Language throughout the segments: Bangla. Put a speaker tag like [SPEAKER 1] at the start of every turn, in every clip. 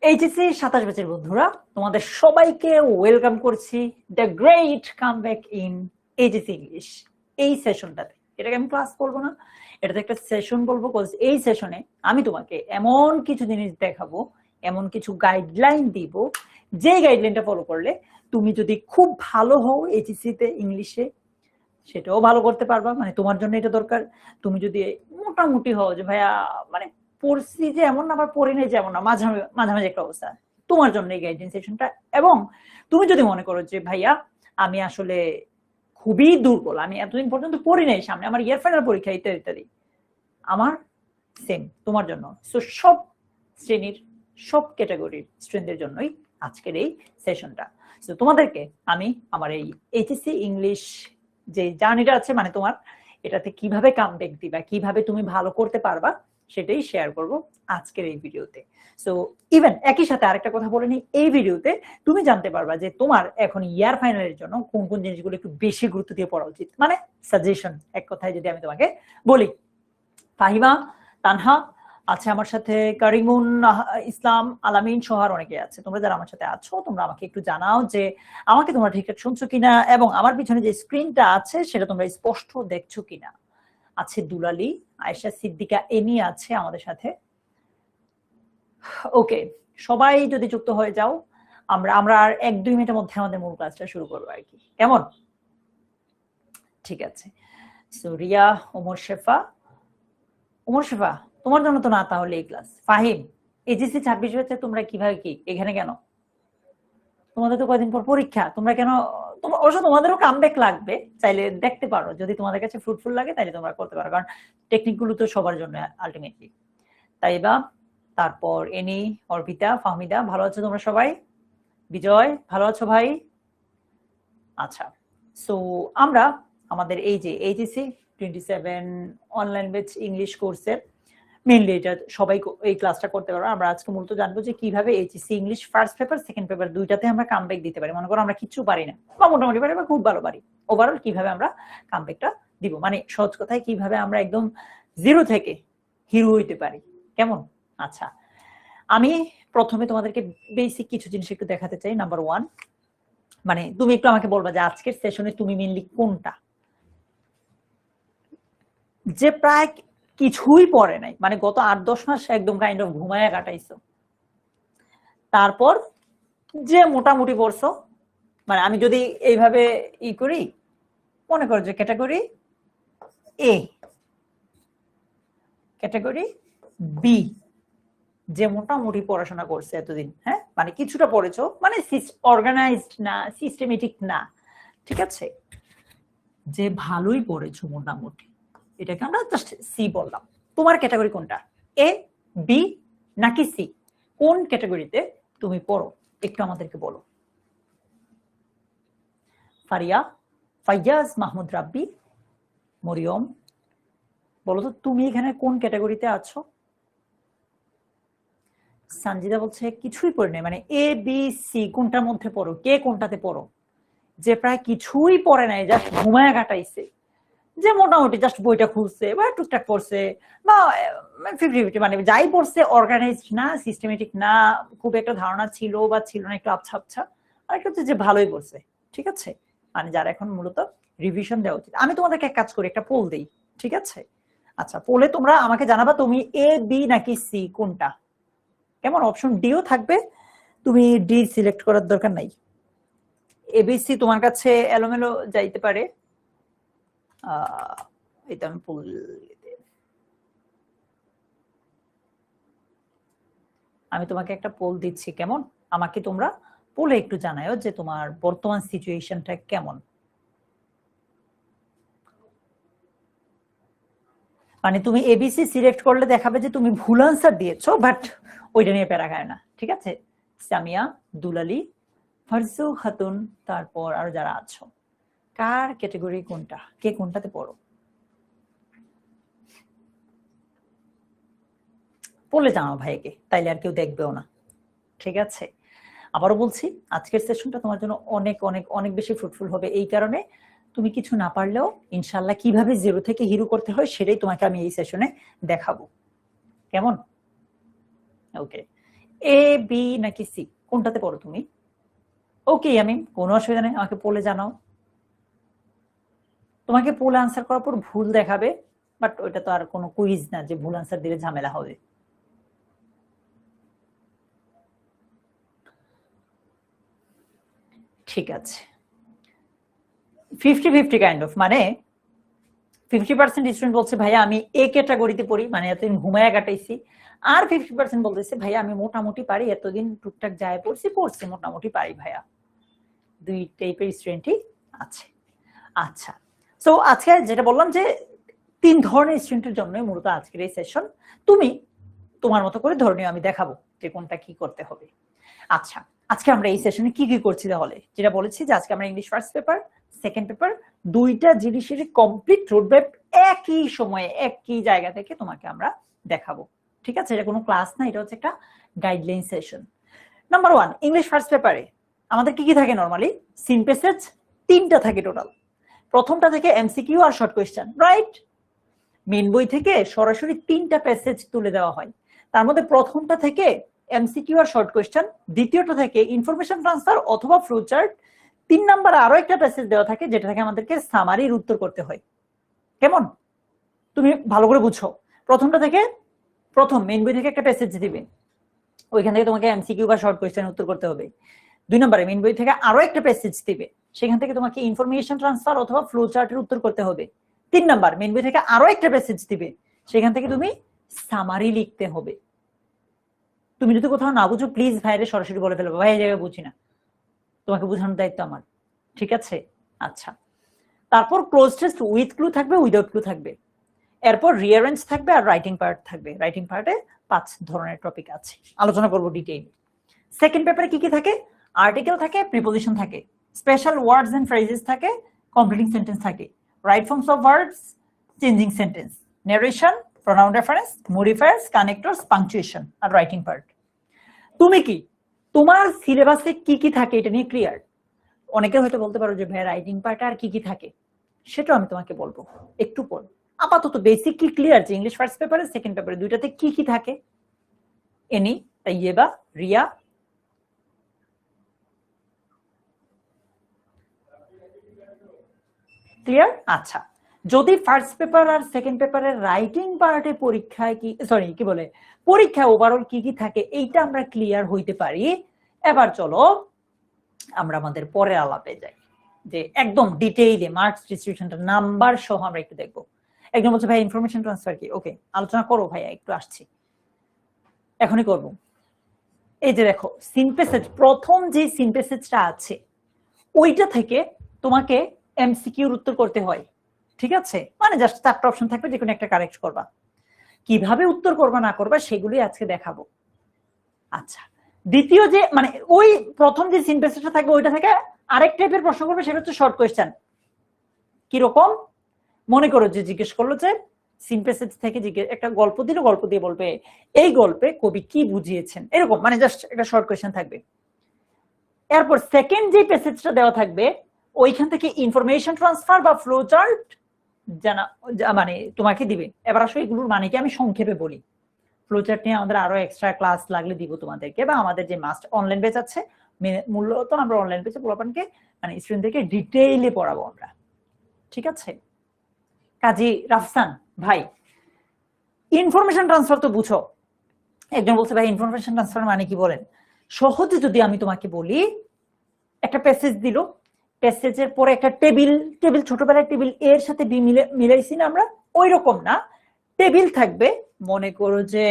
[SPEAKER 1] এইচএসসি 27 ব্যাচের বন্ধুরা, তোমাদের সবাইকে ওয়েলকাম করছি the great comeback in HSC English. এই সেশনটাতে এটাকে আমি ক্লাস বলবো না, এটাতে একটা সেশন বলবো। এই সেশনে আমি তোমাকে এমন কিছু জিনিস দেখাবো, এমন কিছু গাইডলাইন দিব, যে গাইডলাইনটা ফলো করলে তুমি যদি খুব ভালো হও এইচএসসি তে ইংলিশে, সেটাও ভালো করতে পারবা। মানে তোমার জন্য এটা দরকার। তুমি যদি মোটামুটি হও যে ভাইয়া মানে পড়ছি যে এমন না, আবার পড়ি নাই যেমন না, মাঝামাঝি একটা অবস্থা, তোমার জন্য এই গাইডেন্স সেশনটা। এবং তুমি যদি মনে করো যে ভাইয়া আমি আসলে খুবই দুর্বল, আমি এতদিন পর্যন্ত পড়ি নাই, সামনে আমার ইয়ার ফাইনাল পরীক্ষা ইত্যাদি ইত্যাদি, আমার সেম তোমার জন্য। সো সব শ্রেণীর সব ক্যাটাগরির স্টুডেন্টদের জন্যই আজকের এই সেশনটা। সো তোমাদেরকে আমি আমার এই এইচএসসি ইংলিশ যে জার্নিটা আছে, মানে তোমার এটাতে কিভাবে কামব্যাক দিবা, কিভাবে তুমি ভালো করতে পারবা, সেটাই শেয়ার করব আজকের এই ভিডিওতে। সো ইভেন একই সাথে আরেকটা কথা বলে নিই, এই ভিডিওতে তুমি জানতে পারবা যে তোমার এখন ইয়ার ফাইনালের জন্য কোন কোন জিনিসগুলো একটু বেশি গুরুত্ব দিয়ে পড়া উচিত, মানে সাজেশন এক কথায় যদি আমি তোমাকে বলি। ফাহিমা, তানহা আছে আমার সাথে, কারিমুন ইসলাম, আলামিন, সোহার অনেকে আছে। তোমরা যারা আমার সাথে আছো তোমরা আমাকে একটু জানাও যে আমাকে তোমরা ঠিকঠাক শুনছো কিনা, এবং আমার পিছনে যে স্ক্রিনটা আছে সেটা তোমরা স্পষ্ট দেখছো কিনা। আছে দুলালি, আয়েশা সিদ্দিকা, এনি আছে আমাদের সাথে। ওকে, সবাই যদি যুক্ত হয়ে যাও, আমরা আর 1-2 মিনিটের মধ্যে আমাদের মূল ক্লাসটা শুরু করবো আর কি, কেমন? ঠিক আছে। সো রিয়া, ওমর শেফা তোমার জন্য তো না তাহলে এই ক্লাস। ফাহিম, এইচএসসি 26 ব্যাচে তোমরা কিভাবে কি এখানে কেন? তোমাদের তো কয়দিন পর পরীক্ষা, তোমরা কেন? অবশ্য তোমাদেরও কামব্যাক লাগবে, চাইলে দেখতে পারো, যদি তোমাদের কাছে ফ্রুটফুল লাগে তাহলে তোমরা করতে পারো, কারণ টেকনিক গুলো তো সবার জন্য আলটিমেটলি। তাইবা, তারপর এনি, অর্পিতা, ফাহমিদা, ভালো আছো তোমরা সবাই? বিজয়, ভালো আছো ভাই? আচ্ছা, সো আমরা আমাদের এই যে এইচএসসি 27 অনলাইন ব্যাচ ইংলিশ কোর্সের মেইনলি এটা সবাই এই ক্লাসটা করতে পারবো। আমরা আজকে মূলত জানবো যে কিভাবে HSC English first paper second paper দুইটাতে আমরা কামব্যাক দিতে পারি। মনে করো আমরা কিছু পারি না বা মোটামুটি পারি বা খুব ভালো পারি, ওভারঅল কিভাবে আমরা কামব্যাকটা দিব, মানে সহজ কথায় কিভাবে আমরা একদম জিরো থেকে হিরো হইতে পারি, কেমন? আচ্ছা, আমি প্রথমে তোমাদেরকে বেসিক কিছু জিনিস একটু দেখাতে চাই। নাম্বার 1, মানে তুমি একটু আমাকে বলবা যে আজকের সেশনে তুমি মেইনলি কোনটা, যে প্রায় কিছুই পড়ে নাই, মানে গত 8-10 মাস একদম কাইন্ড অফ ঘুমায়া কাটাইছো, তারপর যে মোটামুটি পড়ছো, মানে আমি যদি এইভাবে করি, মনে করো যে ক্যাটাগরি এ, ক্যাটাগরি বি, যে মোটামুটি পড়াশোনা করছে এতদিন, হ্যাঁ মানে কিছুটা পড়েছো, মানে অর্গানাইজড না, সিস্টেমেটিক না, ঠিক আছে, যে ভালোই পড়েছো মোটামুটি, এটাকে আমরা জাস্ট সি বললাম। তোমার ক্যাটাগরি কোনটা, এ, বি নাকি সি? কোন ক্যাটাগরিতে তুমি পড়ো একটু আমাদেরকে বলো। ফারিয়া, ফাইয়াজ, মাহমুদ রাব্বি, মরিয়ম, বলো তো তুমি এখানে কোন ক্যাটাগরিতে আছো? সঞ্জিদা বলছে কিছুই পড়ে নাই, মানে এ বি সি কোনটার মধ্যে পড়ো, কে কোনটাতে পড়ো? যে প্রায় কিছুই পড়ে নাই, জাস্ট ঘুমায় কাটাইছে, যে মোটামুটি জাস্ট বইটা খুলছে বা টুকটাক পড়ছে বা 50-50, মানে যাই পড়ছে অর্গানাইজড না, সিস্টেমেটিক না, খুব একটা ধারণা ছিল বা ছিল না, একটু আবছা আবছা, আর একটা হচ্ছে যে ভালোই পড়ছে, ঠিক আছে, মানে যারা এখন মূলত রিভিশন দেওয়া উচিত। আমি তোমাদেরকে এক কাজ করি, একটা পোল দেই, ঠিক আছে? আচ্ছা, পোলে তোমরা আমাকে জানাবা তুমি এ, বি নাকি সি কোনটা, কেমন? অপশন ডিও থাকবে, তুমি ডি সিলেক্ট করার দরকার নাই। এবিসি তোমার কাছে এলোমেলো যাইতে পারে, এটা আমি পোল, আমি তোমাকে একটা পোল দিচ্ছি, কেমন? আমাকে তোমরা পোলে একটু জানাও যে তোমার বর্তমান সিচুয়েশনটা কেমন। মানে তুমি এবিসি সিলেক্ট করলে দেখাবে যে তুমি ভুল আনসার দিয়েছো, বাট ওইটা নিয়ে প্যারা খায় না, ঠিক আছে? সামিয়া, দুলালি, ফারজু খাতুন, তারপর আরো যারা আছো, কার ক্যাটাগরি কোনটা, কে কোনটাতে পড়ো? বলে জানাও ভাইকে, তাইলে আর কেউ দেখবেও না, ঠিক আছে? আবারও বলছি, আজকের সেশনটা তোমার জন্য অনেক অনেক অনেক বেশি ফ্রুটফুল হবে, এই কারণে তুমি কিছু না পারলেও ইনশাল্লাহ কিভাবে জিরো থেকে হিরো করতে হয় সেটাই তোমাকে আমি এই সেশনে দেখাবো, কেমন? ওকে, এ বি নাকি সি, কোনটাতে পড়ো তুমি? ওকে আমি, কোনো অসুবিধা নেই, আমাকে পোলে জানাও। তোমাকে পোলে আনসার করার পর ভুল দেখাবে, বাট ওইটা তো আর কোনো কুইজ না যে ভুল আনসার দিলে ঝামেলা হবে। ঠিক আছে, 50-50 কাইন্ড অফ, মানে 50% স্টুডেন্ট বলছে ভাইয়া আমি এ ক্যাটাগরিতে পড়ি, মানে এতদিন ঘুমায়া কাটাইছি, আর 50% বলতেছে ভাইয়া আমি মোটামুটি পারি, এতদিন টুকটাক যায় পড়ছি মোটামুটি পারি ভাইয়া। দুই টাইপের স্টুডেন্টই আছে। আচ্ছা, সো আজকে যেটা বললাম যে 3 ধরনের স্টুডেন্টের জন্য মূলত আজকের এই সেশন। তুমি তোমার মতো করে ধরে নিও, আমি দেখাবো যে কোনটা কি করতে হবে। আচ্ছা, আজকে আমরা এই সেশনে কি কি করছি তাহলে, যেটা বলেছি যে আজকে আমরা English first paper, second paper, দুইটা জিনিসের কমপ্লিট রোডম্যাপ একই সময়ে একই জায়গা থেকে তোমাকে আমরা দেখাবো। ঠিক আছে, এটা কোনো ক্লাস না, এটা হচ্ছে একটা guideline session. Number 1, English first পেপারে আমাদের কি কি থাকে নরমালি? সিন প্যাসেজ 3টা থাকে টোটাল। প্রথমটা থেকে এমসিকিউ আর শর্ট কোয়েশ্চেন, রাইট? মেন বই থেকে সরাসরি 3টা প্যাসেজ তুলে দেওয়া হয়, তার মধ্যে প্রথমটা থেকে এমসিকিউ আর শর্ট কোয়েশ্চেন, দ্বিতীয়টা থেকে ইনফরমেশন ট্রান্সফার অথবা ফ্লোচার্ট, 3 নম্বরে আরো একটা প্যাসেজ দেওয়া থাকে যেটা থেকে আমাদেরকে সামারির উত্তর করতে হয়। কেমন? তুমি ভালো করে বুঝছো। প্রথমটা থেকে, প্রথম মেন বই থেকে একটা প্যাসেজ দিবে, ওইখান থেকে তোমাকে এমসিকিউ বা শর্ট কোয়েশ্চেন উত্তর করতে হবে। 2 নম্বরে মেন বই থেকে আরো একটা প্যাসেজ দিবে, সেখান থেকে তোমাকে ইনফরমেশন ট্রান্সফার অথবা ফ্লোচার্টের উত্তর করতে হবে। 3 নম্বর মেন বই থেকে আরো একটা প্যাসেজ দিবে, সেখান থেকে তুমি সামারি লিখতে হবে। তুমি যদি কোথাও না বুঝো প্লিজ ভাইরে সরাসরি বলে ফেলবো, ভাই এই জায়গায় বুঝি না, তোমাকে বোঝানোর দায়িত্ব আমার। ঠিক আছে, আচ্ছা। তারপর ক্লোজ টেস্ট উইথ ক্লু থাকবে, উইদাউট ক্লু থাকবে। এরপর রিঅ্যারেঞ্জ থাকবে আর রাইটিং পার্ট থাকবে। রাইটিং পার্টে 5 ধরনের টপিক আছে, আলোচনা করব ডিটেইল। সেকেন্ড পেপারে কি কি থাকে? আর্টিকেল থাকে, প্রিপোজিশন থাকে, স্পেশাল ওয়ার্ডস এন্ড ফ্রেজেস থাকে, কমপ্লিটিং সেন্টেন্স থাকে, right forms of verbs, changing sentence, narration, pronoun reference, modifiers, connectors, punctuation আর রাইটিং পার্ট। তুমি কি তোমার সিলেবাসে কি কি থাকে এটা নিয়ে ক্লিয়ার? অনেকে হয়তো বলতে পারো যে ভাই রাইটিং পার্টে আর কি কি থাকে, সেটাও আমি তোমাকে বলবো একটু পর। আপাতত বেসিক কি ক্লিয়ার যে ইংলিশ ফার্স্ট পেপারে সেকেন্ড পেপারে দুইটাতে কি কি থাকে? এনি, তাইয়েবা, রিয়া? ক্লিয়ার? আচ্ছা, যদি ফার্স্ট পেপার আর সেকেন্ড পেপারের রাইটিং পার্টে পরীক্ষায় কি কি বলে পরীক্ষায় ওভারঅল কি কি থাকে এইটা আমরা ক্লিয়ার হইতে পারি, এবার চলো আমরা আমাদের পরের আলাপে যাই, যে একদম ডিটেইলে মার্কস ডিস্ট্রিবিউশনটা নাম্বার সহ আমরা একটু দেখবো। একদম বলছে ভাই ইনফরমেশন ট্রান্সফার কি? ওকে, আলোচনা করো ভাইয়া, একটু আসছি, এখনই করব। এই যে দেখো সিন প্যাসেজ, প্রথম যে সিন প্যাসেজটা আছে ওইটা থেকে তোমাকে এমসিকিউর উত্তর করতে হয়। ঠিক আছে, মানে জাস্ট 4টা অপশন থাকবে, যে কোনো একটা কারেক্ট করবা। কিভাবে উত্তর করবা না করবা সেগুলি আজকে দেখাবো। আচ্ছা, দ্বিতীয় যে মানে ওই প্রথম যে সিন প্যাসেজটা থাকবে ওইটা থেকে আরেক টাইপের প্রশ্ন করবে, সেটা হচ্ছে শর্ট কোয়েশ্চেন। কিরকম? মনে করো যে জিজ্ঞেস করলো যে সিন প্যাসেজ থেকে একটা গল্প দিল, গল্প দিয়ে বলবে এই গল্পে কবি কি বুঝিয়েছেন, এরকম, মানে জাস্ট একটা শর্ট কোয়েশ্চেন থাকবে। এরপর সেকেন্ড যে প্যাসেজটা দেওয়া থাকবে ওইখান থেকে ইনফরমেশন ট্রান্সফার বা ফ্লো চার্ট জানা মানে তোমাকে দিবে। এবার আসলে এগুলোর মানে কি আমি সংক্ষেপে বলি, ফ্লো চার্ট নিয়ে আমাদের আরো এক্সট্রা ক্লাস লাগলে দিব তোমাদেরকে, বা আমাদের যে মাস্ট অনলাইন বেচ আছে, মূলত আমরা অনলাইন বেচে পোলাপানকে মানে স্টুডেন্টদেরকে ডিটেইলে পড়াবো আমরা। ঠিক আছে, কাজী রাফসান ভাই ইনফরমেশন ট্রান্সফার তো বুঝো। একজন বলছে ভাই ইনফরমেশন ট্রান্সফার মানে কি বলেন? সহজে যদি আমি তোমাকে বলি, একটা প্যাসেজ দিল, প্যাসেজের পরে একটা টেবিল, ছোটবেলার টেবিল এর সাথে বি মিলাইছি না আমরা, ওই রকম না, টেবিল থাকবে। মনে করো যে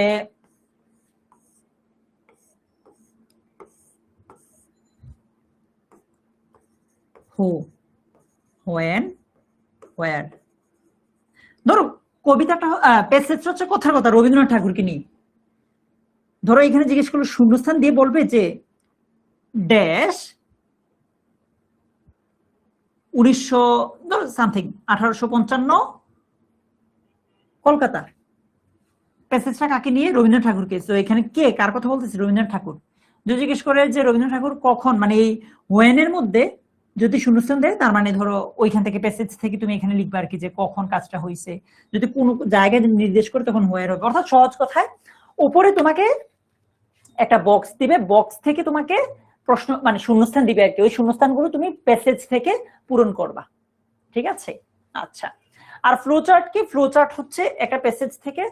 [SPEAKER 1] হু, হোয়েন, হোয়ার। ধরো কবিতাটা প্যাসেজটা হচ্ছে কথার কথা রবীন্দ্রনাথ ঠাকুরকে নিয়ে। ধরো এখানে জিজ্ঞেস করলো শূন্যস্থান দিয়ে বলবে যে ড্যাশ 1855 কলকাতা। প্যাসেজটা কাকে নিয়ে? রবীন্দ্রনাথ ঠাকুরকে। তো এখানে কে কার কথা বলতেছে? রবীন্দ্রনাথ ঠাকুর। যদি জিজ্ঞেস করে যে রবীন্দ্রনাথ ঠাকুর কখন, মানে এই ওয়েনের মধ্যে যদি শূন্যস্থান দেয়, তার মানে ধরো ওইখান থেকে প্যাসেজ থেকে তুমি এখানে লিখবা আর কি যে কখন কাজটা হয়েছে। যদি কোনো জায়গায় নির্দেশ করে তখন হোয়ার হবে। অর্থাৎ সহজ কথায় উপরে তোমাকে একটা বক্স দিবে, বক্স থেকে তোমাকে প্রশ্ন মানে শূন্যস্থান দিবে আর কি, ওই শূন্যস্থানগুলো তুমি প্যাসেজ থেকে পূরণ করবা, ঠিক আছে? আচ্ছা, আর ফ্লো চার্ট কি? ফ্লো চার্ট হচ্ছে একটা প্যাসেজ থেকে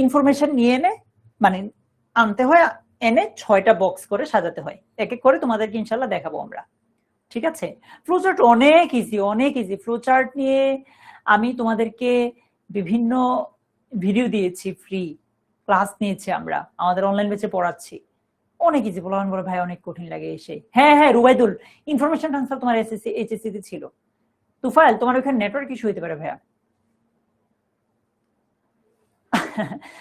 [SPEAKER 1] ইনফরমেশন নিয়ে এনে মানে আনতে হয়, এনে 6টা বক্স করে সাজাতে হয়, এক এক করে তোমাদেরকে ইনশাল্লাহ দেখাবো আমরা, ঠিক আছে? ফ্লো চার্ট অনেক ইজি, অনেক ইজি। ফ্লো চার্ট নিয়ে আমি তোমাদেরকে বিভিন্ন ভিডিও দিয়েছি, ফ্রি ক্লাস নিয়েছি আমরা, আমাদের অনলাইন বেচে পড়াচ্ছি, অনেক ইজি। বলা বলে ভাই অনেক কঠিন লাগে এসে। হ্যাঁ হ্যাঁ রুবাইদুল, ইনফরমেশন ট্রান্সফার তোমার এসএসসি এইচএসসি তে ছিল। তুফাইল, তোমার ওখানে নেটওয়ার্ক ইস্যু হতে পারে ভাইয়া।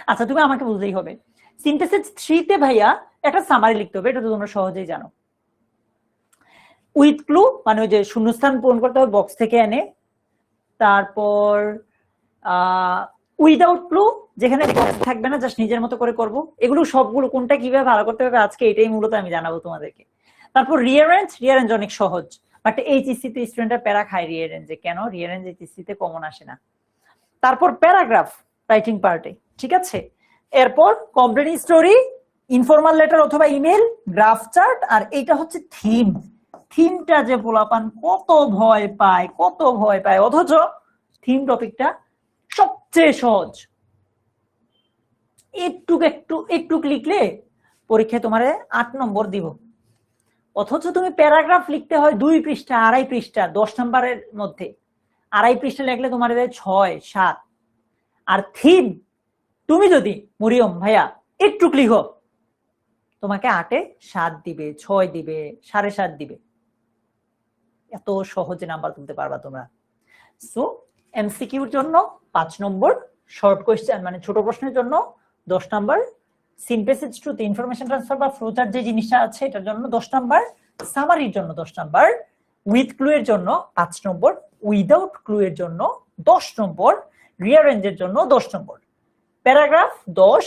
[SPEAKER 1] আচ্ছা, তুমি আমাকে বুঝতেই হবে। সিনথেসিস 3 তে ভাইয়া একটা সামারি লিখতে হবে, এটা তো তোমরা সহজেই জানো। উইথ ক্লু মানে ওই যে শূন্যস্থান পূরণ করতে হবে বক্স থেকে এনে, তারপর উইদাউট ক্লু যেখানে বক্স থাকবে না, জাস্ট নিজের মতো করে করব। এগুলো সবগুলো কোনটা কিভাবে ভালো করতে হবে আজকে এটাই মূলত আমি জানাবো তোমাদেরকে। তারপর রিয়ারেঞ্জ, রিয়ারেঞ্জ অনেক সহজ, বাট এইচএসসি তে স্টুডেন্টরা প্যারা খায় রিয়ারেঞ্জে। কেন? রিয়ারেঞ্জ এইচএসসি তে কমন আসে না। তারপর প্যারাগ্রাফ রাইটিং পার্টে, ঠিক আছে? এরপর কমপ্লেন স্টোরি, ইনফরমাল লেটার অথবা ইমেল, গ্রাফ চার্ট, আর এটা হচ্ছে থিম। থিমটা যে পোলাপান কত ভয় পায়, কত ভয় পায়, অথচ থিম টপিকটা সবচেয়ে সহজ। একটু লিখলে পরীক্ষায় তোমারে 8 নম্বর দিব, অথচ তুমি প্যারাগ্রাফ লিখতে হয় 2 পৃষ্ঠা 2.5 পৃষ্ঠা 10 নম্বরের মধ্যে, 2.5 পৃষ্ঠা লিখলে তোমার 6 7। আর থিম তুমি যদি মরিয়ম ভাইয়া একটু লিখো, তোমাকে 8-এ 7 দিবে, 6 দিবে, 7.5 দিবে। এত সহজে নাম্বার তুলতে পারবা তোমরা। সো এমসিকিউর জন্য 5 নম্বর, শর্ট কোয়েশ্চেন মানে ছোট প্রশ্নের জন্য 10 number, synthesis two information transfer বা ফ্লো চার্ট যে জিনিসটা আছে এটার জন্য 10 নাম্বার, সামারির জন্য 10 নাম্বার, উইথ ক্লু এর জন্য 5 নম্বর, উইদাউট ক্লু এর জন্য 10 নম্বর, রিয়ারেঞ্জের জন্য 10 নম্বর, প্যারাগ্রাফ 10,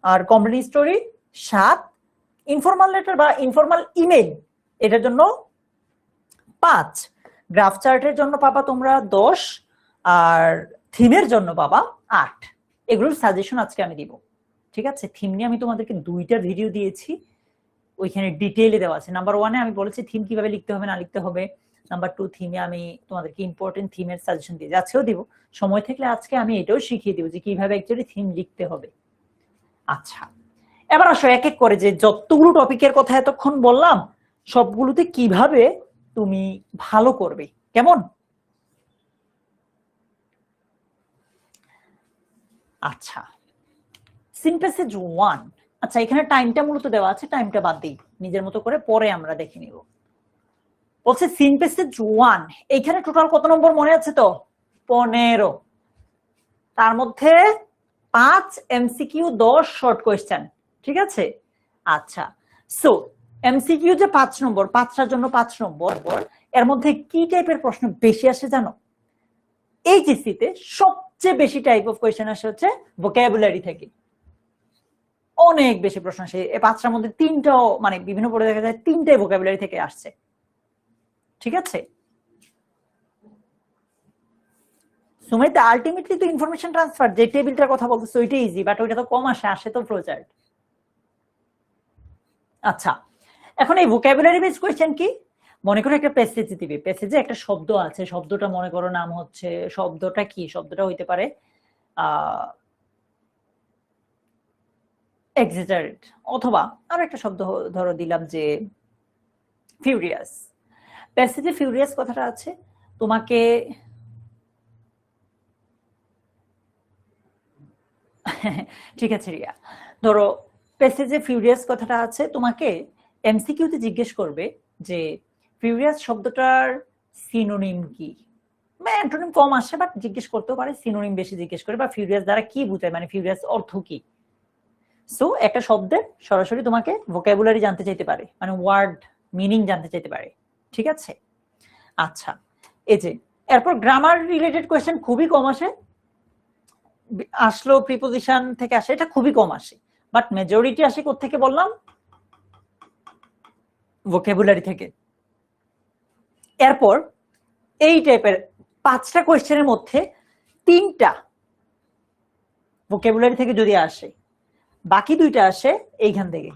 [SPEAKER 1] আর কমপ্লেন স্টোরি 7, ইনফরমাল লেটার বা ইনফরমাল ইমেল এটার জন্য 5, গ্রাফ চার্টের জন্য পাবা তোমরা 10, আর থিমের জন্য পাবা 8। এগুলোর সাজেশন আজকে আমি দিব, ঠিক আছে? থিম নিয়ে আমি তোমাদেরকে 2টা ভিডিও দিয়েছি, ওইখানে ডিটেইলে দেওয়া আছে। নাম্বার 1-এ আমি বলেছি থিম কিভাবে লিখতে হবে না লিখতে হবে, নাম্বার 2 থিমে আমি তোমাদেরকে ইম্পর্টেন্ট থিমের সাজেশন দিয়ে যাচ্ছেও দিব, সময় থাকলে আজকে আমি এটাও শিখিয়ে দিব যে কিভাবে অ্যাকচুয়ালি থিম লিখতে হবে। আচ্ছা, এবার আসো এক এক করে যে যতগুলো টপিকের কথা এতক্ষণ বললাম সবগুলোতে কিভাবে তুমি ভালো করবে, কেমন? আচ্ছা, সিনথেসিস 1। আচ্ছা, এখানে টাইমটা মূলত দেওয়া আছে, টাইমটা বাদ দিই, নিজের মতো করে পরে আমরা দেখে নিব। বলছে সিনথেসিস 1, এইখানে টোটাল কত নম্বর মনে আছে তো? 15। তার মধ্যে 5 এমসিকিউ, 10 শর্ট কোয়েশ্চেন, ঠিক আছে? আচ্ছা, সো এমসিকিউ যে 5 নম্বর, 5টার জন্য 5 নম্বর, এর মধ্যে কি টাইপের প্রশ্ন বেশি আসে জানো? এইচএসসি তে সবচেয়ে বেশি টাইপ অফ কোয়েশ্চেন আসে হচ্ছে ভোকাবুলারি থেকে, অনেক বেশি প্রশ্ন আসে। এই 5টার মধ্যে 3টাও মানে বিভিন্ন পড়ে দেখা যায় 3টাই ভোকাবুলারি থেকে আসছে, ঠিক আছে? সুমিত, আলটিমেটলি তো ইনফরমেশন ট্রান্সফার যে টেবিলটার কথা বলতেছে ওইটা ইজি, বাট ওইটা তো কম আসে, আসে তো ফ্লো চার্ট। আচ্ছা, এখন এই ভোকাবুলারি বেস কোয়েশ্চেন কি? মনে করো একটা প্যাসেজ দিবে, প্যাসেজে একটা শব্দ আছে, শব্দটা মনে করো নাম হচ্ছে, শব্দটা কি? শব্দটা হইতে পারে এক্সাজারেট, অথবা আরো একটা শব্দ ধরো দিলাম যে ফিউরিয়াস। প্যাসেজে ফিউরিয়াস কথাটা আছে, তোমাকে ঠিক আছে রিয়া, ধরো প্যাসেজে ফিউরিয়াস কথাটা আছে, তোমাকে এমসিকিউতে জিজ্ঞেস করবে যে ফিউরিয়াস শব্দটার সিনোনিম কি? অ্যান্টোনিম কম আসে, বাট জিজ্ঞেস করতেও পারে, সিনোনিম বেশি জিজ্ঞেস করে, বা ফিউরিয়াস দ্বারা কি বোঝায়, মানে ফিউরিয়াস অর্থ কি। সো একটা শব্দের সরাসরি তোমাকে ভোকাবুলারি জানতে চাইতে পারে, মানে ওয়ার্ড মিনিং জানতে চাইতে পারে, ঠিক আছে? আচ্ছা, এই যে এরপর গ্রামার রিলেটেড কোয়েশ্চেন খুবই কম আসে, আসলো প্রিপোজিশন থেকে আসে, এটা খুবই কম আসে, বাট মেজরিটি আসে কোত্থেকে বললাম? ভোকাবুলারি থেকে। এরপর এই টাইপের 5টা কোয়েশ্চেনের মধ্যে 3টা ভোকাবুলারি থেকে যদি আসে, বাকি দুইটা আসে এইখান থেকে,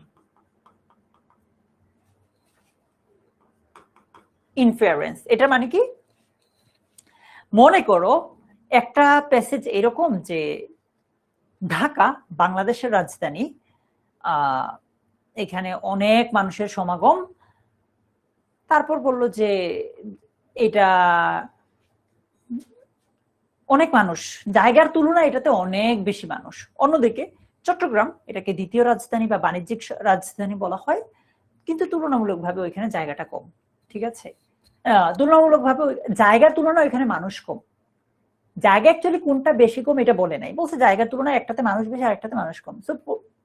[SPEAKER 1] ইনফারেন্স। এটা মানে কি, মনে করো একটা প্যাসেজ এরকম যে ঢাকা বাংলাদেশের রাজধানী, এখানে অনেক মানুষের সমাগম, তারপর বললো যে এটা অনেক মানুষ, জায়গার তুলনায় এটাতে অনেক বেশি মানুষ। অন্যদিকে চট্টগ্রাম, এটাকে দ্বিতীয় রাজধানী বা বাণিজ্যিক রাজধানী বলা হয়, কিন্তু তুলনামূলকভাবে ওইখানে জায়গাটা কম। ঠিক আছে, তুলনামূলকভাবে জায়গার তুলনায় ওইখানে মানুষ কম। জায়গা অ্যাকচুয়ালি কোনটা বেশি কম এটা বলে নাই, বলছে জায়গার তুলনায় একটাতে মানুষ বেশি আর একটাতে মানুষ কম। তো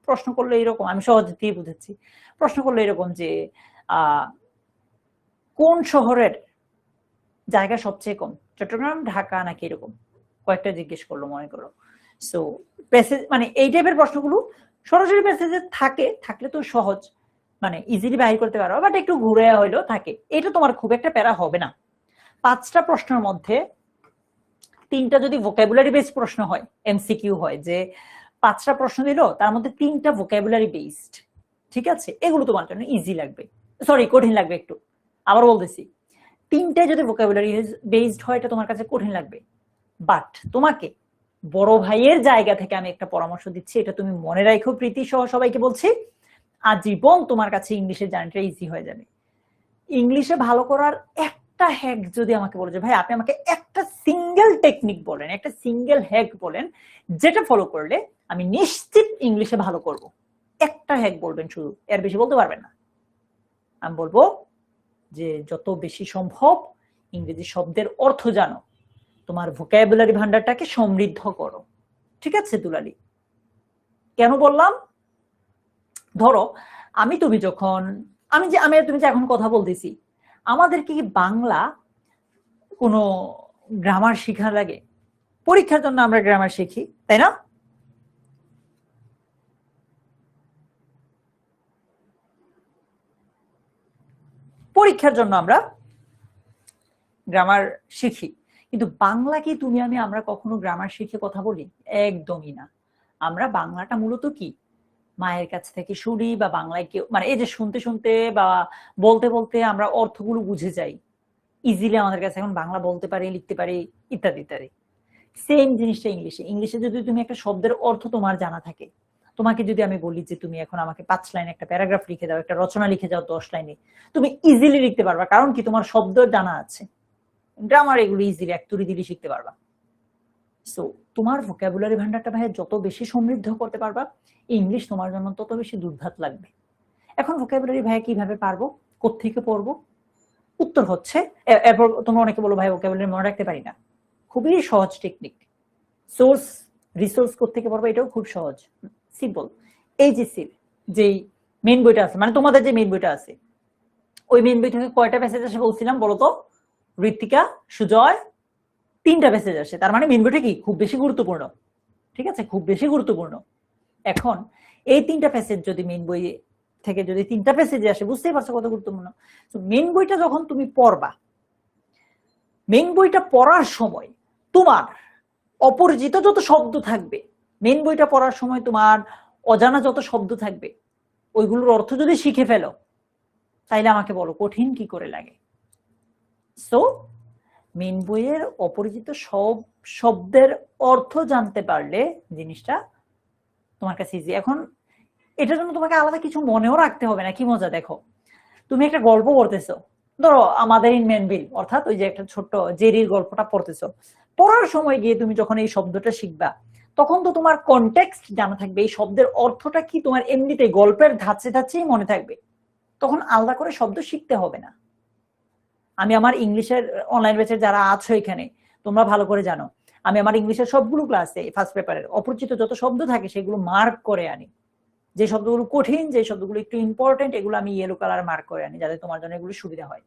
[SPEAKER 1] প্রশ্ন করলে এরকম, আমি সহজ দিয়ে বুঝেছি, প্রশ্ন করলে এরকম যে কোন শহরের জায়গা সবচেয়ে কম, চট্টগ্রাম, ঢাকা নাকি এরকম কয়েকটা জিজ্ঞেস করলো মনে করো। সো প্যাসেজ মানে এই টাইপের প্রশ্নগুলো সরাসরি প্যাসেজে থাকলে তো সহজ, মানে ইজিলি বাহির করতে পারো, বাট একটু ঘুরে হইলেও থাকে, এটা তোমার খুব একটা প্যারা হবে না। 5টা প্রশ্নের মধ্যে 3টা যদি ভোকাবুলারি বেসড প্রশ্ন হয়, এমসিকিউ হয়, যে 5টা প্রশ্ন দিল তার মধ্যে 3টা ভোকাবুলারি বেসড, ঠিক আছে, এগুলো তোমার জন্য ইজি লাগবে, সরি কঠিন লাগবে একটু। আবার বলতেছি, 3টাই যদি ভোকাবুলারি বেসড হয় এটা তোমার কাছে কঠিন লাগবে। বাট তোমাকে বড় ভাইয়ের জায়গা থেকে আমি একটা পরামর্শ দিচ্ছি, এটা তুমি মনে রাখো, প্রীতি সহ সবাইকে বলছি, আজীবন তোমার কাছে ইংলিশের জার্নিটা ইজি হয়ে যাবে। ইংলিশে ভালো করার একটা হ্যাক যদি আমাকে বলে, যে ভাই আপনি আমাকে একটা সিঙ্গেল টেকনিক বলেন, একটা সিঙ্গেল হ্যাক বলেন, যেটা ফলো করলে আমি নিশ্চিত ইংলিশে ভালো করব, একটা হ্যাক বলবেন শুধু, এর বেশি বলতে পারবেন না। আমি বলবো যে যত বেশি সম্ভব ইংরেজি শব্দের অর্থ জানো, তোমার ভোকাবুলারি ভান্ডারটাকে সমৃদ্ধ করো। ঠিক আছে দুলালি? কেন বললাম, ধরো তুমি যে এখন কথা বলতেছি, আমাদের কি বাংলা কোনো গ্রামার শেখা লাগে? পরীক্ষার জন্য আমরা গ্রামার শিখি, তাই না? পরীক্ষার জন্য আমরা গ্রামার শিখি, কিন্তু বাংলা কি তুমি আমরা কখনো গ্রামার শিখে কথা বলি? একদমই না। আমরা বাংলাটা মূলত কি মায়ের কাছ থেকে শুনি, বা বাংলায় কেউ মানে এই যে শুনতে শুনতে বা বলতে বলতে আমরা অর্থগুলো বুঝে যাই, ইজিলি আমাদের কাছে এখন বাংলা বলতে পারি, লিখতে পারি, ইত্যাদি ইত্যাদি। সেম জিনিসটা ইংলিশে যদি তুমি একটা শব্দের অর্থ তোমার জানা থাকে, তোমাকে যদি আমি বলি যে তুমি এখন আমাকে 5 লাইন একটা প্যারাগ্রাফ লিখে দাও, একটা রচনা লিখে যাও 10 লাইনে, তুমি ইজিলি লিখতে পারবা, কারণ কি তোমার শব্দ জানা আছে, গ্রামার এগুলো ইজিলি এক তুড়ি দিলি শিখতে পারবা। সো তোমার ভোকাবুলারি ভান্ডারটা ভাই যত বেশি সমৃদ্ধ করতে পারবা, ইংলিশ তোমার জন্য তত বেশি দুর্ধাত লাগবে। এখন ভোকাবুলারি ভাই কিভাবে পারবো, কোত্থেকে পড়বো? উত্তর হচ্ছে, এরপর তোমরা অনেকে বলো ভাই ভোকাবুলারি মনে রাখতে পারি না, খুবই সহজ টেকনিক। সোর্স রিসোর্স কোত্থেকে পড়বো, এটাও খুব সহজ, সিম্পল। এইচএসসির যেই মেইন বইটা আছে, মানে তোমাদের যে মেইন বইটা আছে, ওই মেইন বই থেকে কয়টা প্যাসেজ আসে বলছিলাম বলো তো? ঋত্বিকা, সুজয়, 3টা প্যাসেজ আসে, তার মানে মেইন বইটা কি খুব বেশি গুরুত্বপূর্ণ। ঠিক আছে, খুব বেশি গুরুত্বপূর্ণ। এখন এই 3টা প্যাসেজ যদি মেইন বই থেকে যদি 3টা প্যাসেজে আসে, বুঝতেই পারছো কত গুরুত্বপূর্ণ। তো মেইন বইটা যখন তুমি পড়বা, মেইন বইটা পড়ার সময় তোমার অপরিচিত যত শব্দ থাকবে, মেইন বইটা পড়ার সময় তোমার অজানা যত শব্দ থাকবে, ওইগুলোর অর্থ যদি শিখে ফেলো, তাইলে আমাকে বলো কঠিন কি করে লাগে। সো মেইন বইয়ের অপরিচিত সব শব্দের অর্থ জানতে পারলে জিনিসটা তোমার কাছে ইজি। এখন এটার জন্য তোমাকে আলাদা কিছু মনেও রাখতে হবে না। কি মজা দেখো, তুমি একটা গল্প পড়তেছো, ধরো আমাদের ইন মেনভিল, অর্থাৎ ওই যে একটা ছোট্ট জেরির গল্পটা পড়তেছো, পড়ার সময় গিয়ে তুমি যখন এই শব্দটা শিখবা, তখন তো তোমার কনটেক্সট জানা থাকবে, এই শব্দের অর্থটা কি তোমার এমনিতে গল্পের ধাঁচে ধাঁচেই মনে থাকবে, তখন আলাদা করে শব্দ শিখতে হবে না। আমি আমার ইংলিশের অনলাইন ব্যাচের যারা আছো এখানে, তোমরা ভালো করে জানো, আমি আমার ইংলিশের সবগুলো ক্লাসে ফার্স্ট পেপারের অপরিচিত যত শব্দ থাকে সেগুলো মার্ক করে আনি, যে শব্দগুলো কঠিন, যে শব্দগুলো একটু ইম্পর্টেন্ট, এগুলো আমি ইয়েলো কালার মার্ক করে আনি, যাতে তোমার জন্য এগুলো সুবিধা হয়।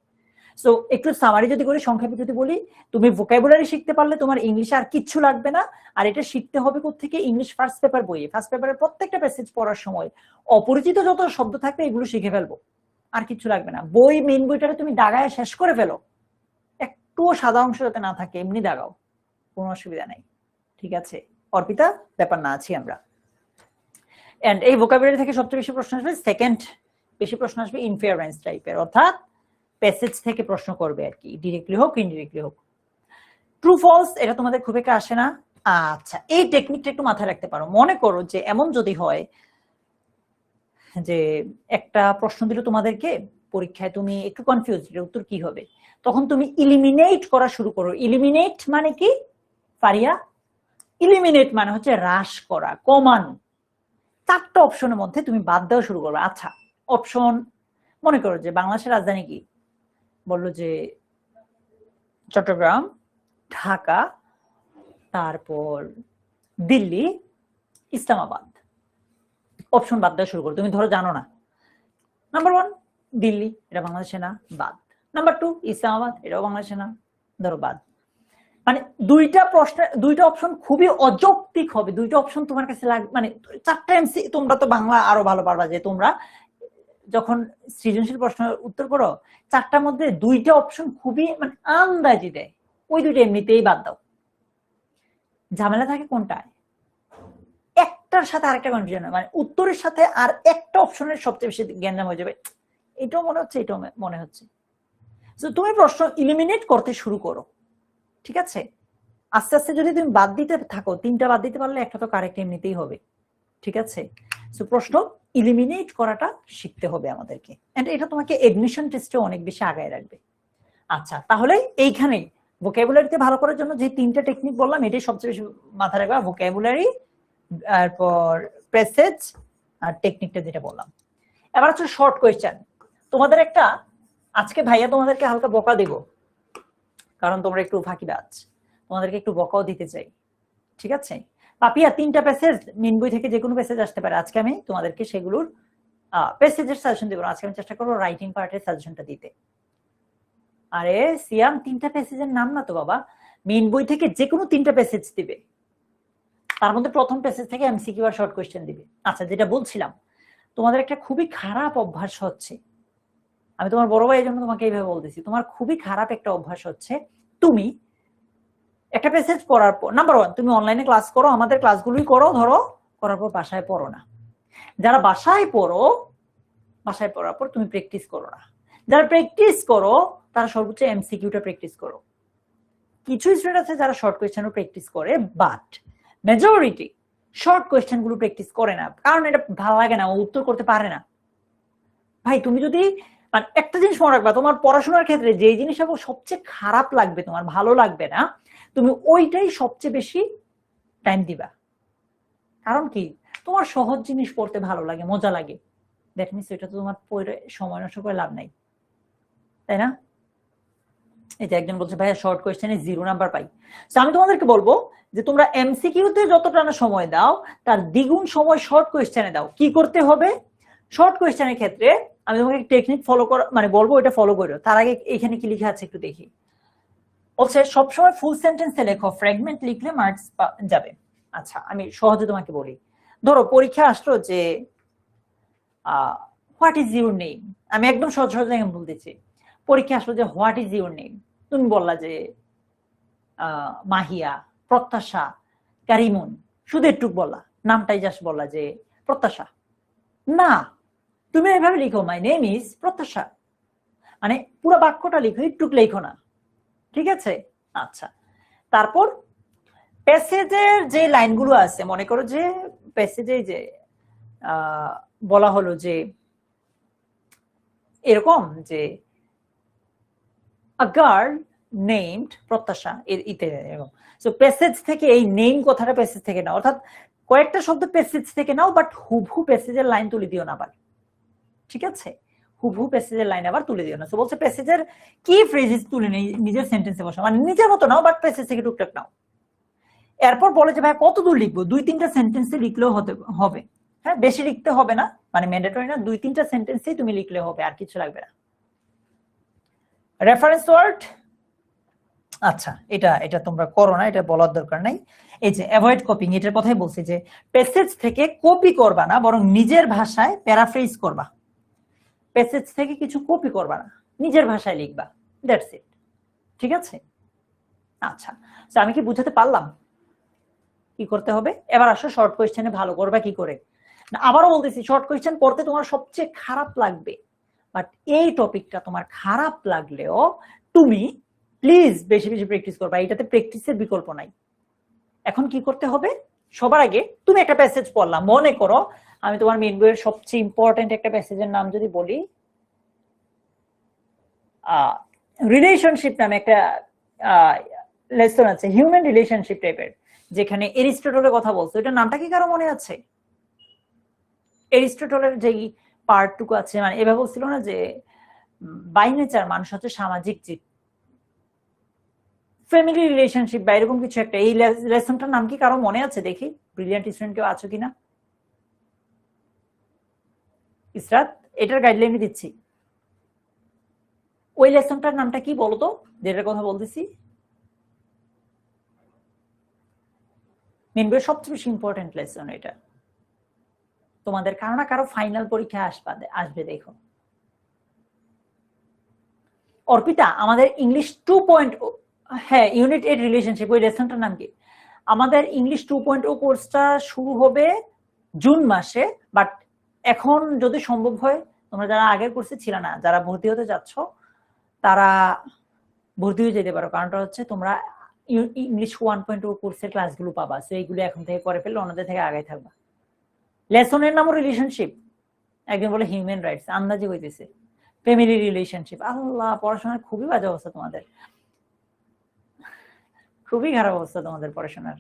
[SPEAKER 1] সো একটু সামারি যদি করি, সংক্ষেপে যদি বলি, তুমি ভোকাবুলারি শিখতে পারলে তোমার ইংলিশে আর কিচ্ছু লাগবে না। আর এটা শিখতে হবে কোত্থেকে? ইংলিশ ফার্স্ট পেপার বইয়ে। ফার্স্ট পেপারের প্রত্যেকটা প্যাসেজ পড়ার সময় অপরিচিত যত শব্দ থাকবে এগুলো শিখে ফেলবো, আর কিচ্ছু লাগবে না। বই মেইন বইটারে তুমি দাগায় শেষ করে ফেলো, একটুও সাদা অংশ যাতে না থাকে, এমনি দাগাও, কোনো অসুবিধা নাই। ঠিক আছে অর্পিতা, ব্যাপার না আছি আমরা। এন্ড এই ভোকাবুলারি থেকে সবচেয়ে বেশি প্রশ্ন আসবে, সেকেন্ড বেশি প্রশ্ন আসবে ইনফারেন্স টাইপের, অর্থাৎ প্যাসেজ থেকে প্রশ্ন করবে আর কি, ডিরেক্টলি হোক ইনডিরেক্টলি হোক। ট্রু ফলস এটা তোমাদের খুব একটা আসে না। আচ্ছা, এই টেকনিকটা একটু মাথায় রাখতে পারো। মনে করো যে এমন যদি হয় যে একটা প্রশ্ন দিল তোমাদেরকে পরীক্ষায়, তুমি একটু কনফিউজ উত্তর কি হবে, তখন তুমি ইলিমিনেট করা শুরু করো। ইলিমিনেট মানে কি ফারিয়া? ইলিমিনেট মানে হচ্ছে হ্রাস করা, কমানো। 4টা অপশনের মধ্যে তুমি বাদ দেওয়া শুরু করবে। আচ্ছা, অপশন মনে করো যে বাংলাদেশের রাজধানী কি, বললো যে চট্টগ্রাম, ঢাকা, তারপর দিল্লি, ইসলামাবাদ। অপশন বাদ দেওয়া শুরু করো। তুমি ধরো জানো না, নাম্বার 1 দিল্লি, এটা বাংলাদেশে না, বাদ। নাম্বার 2 ইসলামাবাদ, এটাও বাংলাদেশে না, ধরো বাদ। মানে দুইটা প্রশ্ন, দুইটা অপশন খুবই অযৌক্তিক হবে। দুইটা অপশন তোমার কাছে লাগবে, মানে 4টা এমসি। তোমরা তো বাংলা আরো ভালো পারবা, যে তোমরা যখন সৃজনশীল প্রশ্নের উত্তর করো 4টার মধ্যে 2টা অপশন খুবই মানে আন্দাজি দেয়, ওই 2টা এমনিতেই বাদ দাও। ঝামেলা থাকে কোনটায়? একটার সাথে আরেকটা কনফিউশন, মানে উত্তরের সাথে আর একটা অপশনের সবচেয়ে বেশি গ্যাঞ্জাম হয়ে যাবে। এটাও মনে হচ্ছে, এটাও মনে হচ্ছে। তো তুমি প্রশ্ন ইলিমিনেট করতে শুরু করো, ঠিক আছে? আস্তে আস্তে যদি তুমি বাদ দিতে থাকো, 3টা বাদ দিতে পারলে একটা তো কারেক্ট এমনিতেই হবে, ঠিক আছে? সো প্রশ্ন ইলিমিনেট করাটা শিখতে হবে আমাদেরকে, এন্ড এটা তোমাকে এডমিশন টেস্টে অনেক বেশি আগায় রাখবে। আচ্ছা, তাহলে এইখানে ভোকাবুলারিতে ভালো করার জন্য যে 3টা টেকনিক বললাম, এটাই সবচেয়ে বেশি মাথায় রাখবা। ভোকাবুলারি, তারপর প্যাসেজ, আর টেকনিকটা যেটা বললাম। এবার হচ্ছে শর্ট কোয়েশ্চেন। তোমাদের একটা আজকে ভাইয়া তোমাদেরকে হালকা বকা দেব, কারণ তোমরা একটু ফাঁকিবাজ, তোমাদেরকে একটু বকাও দিতে চাই, ঠিক আছে? পাপিয়া 3টা প্যাসেজ মিন বই থেকে যে কোনো প্যাসেজ আসতে পারে, আজকে আমি তোমাদেরকে সেগুলোর প্যাসেজের সাজেশন দেব। আজকে আমি চেষ্টা করবো রাইটিং পার্টের সাজেশনটা দিতে। আরে সিয়াম, 3টা প্যাসেজের নাম না তো বাবা, মিন বই থেকে যে কোনো 3টা প্যাসেজ দিবে, তার মধ্যে প্রথম প্যাসেজ থেকে এমসিকিউ আর শর্ট কোয়েশ্চেন দিবে। আচ্ছা, যেটা বলছিলাম, তোমাদের একটা খুবই খারাপ অভ্যাস হচ্ছে, আমি তোমার বড় ভাই, এই জন্য তোমাকে এইভাবে বলতেছি, তোমার খুবই খারাপ একটা অভ্যাস হচ্ছে, তুমি একটা প্যাসেজ পড়ার পর, নাম্বার 1 তুমি অনলাইনে ক্লাস করো, আমাদের ক্লাসগুলোই করো, ধরো করার পর বাসায় পড়ো না। যারা বাসায় পড়ো, বাসায় পড়ার পর তুমি প্র্যাকটিস করো না। যারা প্র্যাকটিস করো তারা সর্বোচ্চ এমসিকিউটা প্র্যাকটিস করো। কিছু স্টুডেন্ট আছে যারা শর্ট কোয়েশ্চেনও প্র্যাকটিস করে, বাট মেজরিটি শর্ট কোয়েশ্চেন গুলো প্র্যাকটিস করে না, কারণ এটা ভালো লাগে না, ও উত্তর করতে পারে না। ভাই তুমি যদি মানে একটা জিনিস মনে রাখবা, তোমার পড়াশোনার ক্ষেত্রে যে জিনিসটা সবচেয়ে খারাপ লাগবে, তোমার ভালো লাগবে না, তুমি ওইটাই সবচেয়ে বেশি টাইম দিবা। কারণ কি, তোমার সহজ জিনিস পড়তে ভালো লাগে, মজা লাগে, দ্যাট মিনস এটা তো তোমার পড়ে সময় নষ্ট করে লাভ নাই, তাই না? এই যে একজন বলছে ভাইয়া শর্ট কোয়েশ্চেনে 0 নাম্বার পাই। তো আমি তোমাদেরকে বলবো যে তোমরা এমসিকিউতে যতটা না সময় দাও, তার দ্বিগুণ সময় শর্ট কোয়েশ্চেনে দাও। কি করতে হবে? শর্ট কোয়েশ্চেনের ক্ষেত্রে আমি তোমাকে টেকনিক ফলো করা মানে বলবো, এটা ফলো করো। তার আগে এখানে কি লেখা আছে একটু দেখি। বলছে সবসময় ফুল সেন্টেন্সে লেখো, ফ্র্যাগমেন্ট লিখলে মার্কস যাবে। আচ্ছা, আমি সহজে তোমাকে বলি, ধরো পরীক্ষা আসলো যে হোয়াট ইজ ইউর নেম, আমি একদম সহজ সহজ বলতেছি। পরীক্ষা আসলো যে হোয়াট ইজ ইউর নেম, তুমি বললা যে মাহিয়া, প্রত্যাশা, কারিমুন, শুধু একটু বললা, নামটাই জাস্ট বললা যে প্রত্যাশা। না, তুমি এভাবে লিখো মাই নেম ইজ প্রত্যাশা, মানে পুরো বাক্যটা লিখো, একটু লিখো না, ঠিক আছে? আচ্ছা, তারপর প্যাসেজের যে লাইনগুলো আছে, মনে করো যে প্যাসেজে যে বলা হলো যে এরকম যে a girl named প্রত্যাশা, ইতে এরকম। সো প্যাসেজ থেকে এই নেম কথাটা প্যাসেজ থেকে নাও, অর্থাৎ কয়েকটা শব্দ প্যাসেজ থেকে নাও, বাট হুবহু প্যাসেজের লাইন তুলে দিও না আবার, ঠিক আছে? হুবহু প্যাসেজের লাইন আবার তুলে দিও না। সো বলছে প্যাসেজের কি ফ্রেজেস তুলে নেই নিজের সেন্টেন্সে বসাও, মানে নিজের মতো নাও, বাট প্যাসেজ থেকে টুকটাক নাও। এরপর বলে যে ভাই কত দূর লিখবো, 2-3টা সেন্টেন্সে লিখলেও হবে, হ্যাঁ, বেশি লিখতে হবে না, মানে ম্যান্ডেটরি না, 2-3টা সেন্টেন্সেই তুমি লিখলে হবে, আর কিছু লাগবে না। রেফারেন্স ওয়ার্ড, আচ্ছা এটা এটা তোমরা করো না, এটা বলার দরকার নাই। এই যে অ্যাভয়েড কপিং, এটার কথাই বলছি যে প্যাসেজ থেকে কপি করবা না, বরং নিজের ভাষায় প্যারাফ্রেজ করবা। প্যাসেজ থেকে কিছু কপি করবা না, নিজের ভাষায় লিখবা, দ্যাটস ইট, ঠিক আছে? আচ্ছা, তো আমি কি বুঝাতে পারলাম কি করতে হবে? এবার আসো শর্ট কোয়েশ্চেনে ভালো করবা কি করে। আবারও বলতেছি, শর্ট কোয়েশ্চেন পড়তে তোমার সবচেয়ে খারাপ লাগবে, বাট এই টপিকটা তোমার খারাপ লাগলেও তুমি প্লিজ বেশি বেশি প্র্যাকটিস করবা, এটাতে প্র্যাকটিসের বিকল্প নাই। এখন কি করতে হবে, সবার আগে তুমি একটা প্যাসেজ পড়লাম, মনে করো আমি তোমার মেইন বইয়ের সবচেয়ে ইম্পর্টেন্ট একটা প্যাসেজের নাম যদি বলি, রিলেশনশিপ নামে একটা লেসন আছে, হিউম্যান রিলেশনশিপ টাইপের, যেখানে এরিস্টটলের কথা বলছে। এটার নামটা কি কারো মনে আছে? এরিস্টটলের যে পার্টটুকু আছে, মানে এভাবে বলছিল না যে বাই নেচার মানুষ হচ্ছে সামাজিক জীব, ফ্যামিলি রিলেশনশিপ বা এরকম কিছু একটা। এই লেসনটার নাম কি কারো মনে আছে? দেখি ব্রিলিয়ান্ট স্টুডেন্ট কেউ আছো কিনা। ইসরাত, এটার গাইডলাইন দিচ্ছি। ওই লেসনটার নামটা কি বলতো, যেটার কথা বলতেছি? মেন বইয়ের সবচেয়ে বেশি ইম্পর্টেন্ট লেসন এটা। তোমাদের কারো না কারো ফাইনাল পরীক্ষা আসবে দেখো। অর্পিতা, আমাদের ইংলিশ 2.0, হ্যাঁ ইউনিট 8 রিলেশনশিপ, ওই লেসনটার নাম কি? আমাদের ইংলিশ 2.0 কোর্সটা শুরু হবে জুন মাসে, বাট এখন যদি সম্ভব হয়, তোমরা যারা আগের কোর্সে ছিল না, যারা ভর্তি হতে যাচ্ছ তারা ভর্তি হয়ে যেতে পারো। কারণটা হচ্ছে তোমরা ইংলিশ 1.0 কোর্সের ক্লাসগুলো পাবা, সো এইগুলো এখন থেকে করে ফেললে অন্যদের থেকে আগে থাকবা। লেসনের নামও রিলেশনশিপ, একজন বলে হিউম্যান রাইটস, আন্দাজে হইতেছে ফ্যামিলি রিলেশনশিপ। আল্লাহ, পড়াশোনার খুবই বাজে অবস্থা তোমাদের, খুবই খারাপ অবস্থা তোমাদের পড়াশোনার।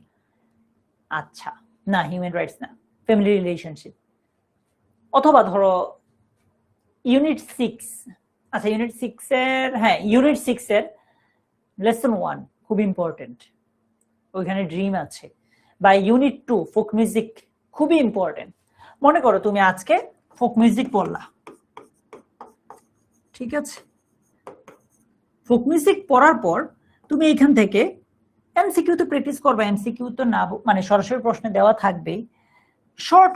[SPEAKER 1] আচ্ছা, না হিউম্যান রাইটস না, ফ্যামিলি রিলেশনশিপ। অথবা ধরো ইউনিট 6, আচ্ছা ইউনিট 6 এর, হ্যাঁ ইউনিট 6 এর লেসন 1 খুব ইম্পর্টেন্ট, ওইখানে ড্রিম আছে। বা ইউনিট 2 ফোক মিউজিক খুবই ইম্পর্টেন্ট। মনে করো তুমি আজকে ফোক মিউজিক পড়লা, ঠিক আছে? ফোক মিউজিক পড়ার পর তুমি এখান থেকে এমসিকিউ তো প্র্যাকটিস করবে, এমসিকিউ তো না মানে সরাসরি প্রশ্নে দেওয়া থাকবে। শর্ট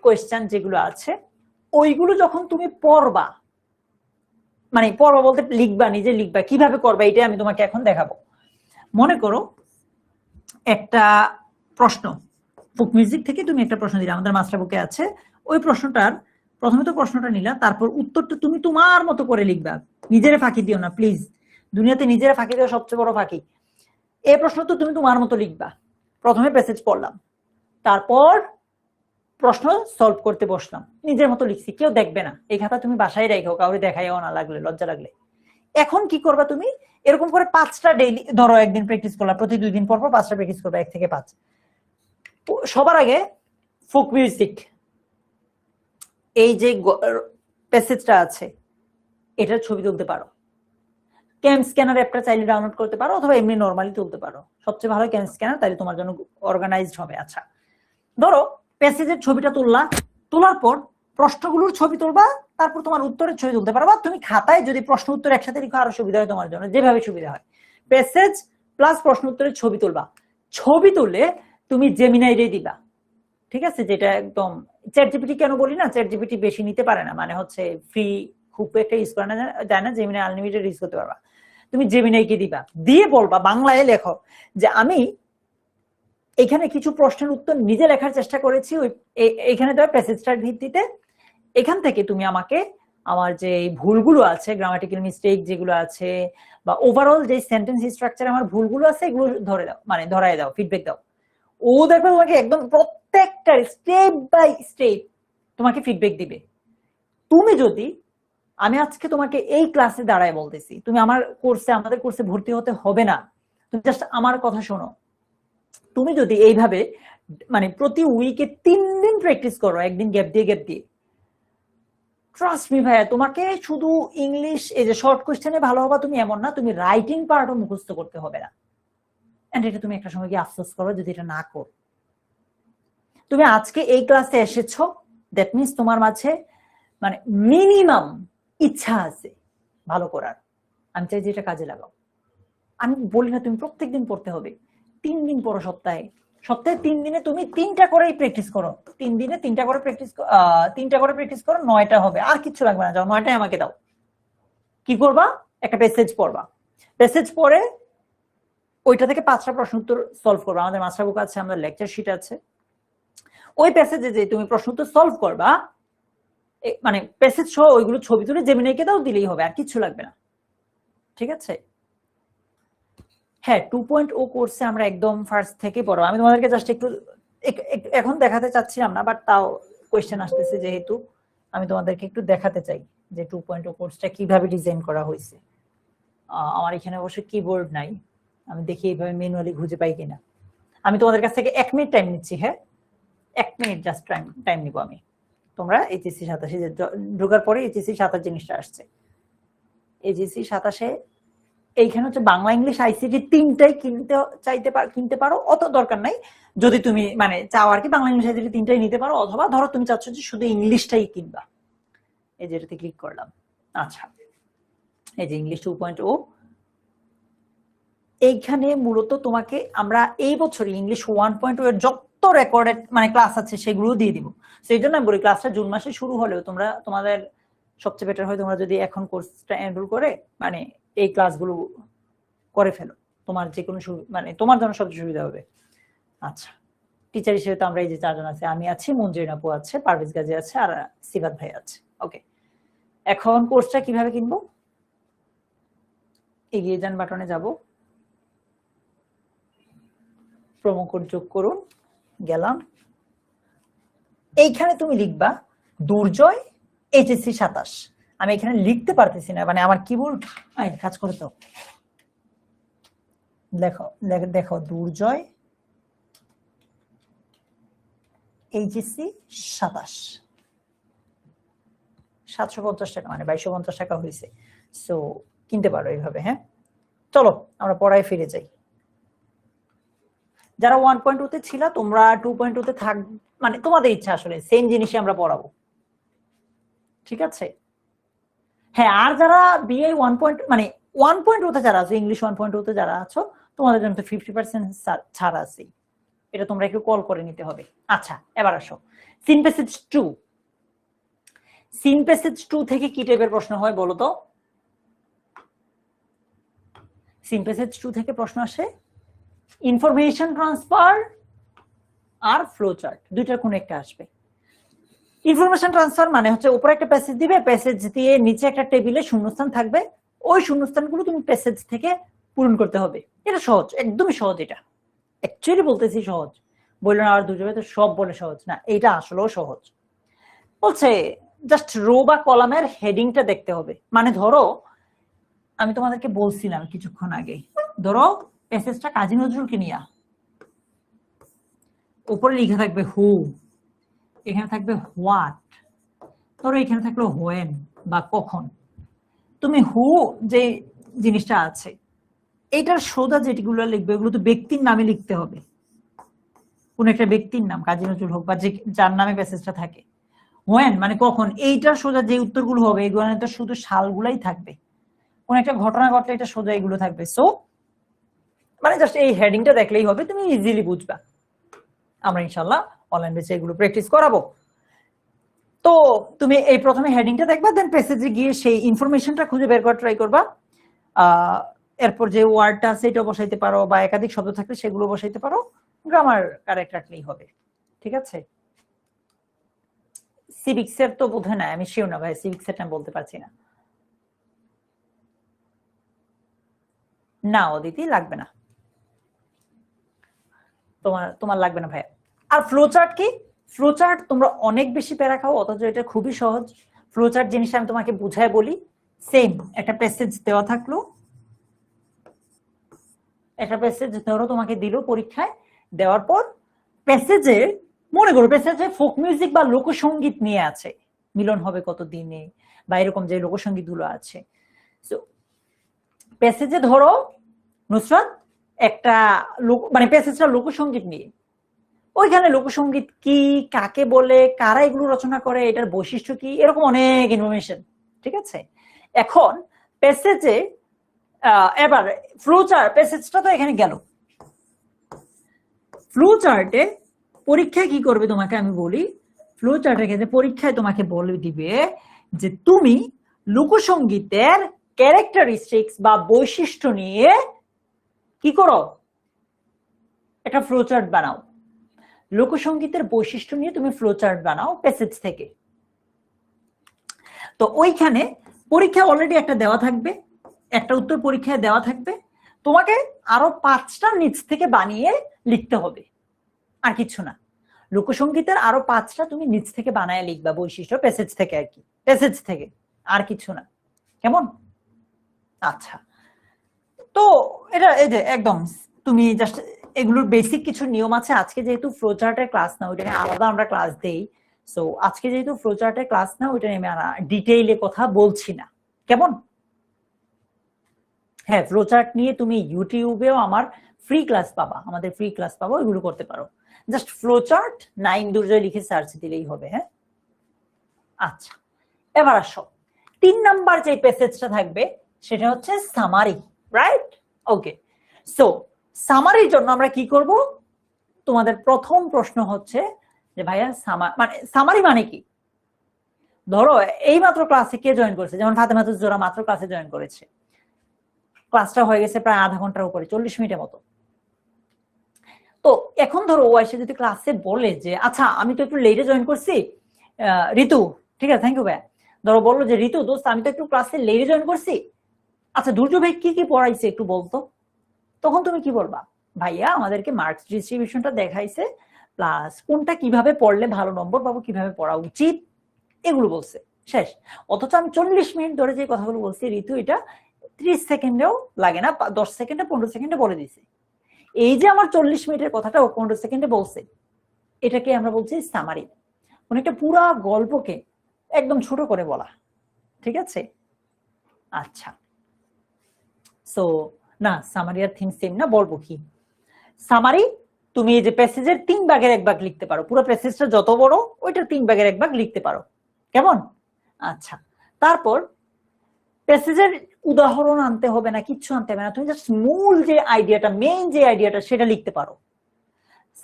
[SPEAKER 1] কোয়েশ্চেন যেগুলো আছে ওইগুলো যখন তুমি পড়বা, মানে পড়বা বলতে লিখবা, নিজে লিখবা, কিভাবে করবা এটা আমি তোমাকে এখন দেখাবো। মনে করো একটা প্রশ্ন, ফোক মিউজিক থেকে তুমি একটা প্রশ্ন দিলে, আমাদের মাস্টার বুকে আছে, ওই প্রশ্নটার প্রথমে তো প্রশ্নটা নিলা, তারপর উত্তরটা তুমি তোমার মতো করে লিখবা, নিজেরা ফাঁকি দিও না প্লিজ, দুনিয়াতে নিজেরা ফাঁকি দেওয়া সবচেয়ে বড় ফাঁকি। এই প্রশ্ন তো তুমি তোমার মতো লিখবা। প্রথমে প্যাসেজ পড়লাম, তারপর প্রশ্ন সলভ করতে বসলাম, নিজের মতো লিখছি, কেউ দেখবে না, এই খাতা তুমি বাসায় রেখো, কাউরে দেখাইও না লাগলে, লজ্জা লাগলে। এখন কি করবা তুমি, এরকম করে 5টা ডেইলি, ধরো একদিন প্র্যাকটিস করলা, প্রতি 2 দিন পর পর 5টা প্র্যাকটিস করবা, 1 থেকে 5। সবার আগে ফোক মিউজিক, এই যে প্যাসেজটা আছে এটার ছবি তুলতে পারো। ক্যাম স্ক্যানার অ্যাপটা চাইলে ডাউনলোড করতে পারো, অথবা এমনি নর্মালি তুলতে পারো, সবচেয়ে ভালো ক্যাম স্ক্যানার, তাহলে তোমার জন্য অর্গানাইজড হবে। আচ্ছা, ধরো প্যাসেজের ছবিটা তোলার পর প্রশ্নগুলোর ছবি তুলবা, তারপর তোমার উত্তরের ছবি তুলতে পারবা। তুমি খাতায় যদি প্রশ্ন উত্তর একসাথে লিখো আরো সুবিধা হয় তোমার জন্য, যেভাবে সুবিধা হয়। প্যাসেজ প্লাস প্রশ্ন উত্তরের ছবি তুলবা, ছবি তুলে তুমি জেমিনাইরে দিবা, ঠিক আছে? যেটা একদম, চ্যাট জিপিটি কেন বলি না, চ্যাট জিপিটি বেশি নিতে পারে না, মানে হচ্ছে ফ্রি খুব একটা ইউজ করা যায় না, জেমিনাই আনলিমিটেড ইউজ করতে পারবা। তুমি জেমিনাইকে দিবা, দিয়ে বলবা বাংলায় লেখো যে আমি এখানে কিছু প্রশ্নের উত্তর নিজে লেখার চেষ্টা করেছি, এখানে দেওয়া প্যাসেজটার ভিত্তিতে। এখান থেকে তুমি আমাকে আমার যে ভুলগুলো আছে, গ্রামাটিক্যাল মিস্টেক যেগুলো আছে, বা ওভারঅল যে সেন্টেন্স স্ট্রাকচার আমার ভুলগুলো আছে, এগুলো ধরে দাও, মানে ধরায় দাও, ফিডব্যাক দাও। ও দেখবে তোমাকে একদম প্রত্যেকটা স্টেপ বাই স্টেপ তোমাকে ফিডব্যাক দিবে। তুমি যদি, আমি আজকে তোমাকে এই ক্লাসে দাঁড়ায় বলতেছি, তুমি আমাদের কোর্সে ভর্তি হতে হবে না, তুমি জাস্ট আমার কথা শোনো। তুমি যদি এইভাবে মানে প্রতি উইকে 3 দিন প্র্যাকটিস করো, একদিন গ্যাপ দিয়ে, ট্রাস্ট মি ভাইয়া, তোমাকে শুধু ইংলিশ এই যে শর্ট কোয়েশ্চেনে ভালো হবা তুমি এমন না, তুমি রাইটিং পার্টও মুখস্থ করতে হবে না। এন্ড এটা তুমি একটা সময় গিয়ে আফসোস করো যদি এটা না করো। তুমি আজকে এই ক্লাসে এসেছো, দ্যাট মিনস তোমার মাঝে মানে মিনিমাম ইচ্ছা আছে ভালো করার। আমি চাই যে এটা কাজে লাগাও। আমি বলি না তুমি প্রত্যেকদিন পড়তে হবে, 3 দিন পড়ো, সপ্তাহে 3 দিনে তুমি 3টা করেই প্র্যাকটিস করো, 3 দিনে 3টা করে প্র্যাকটিস করো, 9টা হবে, আর কিছু লাগবে না, যাও 9টাই আমাকে দাও। কি করবা, একটা প্যাসেজ পড়বা, প্যাসেজ পড়ে ওইটা থেকে 5টা প্রশ্ন উত্তর সলভ করবা। আমাদের মাস্টার বুক আছে, আমাদের লেকচার শিট আছে, ওই প্যাসেজে যে তুমি প্রশ্ন উত্তর সলভ করবা, মানে প্যাসেজ সহ ওইগুলো ছবি তুলে জেমিনাইকে দাও, দিলেই হবে, আর কিছু লাগবে না। ঠিক আছে? হ্যাঁ, 2.0 কোর্সে আমরা একদম ফার্স্ট থেকে পড়ো। আমি তোমাদেরকে জাস্ট একটু এখন দেখাতে চাচ্ছিলাম না, বাট তাও কোয়েশ্চেন আসতেছে যেহেতু আমি তোমাদেরকে একটু দেখাতে চাই যে 2.0 কোর্সটা কিভাবে ডিজাইন করা হয়েছে। আমার এখানে অবশ্য কিবোর্ড নাই, আমি দেখি এইভাবে ম্যানুয়ালি খুঁজে পাই কিনা। আমি তোমাদের কাছ থেকে 1 মিনিট টাইম নিচ্ছি। হ্যাঁ, 1 মিনিট জাস্ট টাইম নিব আমি। তোমরা এইচএসসি 27 ঢোকার পরে এইচএসসি 27 জিনিসটা আসছে। এইচএসসি 27 এইখানে হচ্ছে বাংলা, ইংলিশ, আইসিটি তিনটাই কিনতে পারো, অত দরকার নাই। যদি তুমি মানে চাও আর কি বাংলা, ইংলিশ, আইসিটি তিনটাই নিতে পারো, অথবা ধরো তুমি চাচ্ছ যে শুধু ইংলিশটাই কিনবা, এই যেটাতে ক্লিক করলাম। আচ্ছা, এই যে ইংলিশ 2.0, এইখানে মূলত তোমাকে আমরা এই বছর ইংলিশ 1.0 এর যত রেকর্ডেড মানে ক্লাস আছে সেগুলো দিয়ে দিব। সেই জন্য আমি বলি ক্লাসটা জুন মাসে শুরু হলেও তোমাদের সবচেয়ে বেটার হয় তোমরা যদি এখন কোর্সটা এনরোল করে মানে এই ক্লাসগুলো করে ফেলো, তোমার যে কোনো মানে তোমার জন্য সবচেয়ে সুবিধা হবে। আচ্ছা, টিচার হিসেবে তো আমরা এই যে 4 জন আছে, আমি আছি, মঞ্জুরিন আপু আছে, পারভেজ গাজী আছে, আর সিফাত ভাই আছে। ওকে, এখন কোর্সটা কিভাবে কিনবো? এগিয়ে যান বাটনে যাব, প্রোমো কোড যোগ করুন, গেলাম। এইখানে তুমি লিখবা দুর্জয় এইচএসসি 27। আমি এখানে লিখতে পারতেছি না, মানে আমার কিবোর্ড কাজ করে। তো দেখো দুর্জয় এইচএসসি 27, 750 টাকা, মানে 2250 টাকা হয়েছে। সো কিনতে পারো এইভাবে। হ্যাঁ, চলো আমরা পড়ায় ফিরে যাই। যারা 1.0 তে ছিল তোমরা 2.0 তে থাক, মানে তোমাদের ইচ্ছা, আসলে সেম জিনিসই আমরা পড়াবো। ঠিক আছে? হ্যাঁ, আর যারা বিএ 1. মানে 1.0 তে যারা আছো, ইংলিশ 1.0 তে যারা আছো, তোমাদের জন্য তো 50% ছাড় আছে, এটা তোমরা একটু কল করে নিতে হবে। আচ্ছা, এবার আসো সিনথেসিস 2। সিনথেসিস 2 থেকে কি টাইপের প্রশ্ন হয় বলো তো? সিনথেসিস 2 থেকে প্রশ্ন আসে ইনফরমেশন ট্রান্সফার আর ফ্লো চার্ট, দুইটার কোন একটা আসবে। ইনফরমেশন ট্রান্সফার মানে হচ্ছে উপরে একটা প্যাসেজ দিবে, প্যাসেজ দিয়ে নিচে একটা টেবিলে শূন্যস্থান থাকবে, ওই শূন্যস্থানগুলো তুমি প্যাসেজ থেকে পূরণ করতে হবে। এটা সহজ, একদমই সহজ। এটা অ্যাকচুয়ালি বলতেছি সহজ, বললো না আর দুজনে তো সব বলে সহজ না, এটা আসলেও সহজ। বলছে জাস্ট রো বা কলামের হেডিংটা দেখতে হবে। মানে ধরো আমি তোমাদেরকে বলছিলাম কিছুক্ষণ আগে, ধরো প্যাসেজটা কাজী নজরুলকে নিয়ে, উপরে লেখা থাকবে হু, এখানে থাকবে হোয়াট, ধরো এখানে থাকলো হোয়েন বা কখন। তুমি হু যে জিনিসটা আছে এটার সোজা যেগুলো লিখবে এগুলো তো ব্যক্তির নামে লিখতে হবে, কোন একটা ব্যক্তির নাম, কাজী নজরুল হোক বা যে যার নামে প্যাসেজটা থাকে। হোয়েন মানে কখন, এইটার সোজা যে উত্তরগুলো হবে এগুলো তো শুধু সালগুলাই থাকবে, কোন একটা ঘটনা ঘটলে এটা সোজা এগুলো থাকবে। সো মানে জাস্ট এই হেডিংটা দেখলেই হবে, তুমি ইজিলি বুঝবা। আমরা ইনশাআল্লাহ অনলাইন বেসে এগুলো প্র্যাকটিস করাবো। তো তুমি এই প্রথমে হেডিংটা দেখবা, দেন প্যাসেজে গিয়ে সেই ইনফরমেশনটা খুঁজে বের করার ট্রাই করবা। এরপর যে ওয়ার্ডটা আছে এটা বসাইতে পারো, বা একাধিক শব্দ থাকলে সেগুলো বসাইতে পারো, গ্রামার কারেক্ট রাখলেই হবে। ঠিক আছে? সিভিক্সের তো বোধহয় না, আমি শিওর না ভাই, সিভিক্সের আমি বলতে পারছি না। না অদিতি লাগবে না, তোমার লাগবে না ভাইয়া। আর ফ্লোচার্ট কি? ফ্লোচার্ট তোমরা অনেক বেশি প্যারা খাও, অথচ এটা খুবই সহজ। ফ্লোচার্ট জিনিসটা আমি তোমাকে বুঝায় বলি। সেম একটা প্যাসেজ দেওয়া থাকলো, একটা প্যাসেজ ধরো তোমাকে দিল পরীক্ষায়, দেওয়ার পর প্যাসেজে মনে করো প্যাসেজে ফোক মিউজিক বা লোকসঙ্গীত নিয়ে আছে, মিলন হবে কত দিনে বা এরকম যে লোকসঙ্গীত গুলো আছে। প্যাসেজে ধরো নুসরাত একটা মানে প্যাসেজটা লোকসঙ্গীত নিয়ে, ওইখানে লোকসঙ্গীত কি, কাকে বলে, কারা এগুলো রচনা করে, এটার বৈশিষ্ট্য কি, এরকম অনেক ইনফরমেশন। ঠিক আছে? এখন প্যাসেজে এবার ফ্লোচার্ট, প্যাসেজটা তো এখানে গেল। ফ্লোচার্টে পরীক্ষায় কি করবে তোমাকে আমি বলি, ফ্লোচার্টের ক্ষেত্রে পরীক্ষায় তোমাকে বলে দিবে যে তুমি লোকসঙ্গীতের ক্যারেক্টারিস্টিক্স বা বৈশিষ্ট্য নিয়ে কি করো, একটা ফ্লোচার্ট বানাও। লোকসঙ্গীতের বৈশিষ্ট্য নিয়ে তুমি ফ্লোচার্ট বানাও প্যাসেজ থেকে। তো ওইখানে পরীক্ষা অলরেডি একটা দেওয়া থাকবে, একটা উত্তর পরীক্ষায় দেওয়া থাকবে, তোমাকে আরো 5টা নিচ থেকে বানিয়ে লিখতে হবে, আর কিছু না। লোকসঙ্গীতের আরো 5টা তুমি নিচ থেকে বানায় লিখবা বৈশিষ্ট্য, প্যাসেজ থেকে আর কি, প্যাসেজ থেকে, আর কিছু না। কেমন? আচ্ছা, তো এটা এই যে একদম তুমি জাস্ট এগুলোর বেসিক কিছু নিয়ম আছে। আজকে যেহেতু ফ্লোচার্টের ক্লাস না, ওইটা নিয়ে আলাদা আমরা ক্লাস দেই। সো আজকে যেহেতু ফ্লোচার্টের ক্লাস না, ওইটা নিয়ে আমি ডিটেইলে কথা বলছি না। কেমন? হ্যাঁ, ফ্লোচার্ট নিয়ে তুমি ইউটিউবেও আমার ফ্রি ক্লাস পাবা, আমাদের ফ্রি ক্লাস পাবো, এগুলো করতে পারো। জাস্ট ফ্লোচার্ট 9 দুর্জয় লিখে সার্চ দিলেই হবে। হ্যাঁ, আচ্ছা, এবার আসো 3 নাম্বার যে প্যাসেজটা থাকবে সেটা হচ্ছে সামারি, রাইট? ওকে, সো সামারির জন্য আমরা কি করব? তোমাদের প্রথম প্রশ্ন হচ্ছে যে ভাইয়া সামারি মানে কি? ধরো এই মাত্র ক্লাসে কে জয়েন করেছে, যেমন ফাতেমা জোহরা মাত্র ক্লাসে জয়েন করেছে, ক্লাসটা হয়ে গেছে প্রায় আধা ঘন্টার উপরে, 40 মিনিটের মতো। তো এখন ধরো ও এসে যদি ক্লাসে বলে যে আচ্ছা আমি তো একটু লেটে জয়েন করছি, ঋতু, ঠিক আছে, থ্যাংক ইউ ভাইয়া, ধরো বললো যে ঋতু দোস্ত আমি তো একটু ক্লাসে লেটে জয়েন করছি, আচ্ছা দুর্জয় ভাই কি কি পড়াইছে একটু বলতো। তখন তুমি কি বলবা? ভাইয়া আমাদেরকে মার্কস ডিস্ট্রিবিউশনটা দেখাইছে, প্লাস কোনটা কিভাবে পড়লে ভালো নম্বর পাবো, কিভাবে পড়া উচিত, এগুলো বলছে, শেষ। অথচ আমি 40 মিনিট ধরে যে কথাগুলো বলছি ঋতু, এটা 30 সেকেন্ডেও লাগে না, 10 সেকেন্ডে 15 সেকেন্ডে বলে দিছে। এই যে আমার 40 মিনিটের কথাটা ও 15 সেকেন্ডে বলছে, এটাকে আমরা বলছি সামারি। মানে একটা পুরা গল্পকে একদম ছোট করে বলা, ঠিক আছে? আচ্ছা, সো না সামারি আর থিম সেম না, বলবো কি? সামারি তুমি এই যে প্যাসেজের 3 ভাগের 1 ভাগ লিখতে পারো, পুরো প্যাসেজটা যত বড় ওইটা 3 ভাগের 1 ভাগ লিখতে পারো। কেমন? আচ্ছা, তারপর প্যাসেজের উদাহরণ আনতে হবে না, কিচ্ছু আনতে হবে না, তুমি জাস্ট মূল যে আইডিয়াটা, মেইন যে আইডিয়াটা সেটা লিখতে পারো।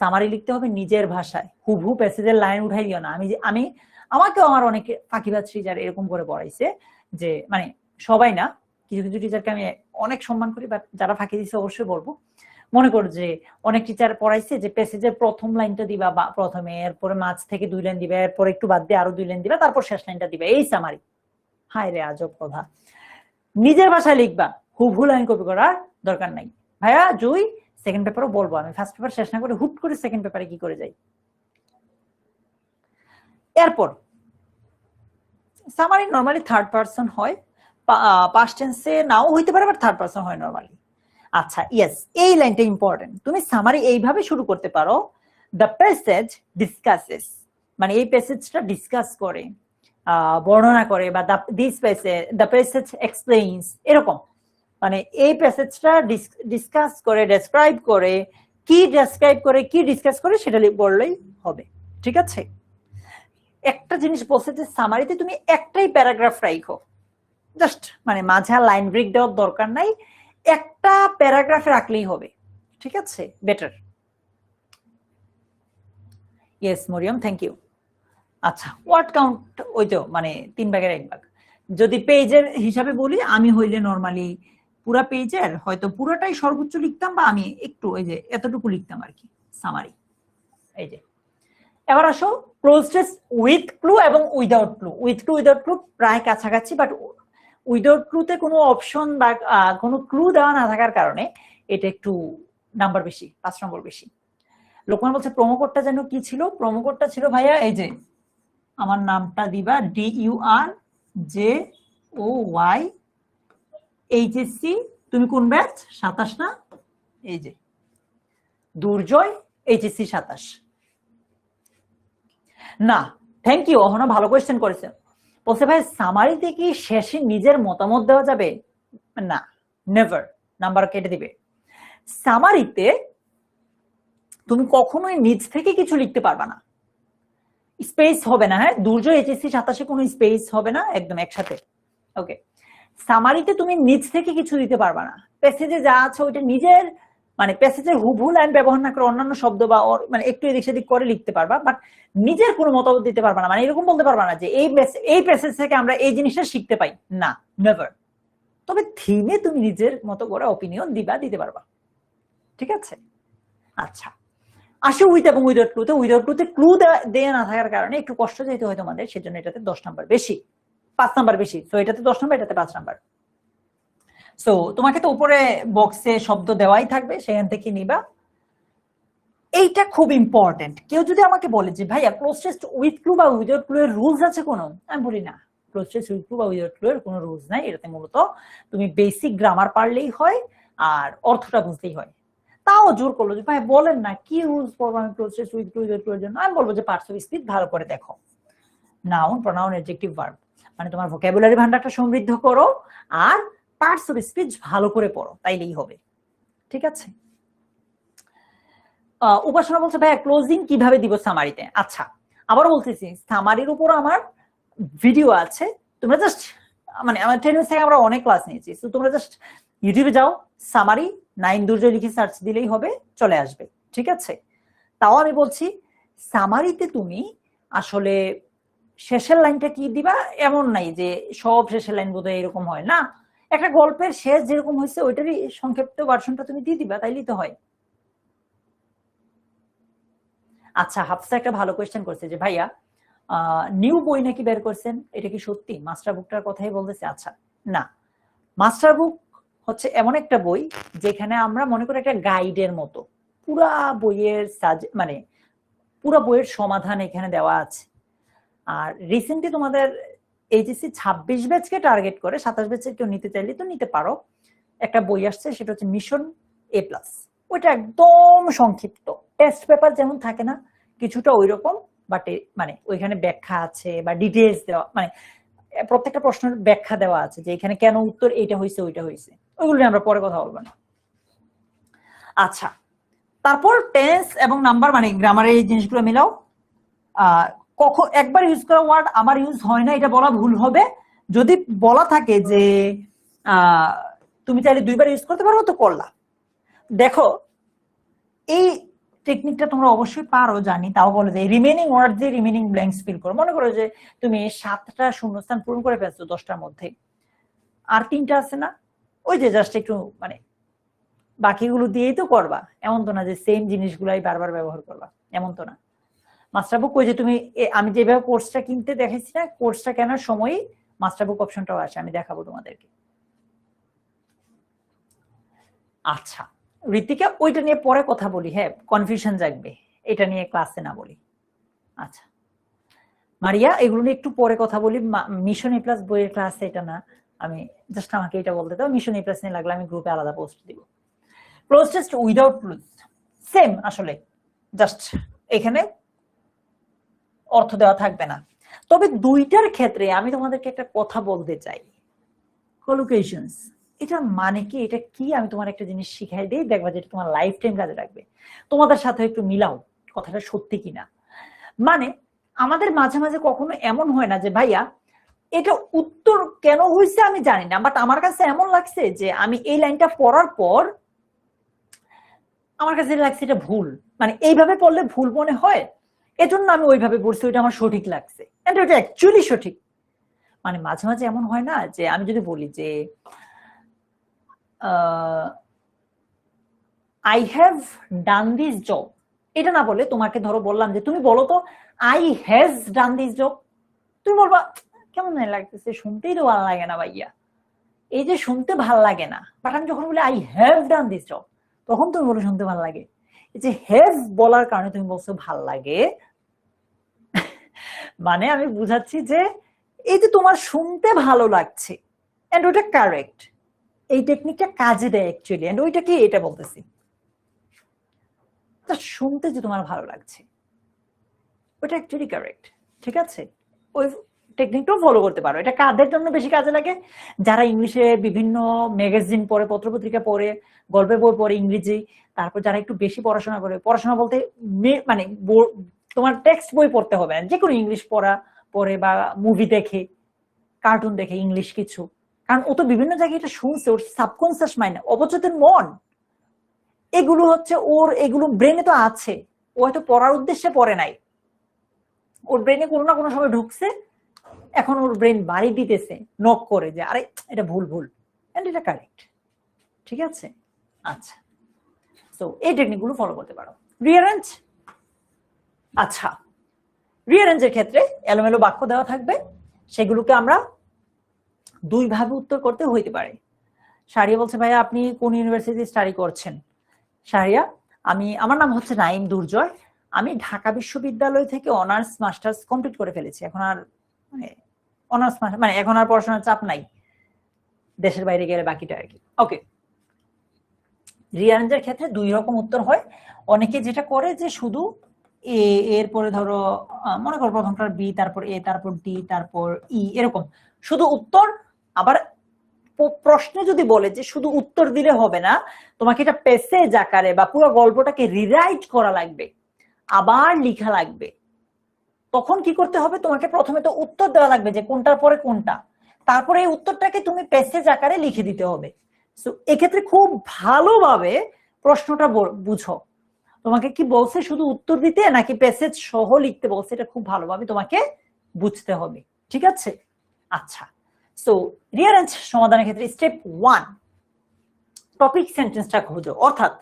[SPEAKER 1] সামারি লিখতে হবে নিজের ভাষায়, হুবহু প্যাসেজের লাইন উঠাই দিও না। আমি আমাকেও আমার অনেকে ফাঁকিবাজ টিচার এরকম করে পড়াইছে যে, মানে সবাই না, কিছু কিছু টিচারকে আমি অনেক সম্মান করি, বাট যারা ফাঁকি দিচ্ছে অবশ্যই বলবো। মনে করো যে অনেক টিচার পড়াইছে যে প্যাসেজের প্রথম লাইনটা দিবা বা প্রথমে, এরপরে মাঝ থেকে 2 লাইন দিবা, এরপর একটু বাদ দিয়ে আরো 2 লাইন দিবা, তারপর শেষ লাইনটা দিবা, এই সামারি। হায় রে আজব কথা। নিজের ভাষায় লিখবা, হুবহু লাইন কপি করার দরকার নাই। ভাইয়া জুই সেকেন্ড পেপারও বলবো, আমি ফার্স্ট পেপার শেষ না করে হুট করে সেকেন্ড পেপারে কি করে যাই। এরপর সামারি নরমালি থার্ড পারসন হয়, পাস্ট টেন্সে নাও হইতে পারে, বাট থার্ড পারসন হয় নরমালি। আচ্ছা, ইয়েস, এই লাইনটা ইম্পর্টেন্ট। তুমি সামারি এইভাবে শুরু করতে পারো, দ্য প্যাসেজ ডিসকাসেস, মানে এই প্যাসেজটা ডিসকাস করে, বর্ণনা করে, বা দ্য প্যাসেজ এক্সপ্লেইনস, এরকম। মানে এই প্যাসেজটা ডিসকাস করে, ডেসক্রাইব করে, কি ডেসক্রাইব করে কি ডিসকাস করে সেটা বললেই হবে, ঠিক আছে? একটা জিনিস বলছে যে সামারিতে তুমি একটাই প্যারাগ্রাফ রাখো, জাস্ট মানে মাঝে লাইন ব্রেক দেওয়ার দরকার নাই, একটা প্যারাগ্রাফে রাখলেই হবে, ঠিক আছে? Better. Yes Maryam, thank you. আচ্ছা, ওয়ার্ড কাউন্ট ওই তো মানে 3 ভাগের 1 ভাগ। যদি পেজের হিসাবে বলি, আমি হইলে নরমালি পুরা পেজের হয়তো পুরোটাই সর্বোচ্চ লিখতাম, বা আমি একটু ওই যে এতটুকু লিখতাম আর কি সামারি। এই যে এবার আসো ক্লোজ টেস্ট উইথ ক্লু এবং without clue. With clue without clue প্রায় কাছাকাছি, বাট উইদাউট ক্লুতে কোনো অপশন বা কোনো ক্লু দেওয়া না থাকার কারণে এটা একটু নাম্বার বেশি, 5 নম্বর বেশি। লোকমান বলছে প্রোমো কোডটা যেন কি ছিল? প্রোমো কোডটা ছিল ভাইয়া এই যে আমার নামটা দিবা, DURJOY HSC, তুমি কোন ব্যাচ? 27 না? এই যে দুর্জয় HSC 27। না, থ্যাংক ইউ, অহনা ভালো কোয়েশ্চেন করেছে। বলছে ভাই সামারিতে কি শেষে নিজের মতামত দেওয়া যাবে? না, নেভার, নাম্বার কেটে দিবে। সামারিতে তুমি কখনোই নিজ থেকে কিছু লিখতে পারবা না, স্পেস হবে না। হ্যাঁ, দুর্জয় HSC 27 কোনো স্পেস হবে না, একদম একসাথে। ওকে, সামারিতে তুমি নিজ থেকে কিছু দিতে পারবা না, প্যাসেজে যা আছে ওইটা নিজের, মানে প্যাসেজের হুবহু লাইন ব্যবহার না করে অন্যান্য শব্দ বা মানে একটু এদিক সেদিক করে লিখতে পারবা, বাট নিজের কোনো মতামত দিতে পারবা না। মানে এরকম বলতে পারবা না যে এই প্যাসেজ থেকে আমরা এই জিনিসটা শিখতে পাই, না, নেভার। তবে থিমে তুমি নিজের মতো করে অপিনিয়ন দিতে পারবা, ঠিক আছে? আচ্ছা, আসে উইথ এবং উইদাউট ক্লুতে। উইদাউট ক্লুতে ক্লু দেয়া না থাকার কারণে একটু কষ্ট যেতে হয় তোমাদের, সেজন্য এটাতে 10 নাম্বার বেশি, 5 নাম্বার বেশি। তো এটাতে 10 নাম্বার, এটাতে 5 নাম্বার। সো তোমাকে তো উপরে বক্সে শব্দ দেওয়াই থাকবে, সেখান থেকে নিবা। এইটা খুব ইম্পর্টেন্ট। কেউ যদি আমাকে বলে যে ভাইয়া ক্লোজ টেস্ট উইথ ক্লু বা উইদাউট ক্লু এর রুলস আছে কোনো, আমি বলি না, ক্লোজ টেস্ট উইথ ক্লু বা উইদাউট ক্লু এর কোনো রুলস নাই। এটাতে মূলত তুমি বেসিক গ্রামার পারলেই হয় আর অর্থটা বুঝতেই হয়। তাও জোর করলো যে ভাই বলেন না কি রুলস পড়বো আমি close test with clue without clue এর জন্য, আমি বলবো যে পার্টস অফ স্পিচ ভালো করে দেখো, নাউন, প্রোনাউন, অ্যাডজেক্টিভ, ভার্ব, মানে তোমার ভোকাবুলারি ভান্ডারটা সমৃদ্ধ করো আর পার্টস অফ স্পিচ ভালো করে পড়ো, তাইলেই হবে। ঠিক আছে। উপাসনা বলছে ভাইয়া ক্লোজিং কিভাবে দিব সামারিতে? আচ্ছা, আবারও বলতেছি, সামারির উপর আমার ভিডিও আছে, তোমরা জাস্ট মানে আমার ট্রেনিং থেকে আমরা অনেক ক্লাস নিয়েছি, তো তোমরা জাস্ট ইউটিউবে যাও, সামারি 9 দুর্জয় লিখে সার্চ দিলেই হবে, চলে আসবে। ঠিক আছে। তাও আমি বলছি সামারিতে তুমি আসলে শেষের লাইনটা কি দিবা এমন নাই যে সব শেষের লাইন বোধহয় এরকম হয় না, একটা গল্পের শেষ যেরকম হয়েছে ওইটারই সংক্ষিপ্ত ভার্সনটা তুমি দিয়ে দিবা, তাইলেই তো হয়। আচ্ছা, হাফসা একটা ভালো কোয়েশ্চেন করছে যে ভাইয়া নিউ বই নাকি বের করছেন, এটা কি সত্যি? মাস্টার বুকটার কথাই বলতেছে? আচ্ছা, না, মাস্টার বুক হচ্ছে এমন একটা বই যেখানে আমরা মনে করি একটা গাইডের মতো পুরা বইয়ের মানে পুরা বইয়ের সমাধান এখানে দেওয়া আছে। আর রিসেন্টলি তোমাদের এইচএসসি 26 ব্যাচকে টার্গেট করে 27 ব্যাচের কেউ নিতে চাইলে তো নিতে পারো, একটা বই আসছে, সেটা হচ্ছে মিশন এ প্লাস। ওইটা একদম সংক্ষিপ্ত, টেস্ট পেপার যেমন থাকে না কিছুটা ওই রকম, বাট মানে ওইখানে ব্যাখ্যা আছে বা ডিটেলস দেওয়া, মানে প্রত্যেকটা প্রশ্নের ব্যাখ্যা দেওয়া আছে যে এখানে কেন উত্তর এইটা হয়েছে ওইটা হয়েছে, ওইগুলো নিয়ে আমরা পরে কথা বলবো না। আচ্ছা, তারপর টেন্স এবং নাম্বার মানে গ্রামারের এই জিনিসগুলো মিলাও। কখন একবার ইউজ করা ওয়ার্ড আমার ইউজ হয় না এটা বলা ভুল হবে। যদি বলা থাকে যে তুমি চাইলে 2বার ইউজ করতে পারো তো করলা। দেখো এই টেকনিকটা তোমরা অবশ্যই পারো জানি, তাও বলে যে রিমেনিং ওয়ার্ড দিয়ে রিমেনিং ব্ল্যাঙ্কস ফিল করো। মনে করো যে তুমি 7টা শূন্যস্থান পূরণ করে ফেলছো 10টার মধ্যে, আর 3টা আছে না, ওই যে জাস্ট একটু মানে বাকিগুলো দিয়েই তো করবা, এমন তো না যে সেম জিনিসগুলাই বারবার ব্যবহার করবা, এমন তো না। মাস্টার বুক ওই যে তুমি আমি যেভাবে কোর্সটা কিনতে দেখেছি না, কোর্সটা কেনার সময় মাস্টার বুক অপশনটাও আসে, আমি দেখাবো তোমাদেরকে। আচ্ছা ঋতিকা, ওইটা নিয়ে পরে কথা বলি, হ্যাঁ কনফিউশন জাগবে, এটা নিয়ে ক্লাসে না বলি। আচ্ছা মারিয়া, এগুলো নিয়ে একটু পরে কথা বলি, মিশন এ প্লাস বইয়ের ক্লাসে এটা না, আমি জাস্ট আমাকে এটা বলতে দাও। মিশন এ প্লাস নিয়ে লাগলে আমি গ্রুপে আলাদা পোস্ট দিব। Cloze test without clues same, আসলে জাস্ট এখানে অর্থ দেওয়া থাকবে না। তবে দুইটার ক্ষেত্রে আমি তোমাদেরকে একটা কথা বলতে চাই, কলোকেশনস, এটা মানে কি, এটা কি আমি তোমার একটা জিনিস শিখাই দিই, দেখবা যেটা তোমার লাইফ টাইম কাজে লাগবে। তোমাদের সাথে একটু মিলাও কথাটা সত্যি কিনা। মানে আমাদের মাঝে মাঝে কখনো এমন হয় না যে ভাইয়া এটা উত্তর কেন হয়েছে আমি জানি না, বাট আমার কাছে এমন লাগছে যে আমি এই লাইনটা পড়ার পর আমার কাছে লাগছে এটা ভুল, মানে এইভাবে পড়লে ভুল মনে হয়, এজন্য আমি ওইভাবে পড়ছি, ওইটা আমার সঠিক লাগছে, এটা অ্যাকচুয়ালি সঠিক। মানে মাঝে মাঝে এমন হয় না যে আমি যদি বলি যে I have done this job, এটা না বলে তোমাকে ধরো বললাম যে তুমি বলো তো I has done this job, তুমি বলবা কেমন লাগতেছে, শুনতেই তো ভালো লাগে না ভাইয়া, এই যে শুনতে ভাল লাগে না, বাট আমি যখন বলি I have done this job তখন তুমি বলো শুনতে ভালো লাগে। এই যে হ্যাভ বলার কারণে তুমি বলছো ভাল লাগে, মানে আমি বুঝাচ্ছি যে এই যে তোমার শুনতে ভালো লাগছে, এন্ড ওটা কারেক্ট, এই টেকনিকটা কাজে দেয় অ্যাকচুয়ালি, এন্ড ওইটা কি এটা বলতেছি, শুনতে যে তোমার ভালো লাগছে ওটা অ্যাকচুয়ালি কারেক্ট। ঠিক আছে, ওই টেকনিকটাও ফলো করতে পারো। এটা কাদের জন্য বেশি কাজে লাগে? যারা ইংলিশে বিভিন্ন ম্যাগাজিন পড়ে, পত্রপত্রিকা পড়ে, গল্পের বই পড়ে ইংরেজি, তারপর যারা একটু বেশি পড়াশোনা করে, পড়াশোনা বলতে মানে তোমার টেক্সট বই পড়তে হবে না, যে কোনো ইংলিশ পড়ে বা মুভি দেখে, কার্টুন দেখে ইংলিশ কিছু, কারণ ও তো বিভিন্ন জায়গায় এটা শুনছে, ওর সাবকনসিয়াস মাইন্ড, অবচেতন মন, এগুলো হচ্ছে ওর, এগুলো ব্রেনে তো আছে, ও হয়তো পড়ার উদ্দেশ্যে পড়ে নাই, ওর ব্রেনে কোনো না কোনো সময় ঢুকছে, এখন ওর ব্রেন বাড়ি দিতেছে নক করে যে আরে এটা ভুল ভুল, এন্ড এটা কারেক্ট। ঠিক আছে, আচ্ছা, তো এই টেকনিকগুলো ফলো করতে পারো। রিয়ারেঞ্জ আচ্ছা, রিঅ্যারেঞ্জের ক্ষেত্রে এলোমেলো বাক্য দেওয়া থাকবে, সেগুলোকে আমরা দুই ভাবে উত্তর করতে হইতে পারে। শাহরিয়া বলছে ভাইয়া আপনি কোন ইউনিভার্সিটি স্টাডি করছেন? শাহরিয়া, আমার নাম হচ্ছে নাইম দুর্জয়, আমি ঢাকা বিশ্ববিদ্যালয় থেকে অনার্স মাস্টার্স কমপ্লিট করে ফেলেছি। এখন আর অনার্স মানে এখন আর পড়াশোনার চাপ নাই, দেশের বাইরে গেলে বাকিটা আর কি। ওকে, রিঅ্যারেঞ্জের ক্ষেত্রে দুই রকম উত্তর হয়। অনেকে যেটা করে যে শুধু এ এরপরে ধরো মনে করো প্রথমটার বি, তারপর এ, তারপর ডি, তারপর ই, এরকম শুধু উত্তর। আবার প্রশ্নে যদি বলে যে শুধু উত্তর দিলে হবে না, তোমাকে এটা প্যাসেজ আকারে বা পুরো গল্পটাকে রিরাইট করা লাগবে, আবার লিখা লাগবে। তখন কি করতে হবে, তোমাকে প্রথমে তো উত্তর দেওয়া লাগবে যে কোনটার পরে কোনটা, তারপরে এই উত্তরটাকে তুমি প্যাসেজ আকারে লিখে দিতে হবে। সো এক্ষেত্রে খুব ভালোভাবে প্রশ্নটা বুঝো, তোমাকে কি বলছে শুধু উত্তর দিতে নাকি প্যাসেজ সহ লিখতে বলছে, এটা খুব ভালোভাবে তোমাকে বুঝতে হবে। ঠিক আছে? আচ্ছা, সো রিঅ্যারেঞ্জ সমাধানের ক্ষেত্রে স্টেপ 1, টপিক সেন্টেন্সটা খোঁজো। অর্থাৎ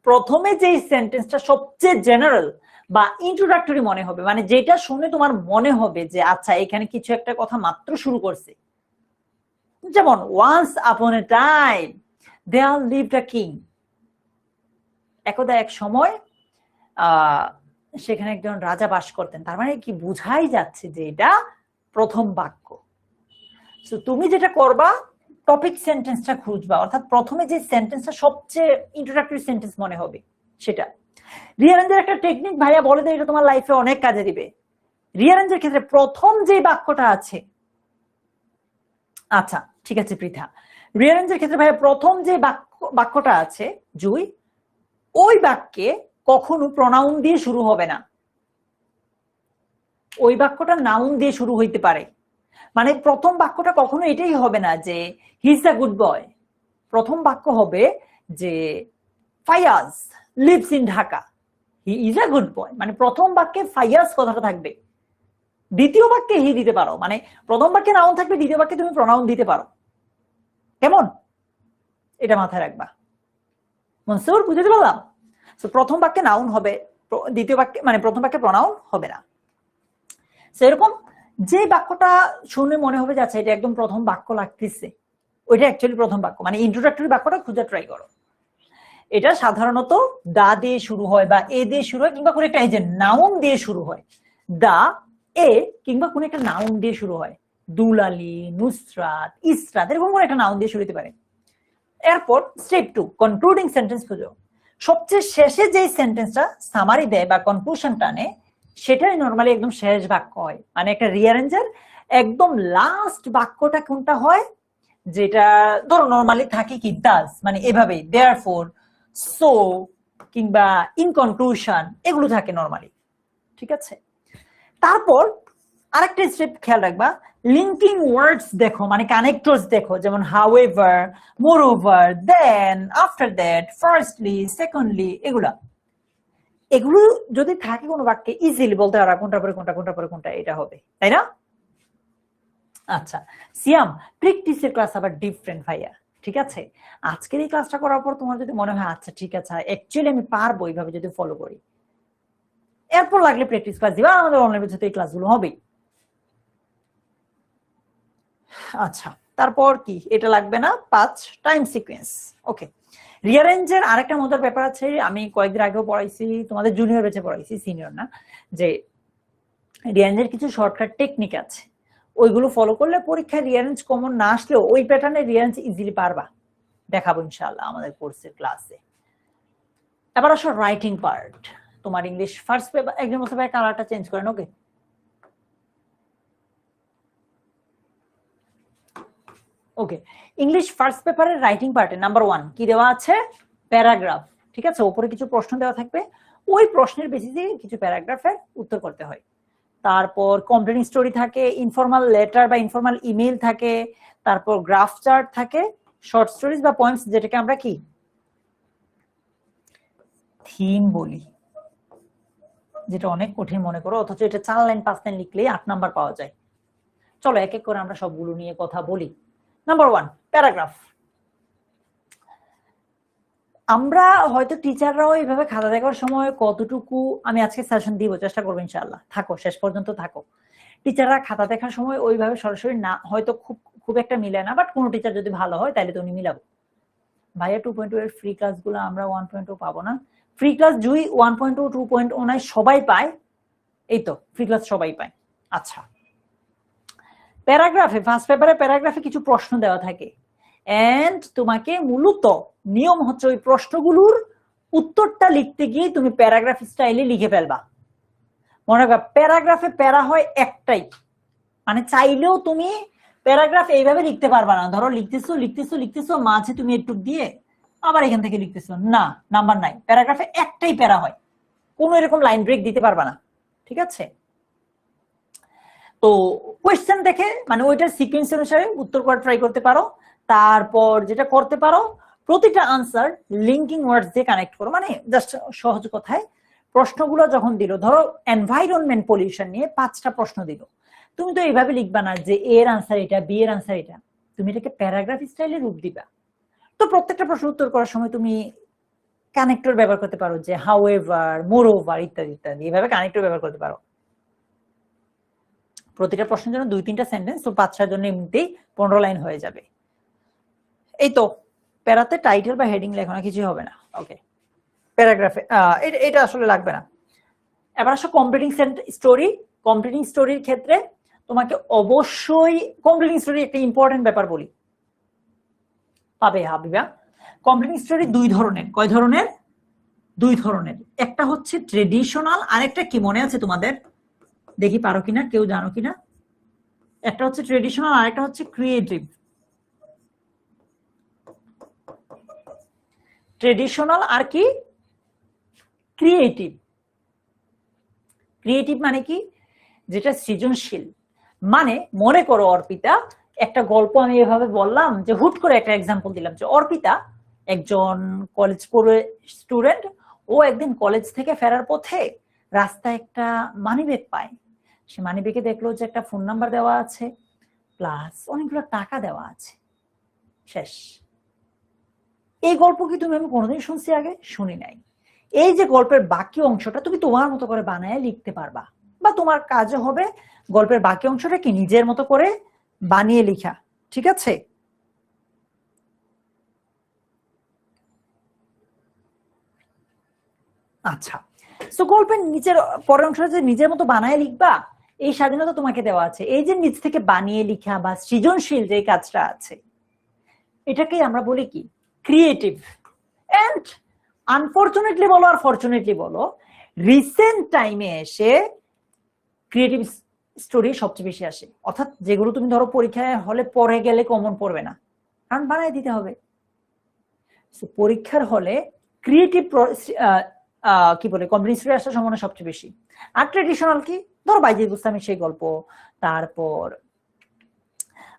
[SPEAKER 1] প্রথমে যে সেন্টেন্সটা সবচেয়ে জেনারেল বা ইন্ট্রোডাক্টরি মনে হবে, মানে যেটা শুনে তোমার মনে হবে যে আচ্ছা এখানে কিছু একটা কথা মাত্র শুরু করছে। যেমন once upon a time there lived a king, একদা এক সময় সেখানে একজন রাজা বাস করতেন। তার মানে কি বুঝাই যাচ্ছে যে এটা প্রথম বাক্য। সো তুমি যেটা করবা, টপিক সেন্টেন্সটা খুঁজবা, অর্থাৎ প্রথমে যে সেন্টেন্সটা সবচেয়ে ইন্ট্রোডাক্টরি সেন্টেন্স মনে হবে সেটা। রিঅ্যারেঞ্জের একটা টেকনিক ভাইয়া বলে দেয়, এটা তোমার লাইফে অনেক কাজে দিবে। রিঅ্যারেঞ্জের ক্ষেত্রে প্রথম যে বাক্যটা আছে, আচ্ছা ঠিক আছে পৃথা, রিঅ্যারেঞ্জের ক্ষেত্রে ভাইয়া প্রথম যে বাক্যটা আছে জুই, ওই বাক্যে কখনো প্রনাউন দিয়ে শুরু হবে না, ওই বাক্যটা নাউন দিয়ে শুরু হইতে পারে। মানে প্রথম বাক্যটা কখনো এটাই হবে না যে he is a good boy, প্রথম বাক্য হবে যে Fayaz lives in Dhaka, he is a good boy, মানে প্রথম বাক্যে ফায়াজ কথাটা থাকবে। দ্বিতীয় বাক্যে হি দিতে পারো, মানে প্রথম বাক্যে নাউন থাকবে, দ্বিতীয় বাক্যে তুমি প্রনাউন দিতে পারো। কেমন? এটা মাথায় রাখবা। মনসুর, বুঝতে পারলাম? প্রথম বাক্যে নাউন হবে, দ্বিতীয় বাক্যে মানে প্রথম বাক্যে প্রনাউন হবে না। সেরকম যে বাক্যটা শুনে মনে হবে যে আচ্ছা এটা একদম প্রথম বাক্য লাগতেছে, ওইটা অ্যাকচুয়ালি প্রথম বাক্য, মানে ইন্ট্রোডাক্টরি বাক্যটা খুঁজে ট্রাই করো। এটা সাধারণত দা দিয়ে শুরু হয় বা এ দিয়ে শুরু হয়, কিংবা কোনো একটা এই যে নাউন দিয়ে শুরু হয়, দা, এ, কিংবা কোনো একটা নাউন দিয়ে শুরু হয়, দুলালি, নুসরাত, ইসরাত, এরকম কোনো একটা নাউন দিয়ে শুরু হতে পারে। এরপর স্টেপ 2, কনক্লুডিং সেন্টেন্স খুঁজো। সবচেয়ে শেষে যে সেন্টেন্সটা সামারি দেয় বা কনক্লুশন টানে, সেটাই নরমালি একদম শেষ বাক্য হয়। মানে একটা রিঅ্যারেঞ্জের একদম লাস্ট বাক্যটা কোনটা হয়, যেটা ধরো নরমালি থাকে কি ডাজ, মানে এভাবে দেয়ারফর, সো, কিংবা ইন কনক্লুশন, এগুলো থাকে নরমালি। ঠিক আছে? তারপর আরেকটা স্টেপ খেয়াল রাখবা, লিঙ্কিং ওয়ার্ডস দেখো, মানে কানেক্টরস দেখো, যেমন however, moreover, then, after that, firstly, secondly, এগুলো যদি থাকে কোনো বাক্যে ইজিলি বলতে পারো কোনটা পরে কোনটা, কোনটা পরে কোনটা, এটা হবে, তাই না? আচ্ছা সিয়াম, প্র্যাকটিসের ক্লাস আবার ডিফারেন্ট ভাইয়া। ঠিক আছে, আজকের এই ক্লাসটা করার পর তোমার যদি মনে হয় আচ্ছা ঠিক আছে অ্যাকচুয়ালি আমি পারবো এইভাবে যদি ফলো করি, এরপর লাগলে প্র্যাকটিস ক্লাস দিবা, আমাদের অনলাইন বেসিসে এই ক্লাসগুলো হবে। আচ্ছা, তারপর কি এটা লাগবে না, 5 টাইম সিকোয়েন্স। ওকে, রিঅ্যারেঞ্জের আরেকটা মজার ব্যাপার আছে, আমি কয়েকদিন আগেও পড়াইছি, তোমাদের জুনিয়র ব্যাচে পড়াইছি, সিনিয়র না, যে রিঅ্যারেঞ্জের কিছু শর্টকাট টেকনিক আছে, ওইগুলো ফলো করলে পরীক্ষায় রিঅ্যারেঞ্জ কমন না আসলেও ওই প্যাটার্নে রিঅ্যারেঞ্জ ইজিলি পারবা। দেখাবো ইনশাআল্লাহ আমাদের কোর্সের ক্লাসে। এবার আসো রাইটিং পার্ট। তোমার ইংলিশ ফার্স্ট পেপার, একজন বলতে পারে কালারটা চেঞ্জ করেন। ওকে, ওকে, ইংলিশ ফার্স্ট পেপারের রাইটিং পার্টে নাম্বার 1 কি দেওয়া আছে, প্যারাগ্রাফ। ঠিক আছে, উপরে কিছু প্রশ্ন দেওয়া থাকবে, ওই প্রশ্নের বেসিসে কিছু প্যারাগ্রাফের উত্তর করতে হয়। তারপর কমপ্লেন স্টোরি থাকে, ইনফর্মাল লেটার বা ইনফর্মাল ইমেল থাকে, তারপর গ্রাফ চার্ট থাকে, শর্ট স্টোরিজ বা পয়েন্টস, যেটাকে আমরা কি থিম বলি, যেটা অনেক কঠিন মনে করো, অথচ এটা 4 লাইন 5 লাইন লিখলেই 8 নাম্বার পাওয়া যায়। চলো এক এক করে আমরা সবগুলো নিয়ে কথা বলি। Number 1 paragraph. আমরা হয়তো টিচাররাও এইভাবে খাতা দেখার সময় কতটুকু, আমি আজকে সেশন দিব, চেষ্টা করবো ইনশাআল্লাহ, থাকো শেষ পর্যন্ত থাকো। টিচাররা খাতা দেখার সময় ওইভাবে সরাসরি না, হয়তো খুব একটা মিলে না, বাট কোনো টিচার যদি ভালো হয় তাহলে তো উনি মিলাবো। ভাইয়া 2.2 এর ফ্রি ক্লাসগুলো আমরা 1.2 পাবো না? ফ্রি ক্লাস জুই 1.2 2.0 নাই, সবাই পায়, এই তো ফ্রি ক্লাস সবাই পায়। আচ্ছা, প্যারাগ্রাফে, ফার্স্ট পেপারে প্যারাগ্রাফে কিছু প্রশ্ন দেওয়া থাকে, এন্ড তোমাকে মূলত নিয়ম হচ্ছে ওই প্রশ্নগুলোর উত্তরটা লিখতে গিয়ে তুমি প্যারাগ্রাফ স্টাইলে লিখে ফেলবা। মনে রাখবা প্যারাগ্রাফে প্যারা হয় একটাই, মানে চাইলেও তুমি প্যারাগ্রাফ এইভাবে লিখতে পারবা না। ধরো লিখতেছো লিখতেছো লিখতেছো, মাঝে তুমি একটু দিয়ে আবার এখান থেকে লিখতেছো, না, নাম্বার নাই। প্যারাগ্রাফে একটাই প্যারা হয়, কোনো এরকম লাইন ব্রেক দিতে পারবা না, ঠিক আছে? তো কোয়েশ্চেন দেখে মানে ওইটার সিকোয়েন্স অনুসারে উত্তর করা ট্রাই করতে পারো। তারপর যেটা করতে পারো, প্রতিটা আনসার লিঙ্কিং ওয়ার্ডস দিয়ে কানেক্ট করো। মানে জাস্ট সহজ কথায় প্রশ্নগুলো যখন দিল, ধরো এনভায়রনমেন্ট পলিউশন নিয়ে 5টা প্রশ্ন দিল, তুমি তো এইভাবে লিখবা না যে এ এর আনসার এটা, বি এর আনসার এটা, তুমি এটাকে প্যারাগ্রাফ স্টাইলে রূপ দিবা। তো প্রত্যেকটা প্রশ্ন উত্তর করার সময় তুমি কানেক্টর ব্যবহার করতে পারো, যে হাউএভার, মোরওভার ইত্যাদি ইত্যাদি, এইভাবে কানেক্টর ব্যবহার করতে পারো। প্রতিটা প্রশ্নের জন্য 2-3টা সেন্টেন্স, তো 5-6 জন্য এমনিতেই 15 লাইন হয়ে যাবে। এই তো, প্যারাতে টাইটেল বা হেডিং লেখা না, কিছু হবে না। ওকে, প্যারাগ্রাফে এটা আসলে লাগবে না। এবার আসো কমপ্লিটিং স্টোরি। কমপ্লিটিং স্টোরির ক্ষেত্রে তোমাকে অবশ্যই, কমপ্লিটিং স্টোরি একটা ইম্পর্টেন্ট ব্যাপার বলি, পাবে হাবিবা। কমপ্লিটিং স্টোরি 2 ধরনের। কয় ধরনের? 2 ধরনের। একটা হচ্ছে ট্রেডিশনাল, আরেকটা কি মনে আছে তোমাদের? দেখি পারো কিনা, কেউ জানো কিনা? একটা হচ্ছে ট্রেডিশনাল, আরেকটা হচ্ছে ক্রিয়েটিভ। ট্রেডিশনাল আর কি ক্রিয়েটিভ। ক্রিয়েটিভ মানে কি? যেটা সৃজনশীল। মানে মনে করো অর্পিতা, একটা গল্প আমি এভাবে বললাম, যে হুট করে একটা এক্সাম্পল দিলাম, যে অর্পিতা একজন কলেজ পড়ুয়া স্টুডেন্ট, ও একদিন কলেজ থেকে ফেরার পথে রাস্তায় একটা মানিব্যাগ পায়। সে মানিব্যাগে দেখলো যে একটা ফোন নাম্বার দেওয়া আছে, প্লাস অনেকগুলো টাকা দেওয়া আছে। শেষ। এই গল্প কি তুমি আমি কোনোদিন শুনছি আগে? শুনি নাই। এই যে গল্পের বাকি অংশটা তুমি তোমার মতো করে বানায় লিখতে পারবা, বা তোমার কাজে হবে গল্পের বাকি অংশটা কি নিজের মতো করে বানিয়ে লিখা, ঠিক আছে? আচ্ছা, সো গল্পের নিচের পরের অংশটা যে নিজের মতো বানায় লিখবা, এই স্বাধীনতা তোমাকে দেওয়া আছে। এই যে নিজ থেকে বানিয়ে লিখা বা সৃজনশীল যে কাজটা আছে, এটাকে আমরা বলি কি? ক্রিয়েটিভ। এন্ড আনফরচুনেটলি বলো আর ফরচুনেটলি বলো, রিসেন্ট টাইমে এসে ক্রিয়েটিভ স্টোরি সবচেয়ে বেশি আসে। অর্থাৎ যেগুলো তুমি ধরো পরীক্ষায় হলে পড়ে গেলে কমন পড়বে না, কারণ বানায় দিতে হবে। পরীক্ষার হলে ক্রিয়েটিভ কি বলে কমপ্লিট স্টোরি আসার সম্ভাবনা সবচেয়ে বেশি। আর ট্রেডিশনাল কি? ধরো বাইজিদ বুস্তামির সেই গল্প। তারপর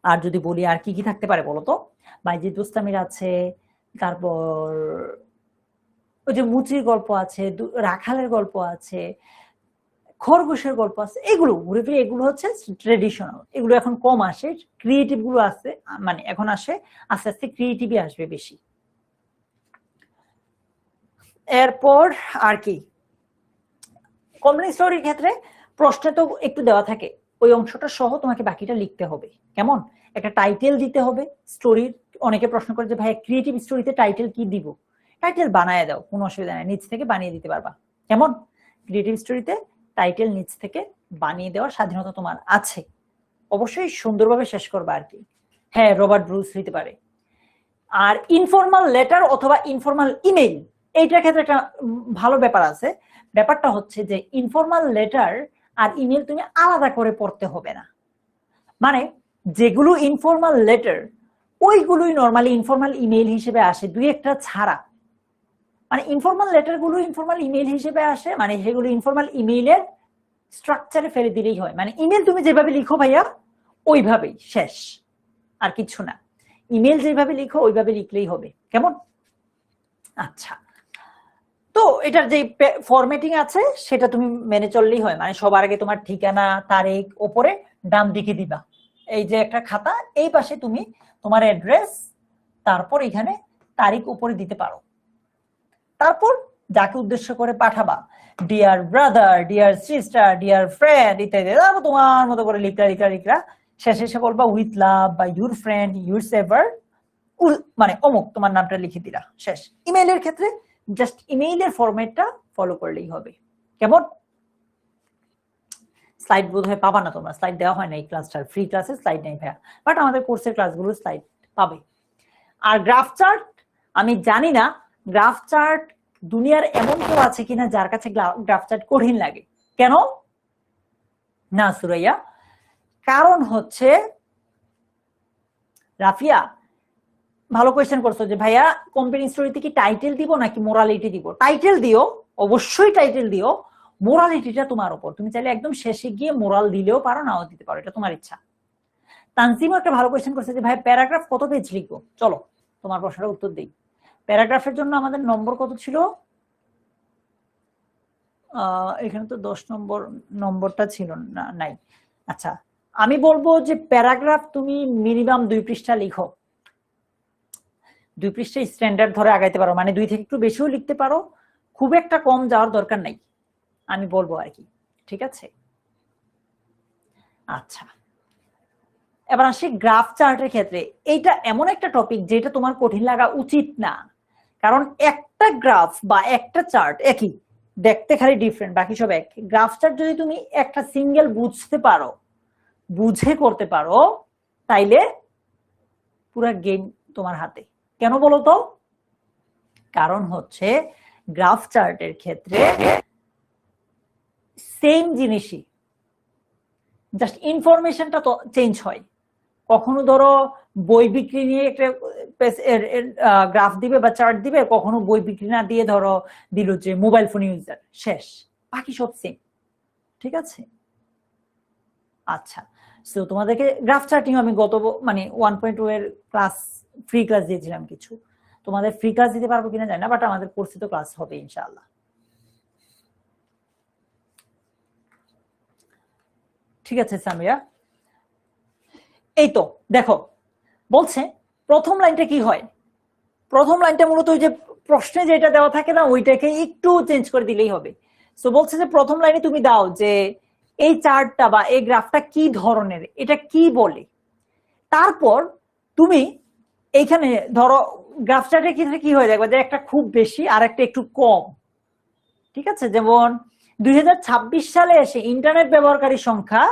[SPEAKER 1] আর যদি বলি আর কি কি থাকতে পারে বলতো, বাইজিদ বুস্তামির আছে, তারপর ওই যে মুচির গল্প আছে, রাখালের গল্প আছে, খরগোশের গল্প আছে, এগুলো ঘুরে ফিরে এগুলো হচ্ছে ট্রেডিশনাল। এগুলো এখন কম আসে, ক্রিয়েটিভ গুলো আছে, মানে এখন আসে, আস্তে আস্তে ক্রিয়েটিভই আসবে বেশি। এরপর আর কি, কমপ্লিট স্টোরির ক্ষেত্রে প্রশ্নে তো একটু দেওয়া থাকে, ওই অংশটা সহ তোমাকে বাকিটা লিখতে হবে। কেমন? একটা টাইটেল দিতে হবে স্টোরির। অনেকে প্রশ্ন করে যে ভাই ক্রিয়েটিভ স্টোরিতে টাইটেল কি দিব? টাইটেল বানায় দাও, কোনো অসুবিধা নেই, নিচ থেকে বানিয়ে দিতে পারবা। কেমন? ক্রিয়েটিভ স্টোরিতে টাইটেল নিচ থেকে বানিয়ে দেওয়ার স্বাধীনতা তোমার আছে। অবশ্যই সুন্দরভাবে শেষ করবা আর কি। হ্যাঁ, রবার্ট ব্রুস হইতে পারে। আর ইনফর্মাল লেটার অথবা ইনফর্মাল ইমেইল, এইটার ক্ষেত্রে একটা ভালো ব্যাপার আছে। ব্যাপারটা হচ্ছে যে ইনফর্মাল লেটার আর ইমেল তুমি আলাদা করে পড়তে হবে না। মানে যেগুলো ইনফর্মাল লেটার ওইগুলোই নর্মালি ইনফর্মাল ইমেইল হিসেবে আসে, 2-1টা ছাড়া। মানে ইনফর্মাল লেটার গুলো ইনফর্মাল ইমেইল হিসেবে আসে, মানে সেগুলো ইনফর্মাল ইমেইলের স্ট্রাকচারে ফেলে দিলেই হয়। মানে ইমেল তুমি যেভাবে লিখো ভাইয়া ওইভাবেই শেষ, আর কিছু না। ইমেল যেভাবে লিখো ওইভাবে লিখলেই হবে। কেমন? আচ্ছা, তো এটার যে ফরম্যাটিং আছে সেটা তুমি মেনে চললেই হয়। মানে সবার আগে তোমার ঠিকানা, তারিখ ওপরে ডান দিকে দিবা। এই যে একটা খাতা, এই পাশে তুমি তোমার অ্যাড্রেস, তারপর এখানে তারিখ উপরে দিতে পারো। তারপর যাকে উদ্দেশ্য করে পাঠাবা, dear brother, dear sister, dear friend ইত্যাদি, তারপর তোমার মতো করে লিখলা শেষে এসে বলবা উইথ লাভ বা ইউর ফ্রেন্ড ইউর সেভার, মানে অমুক তোমার নামটা লিখে দিলা, শেষ। ইমেইলের ক্ষেত্রে জাস্ট ইমেইলের ফরম্যাটটা ফলো করলেই হবে। কেমন? স্লাইড বোধহয় পাবা না তোমরা, স্লাইড দেওয়া হয় না এই ক্লাসটার, ফ্রি ক্লাসে স্লাইড নেই ভাইয়া, বাট আমাদের কোর্সের ক্লাসগুলো স্লাইড পাবে। আর গ্রাফ চার্ট, আমি জানি না গ্রাফ চার্ট দুনিয়ার এমন কেউ আছে কিনা যার কাছে গ্রাফ চার্ট কঠিন লাগে। কেন না সুরাইয়া? কারণ হচ্ছে, রাফিয়া ভালো কোয়েশ্চেন করছো যে ভাইয়া কোম্পানি স্টোরিতে কি টাইটেল দিব নাকি মোরালিটি দিব? টাইটেল দিও, অবশ্যই টাইটেল দিও, মোরালিটিটা তোমার উপর। তুমি চাইলে একদম শেষে গিয়ে মোরাল দিলেও পারো, নাও দিতে পারো, এটা তোমার ইচ্ছা। তানজিমও একটা ভালো কোয়েশ্চেন করছে যে ভাই প্যারাগ্রাফ কত পেজ লিখবো? চলো তোমার প্রশ্নের উত্তর দিই। প্যারাগ্রাফের জন্য আমাদের নম্বর কত ছিল? এখানে তো 10 নম্বরটা ছিল না, নাই। আচ্ছা, আমি বলবো যে প্যারাগ্রাফ তুমি মিনিমাম 2 পৃষ্ঠা লিখো। 2 পৃষ্ঠা স্ট্যান্ডার্ড ধরে আগাইতে পারো, মানে 2 থেকে একটু বেশিও লিখতে পারো, খুব একটা কম যাওয়ার দরকার নাই, আমি বলবো আর কি। ঠিক আছে? আচ্ছা, এবার আসি গ্রাফ চার্টের ক্ষেত্রে। এইটা এমন একটা টপিক যেটা তোমার কঠিন লাগা উচিত না, কারণ একটা গ্রাফ বা একটা চার্ট একই, দেখতে খালি ডিফারেন্ট, বাকি সব এক। গ্রাফ চার্ট যদি তুমি একটা সিঙ্গেল বুঝতে পারো, বুঝে করতে পারো, তাইলে পুরো গেম তোমার হাতে। কেন বলো তো? কারণ হচ্ছে গ্রাফ চার্টের ক্ষেত্রে সেম জিনিসই, জাস্ট ইনফরমেশনটা তো চেঞ্জ হয়। কখনো ধরো বই বিক্রি নিয়ে একটা গ্রাফ দিবে বা চার্ট দিবে, কখনো বই বিক্রি না দিয়ে ধরো দিল যে মোবাইল ফোন ইউজার, শেষ, বাকি সব সেম। ঠিক আছে? আচ্ছা, সো তোমাদেরকে গ্রাফ চার্টিং আমি গত মানে 1.2 এর ক্লাস, ফ্রি ক্লাস দিয়েছিলাম কিছু। তোমাদের ফ্রি ক্লাস দিতে পারবো কিনা জানি না, বাট আমাদের কোর্সে তো ক্লাস হবে ইনশাআল্লাহ। ঠিক আছে সামিয়া? এই তো দেখো, বলছে প্রথম লাইনটা কি হয়। প্রথম লাইনটা মূলত ওই যে প্রশ্নে যেটা দেওয়া থাকে না, ওইটাকে একটু চেঞ্জ করে দিলেই হবে। সো বলছে যে প্রথম লাইনে তুমি দাও যে এই চার্টটা বা এই গ্রাফটা কি ধরনের, এটা কি বলে। তারপর তুমি এইখানে ধরো গ্রাফ চার্টের ক্ষেত্রে কি হয়ে যাবে যে একটা খুব বেশি আর একটা একটু কম। ঠিক আছে? যেমন 2026 সালে এসে ইন্টারনেট ব্যবহারকারী সংখ্যা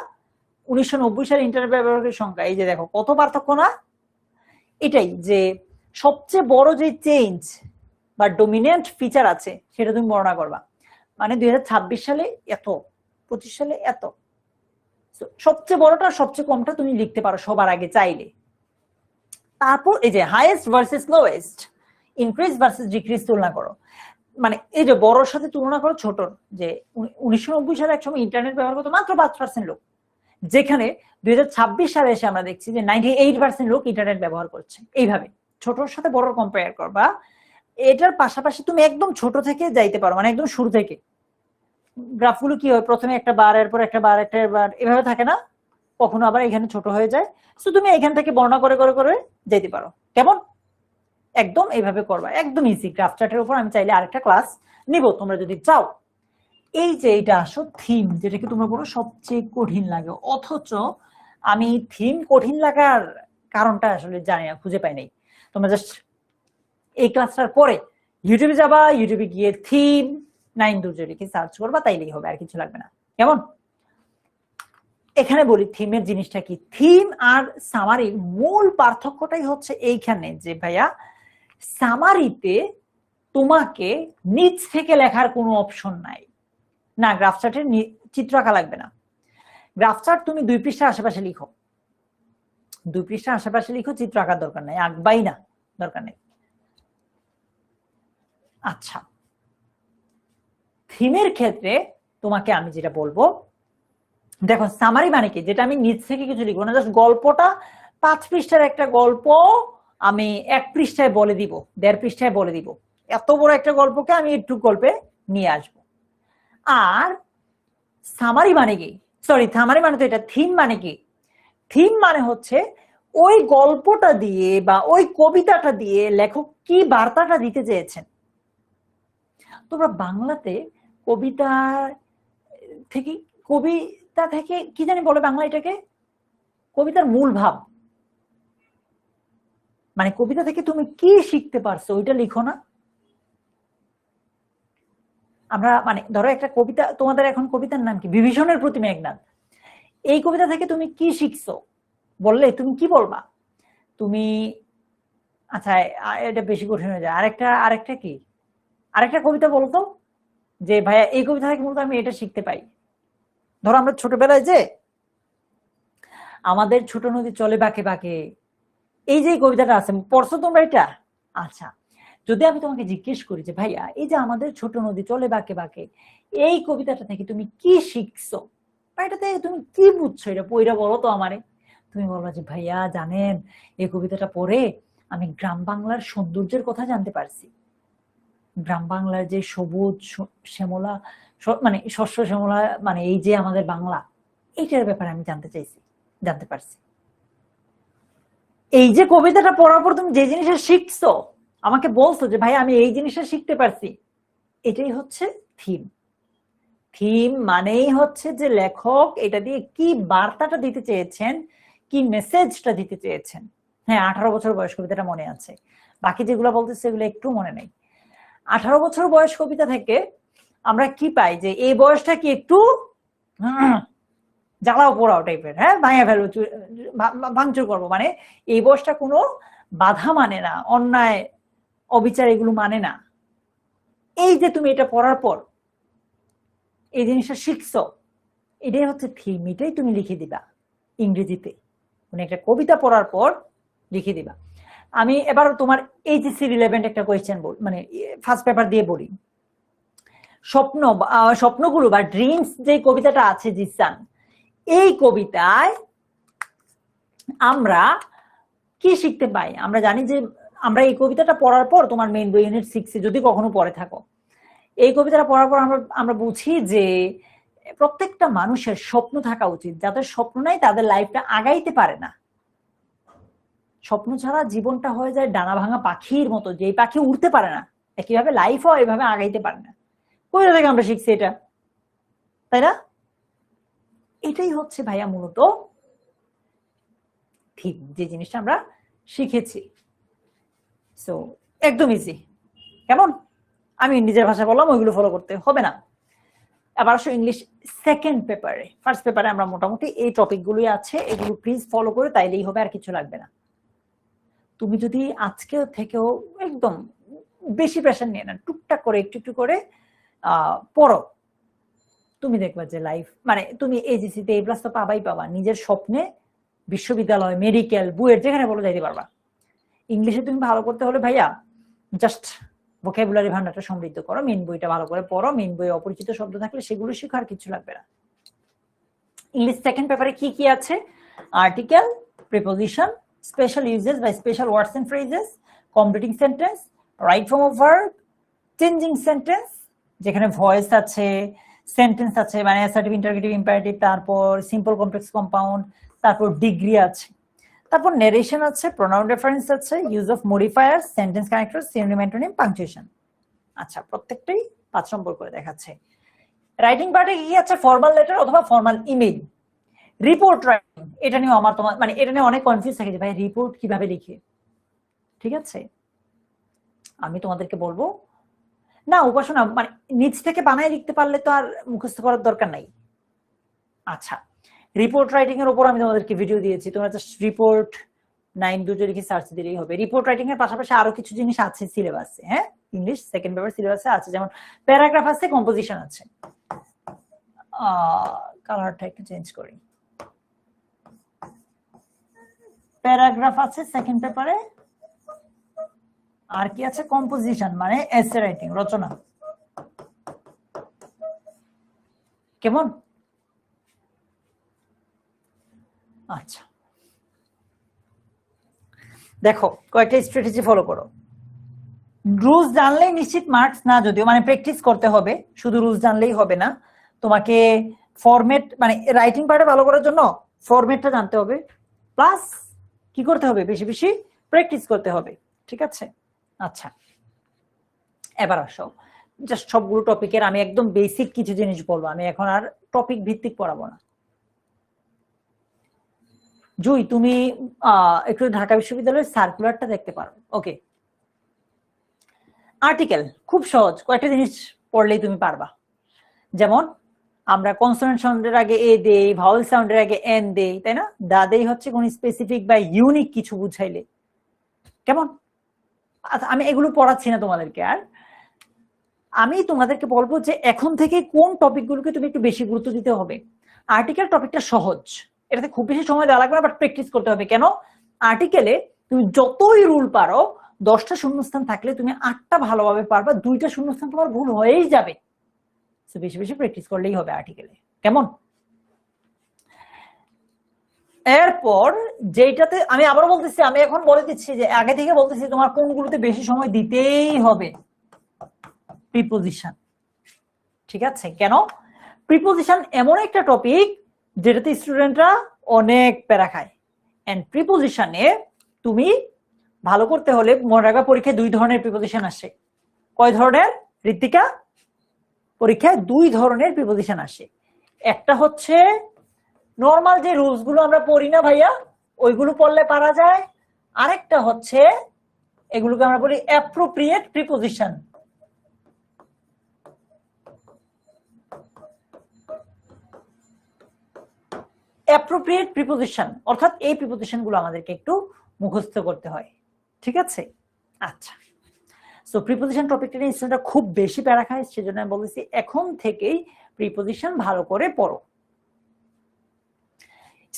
[SPEAKER 1] 1990 সালে ইন্টারনেট ব্যবহারকারী সংখ্যা, এই যে দেখো কত পার্থক্য না। এটাই যে সবচেয়ে বড় যে চেঞ্জ বা ডমিনেন্ট ফিচার আছে সেটা তুমি বর্ণনা করবা। মানে 2026 সালে এত, 25 সালে এত, সবচেয়ে বড়টা সবচেয়ে কমটা তুমি লিখতে পারো সবার আগে চাইলে। তারপর এই যে highest versus lowest, increase versus decrease তুলনা করো। মানে এই যে বড়র সাথে তুলনা করো ছোটর। যে 1990 সালে একসময় ইন্টারনেট ব্যবহার করতো মাত্র 5% লোক, যেখানে 2026 সালে এসে আমরা দেখছি যে 98% লোক ইন্টারনেট ব্যবহার করছে। এইভাবে ছোটর সাথে বড়র কম্পেয়ার করবা। এটার পাশাপাশি তুমি একদম ছোট থেকে যাইতে পারো, মানে একদম শুরু থেকে। গ্রাফগুলো কি হয়, প্রথমে একটা বার, এরপর একটা বার, একটা বার, এভাবে থাকে না, কখনো আবার এখানে ছোট হয়ে যায়। তো তুমি এখান থেকে বর্ণনা করে করে করে যেতে পারো। কেমন? একদম এইভাবে করবা, একদম ইজি। গ্রাফ চার্টের উপর আমি চাইলে আরেকটা ক্লাস নিব তোমরা যদি চাও। এই যে এটা আসো থিম, যেটাকে তোমরা বলো সবচেয়ে কঠিন লাগে, অথচ আমি থিম কঠিন লাগার কারণটা আসলে জানি না, খুঁজে পাই নাই। তোমরা জাস্ট এই ক্লাসটার পরে ইউটিউবে যাবা, ইউটিউবে গিয়ে থিম 9 দুর্য লিখে সার্চ করবা, তাইলেই হবে, আর কিছু লাগবে না। কেমন? এখানে বলি থিমের জিনিসটা কি। থিম আর সামারির মূল পার্থক্যটাই হচ্ছে এইখানে যে ভাইয়া সামারিতে তোমাকে নিচ থেকে লেখার কোনো অপশন নাই। না, গ্রাফ চার্টের চিত্র আঁকা লাগবে না। গ্রাফ চার্ট তুমি 2 পৃষ্ঠার আশেপাশে লিখো, 2 পৃষ্ঠার আশেপাশে লিখো, চিত্র আঁকার দরকার নাই, আঁকবাই না, দরকার নেই। আচ্ছা, থিমের ক্ষেত্রে তোমাকে আমি যেটা বলবো, দেখো সামারি মানে কি, যেটা আমি নিচ থেকে কিছু লিখবো না, জাস্ট গল্পটা 5 পৃষ্ঠার একটা গল্প আমি 1 পৃষ্ঠায় বলে দিব, 1.5 পৃষ্ঠায় বলে দিব। এত বড় একটা গল্পকে আমি একটু গল্পে নিয়ে আসবো। আর সামারি মানে কি, সরি সামারি মানে তো এটা, থিম মানে কি, থিম মানে হচ্ছে ওই গল্পটা দিয়ে বা ওই কবিতাটা দিয়ে লেখক কি বার্তাটা দিতে চেয়েছেন, তোমরা বাংলাতে কবিতা থেকে কবিতা থেকে কি জানি বলে বাংলা এটাকে, কবিতার মূল ভাব, মানে কবিতা থেকে তুমি কি শিখতে পারছো ওইটা লিখো না। আমরা মানে ধরো একটা কবিতা, তোমাদের এখন কবিতার নাম কি, বিভীষণের প্রতি মেঘনাদ, এই কবিতা থেকে তুমি কি শিখছো বললে তুমি কি বলবা? তুমি আচ্ছা এটা বেশি কঠিন হয়ে যায়, আরেকটা কি, আরেকটা কবিতা বলতো যে ভাইয়া এই কবিতা থেকে মূলত আমি এটা শিখতে পাই। ধরো আমরা ছোটবেলায় যে আমাদের ছোট নদী চলে বাঁকে বাঁকে, এই যে কবিতাটা আছে, পড়ছো তোমরা এটা? আচ্ছা, যদি আমি তোমাকে জিজ্ঞেস করি যে ভাইয়া এই যে আমাদের ছোট নদী চলে বাঁকে বাঁকে, এই কবিতাটা থেকে তুমি কি শিখছো বা এটা থেকে তুমি কি বুঝছো, এটা পইরা বলো তো আমারে। তুমি বলবা যে ভাইয়া জানেন এই কবিতাটা পড়ে আমি গ্রাম বাংলার সৌন্দর্যের কথা জানতে পারছি, গ্রাম বাংলার যে সবুজ শ্যামলা, মানে শস্য শ্যামলা, মানে এই যে আমাদের বাংলা, এইটার ব্যাপারে আমি জানতে পারছি। এই যে কবিতাটা পড়ার পর তুমি যে জিনিসটা শিখছো, আমাকে বলছো যে ভাই আমি এই জিনিসটা শিখতে পারছি, এটাই হচ্ছে থিম। থিম মানেই হচ্ছে যে লেখক এটা দিয়ে কি বার্তাটা দিতে চেয়েছেন, কি মেসেজটা দিতে চেয়েছেন। হ্যাঁ, 18 বছর বয়স কবিতাটা মনে আছে, বাকি যেগুলো বলতেছে সেগুলো একটু মনে নেই। 18 বছর বয়স কবিতা থেকে আমরা কি পাই, যে এই বয়সটা কি একটু জ্বালাও পোড়াও টাইপের, হ্যাঁ ভাঙা ফেলবো, ভাঙচুর করবো, মানে এই বয়সটা কোনো বাধা মানে না, অন্যায় অবিচার এগুলো মানে না। এই যে তুমি এটা পড়ার পর এই জিনিসটা শিখছো, এটাই হচ্ছে থিম, এটাই তুমি লিখে দিবা ইংরেজিতে, মানে একটা কবিতা পড়ার পর লিখে দিবা। আমি এবার তোমার এইচএসসি রিলেভেন্ট একটা কোয়েশ্চেন মানে ফার্স্ট পেপার দিয়ে বলি। স্বপ্নগুলো বা ড্রিমস যে কবিতাটা আছে জিসান, এই কবিতায় আমরা কি শিখতে পাই? আমরা জানি যে আমরা এই কবিতাটা পড়ার পর তোমার মেইন বই ইউনিট 6 যদি কখনো পড়ে থাকো, এই কবিতাটা পড়ার পর আমরা বুঝি যে প্রত্যেকটা মানুষের স্বপ্ন থাকা উচিত, যাদের স্বপ্ন নাই তাদের লাইফটা আগাইতে পারে না। স্বপ্ন ছাড়া জীবনটা হয়ে যায় ডানা ভাঙা পাখির মতো, যে পাখি উড়তে পারে না, একইভাবে লাইফও এভাবে আগাইতে পারে না। কবিতা থেকে আমরা শিখছি এটা, তাই না? এটাই হচ্ছে ভাইয়া মূলত ঠিক যে জিনিসটা আমরা শিখেছি। সো একদম ইজি, কেমন? আমি নিজের ভাষা বললাম, ওইগুলো ফলো করতে হবে না। আবার আসো ইংলিশ সেকেন্ড পেপারে। ফার্স্ট পেপারে আমরা মোটামুটি এই টপিকগুলোই আছে, এগুলো প্লিজ ফলো করে তাইলেই হবে, আর কিছু লাগবে না। তুমি যদি আজকে থেকেও একদম বেশি প্রেশার নিয়ে না, টুকটাক করে একটু একটু করে পড়ো, তুমি দেখবা যে লাইফ, মানে তুমি এইচএসসিতে A+ তো পাবা, নিজের স্বপ্নে বিশ্ববিদ্যালয়, মেডিকেল, বুয়েট যেখানে বলো যাইতে পারবা। ইংলিশে তুমি ভালো করতে হলে ভাইয়া জাস্ট ভোকাবুলারি ভান্ডারটা সমৃদ্ধ করো, মেন বইটা ভালো করে পড়ো, মেন বইয়ে অপরিচিত শব্দ থাকলে সেগুলো শিখো, আর কিছু লাগবে না। ইংলিশ সেকেন্ড পেপারে কি কি আছে? আর্টিকেল, প্রিপোজিশন, স্পেশাল ইউজেস বা special words and phrases, completing sentence, right form of verb, changing sentence যেখানে ভয়েস আছে, সেন্টেন্স আছে মানে অ্যাসার্টিভ, ইন্টারগেটিভ, ইম্পারেটিভ, তারপর সিম্পল, কমপ্লেক্স, কম্পাউন্ড, তারপর ডিগ্রি আছে, তারপর নারেশন আছে, প্রোনাউন রেফারেন্স আছে, use of modifier, sentence connector, synonym, antonym, punctuation. আচ্ছা, প্রত্যেকটাই 5 নম্বর করে দেখাচ্ছে। রাইটিং পার্টে কি আছে? ফর্মাল লেটার অথবা ফর্মাল ইমেইল। রিপোর্ট রাইটিং, এটা নিয়ে তোমার মানে এটা নিয়ে অনেক কনফিউজ থাকে যে ভাই রিপোর্ট কিভাবে লিখে। ঠিক আছে, আমি তোমাদেরকে বলবো না, উপাসনা মানে নিজ থেকে বানায় লিখতে পারলে তো আর মুখস্থ করার দরকার নাই। আচ্ছা, রিপোর্ট রাইটিং এর উপর আমি তোমাদেরকে ভিডিও দিয়েছি, তোমরা জাস্ট রিপোর্ট 9 লিখে সার্চ দিলেই হবে। রিপোর্ট রাইটিং এর পাশাপাশি আরো কিছু জিনিস আছে সিলেবাসে, হ্যাঁ ইংলিশ সেকেন্ড পেপার সিলেবাসে আছে, যেমন প্যারাগ্রাফ আছে, কম্পোজিশন আছে। কালারটা একটু চেঞ্জ করি, প্যারাগ্রাফ আছে সেকেন্ড পেপারে, আর কি আছে? কম্পোজিশন মানে এসে রাইটিং, রচনা। কেমন? আচ্ছা, দেখো কয়েকটা স্ট্র্যাটেজি ফলো করো। রুলস জানলেই নিশ্চিত মার্কস না, যদিও মানে প্র্যাকটিস করতে হবে, শুধু রুলস জানলেই হবে না, তোমাকে ফরম্যাট মানে রাইটিং পার্টে ভালো করার জন্য ফরম্যাটটা জানতে হবে, প্লাস কি করতে হবে? বেশি বেশি প্র্যাকটিস করতে হবে। ঠিক আছে, আচ্ছা এবার আসো জাস্ট সবগুলো টপিকের আমি একদম বেসিক কিছু জিনিস বলবো, আমি এখন আর টপিক ভিত্তিক পড়াবো না। জুই তুমি একটু ঢাকা বিশ্ববিদ্যালয়ের সার্কুলারটা দেখতে পারো। ওকে, আর্টিকেল খুব সহজ, কয়েকটা জিনিস পড়লেই তুমি পারবা। যেমন আমরা কনসোনেন্ট সাউন্ডের আগে এ দেই, ভাওয়েল সাউন্ডের আগে এন দেই, তাই না? দা দেই হচ্ছে কোন স্পেসিফিক বা ইউনিক কিছু বুঝাইলে। কেমন? আচ্ছা, আমি এগুলো পড়াচ্ছি না তোমাদেরকে, আর আমি তোমাদেরকে বলবো যে এখন থেকে কোন টপিকগুলোকে তুমি একটু বেশি গুরুত্ব দিতে হবে। আর্টিকেল টপিকটা সহজ, এটাতে খুব বেশি সময় দেওয়া লাগবে না, বাট প্র্যাকটিস করতে হবে। কেন? আর্টিকেলে তুমি যতই রুল পারো, 10টা শূন্যস্থান থাকলে তুমি 8টা ভালোভাবে পারবা, 2টা শূন্যস্থান তোমার ভুল হয়েই যাবে। বেশি বেশি প্র্যাকটিস করলেই হবে আর্টিকেলে। কেমন? এরপর যেটাতে আমি আবারও বলতেছি, আমি এখন বলে দিচ্ছি যে আগে থেকে বলতেছি তোমার কোনগুলোতে বেশি সময় দিতেই হবে। প্রিপোজিশন, ঠিক আছে? কেন? প্রিপোজিশন এমন একটা টপিক যেটাতে স্টুডেন্টরা অনেক প্যারা খায়। এন্ড প্রিপোজিশনে তুমি ভালো করতে হলে মনে রাখবা, পরীক্ষায় 2 ধরনের প্রিপোজিশন আসে। কয় ধরনের ঋতিকা? পরীক্ষায় 2 ধরনের প্রিপোজিশন আসে। একটা হচ্ছে নর্মাল যে রুলস গুলো আমরা পড়ি না ভাইয়া, ওইগুলো পড়লে পারা যায়। আরেকটা হচ্ছে এগুলোকে আমরা বলি অ্যাপ্রোপ্রিয়েট প্রিপোজিশন। অ্যাপ্রোপ্রিয়েট প্রিপোজিশন অর্থাৎ এই প্রিপোজিশন গুলো আমাদেরকে একটু মুখস্থ করতে হয়, ঠিক আছে? আচ্ছা, সো প্রিপোজিশন টপিকটা নিয়ে স্টুডেন্টরা খুব বেশি প্যারা খায়, সেজন্য আমি বলেছি এখন থেকেই প্রিপোজিশন ভালো করে পড়ো।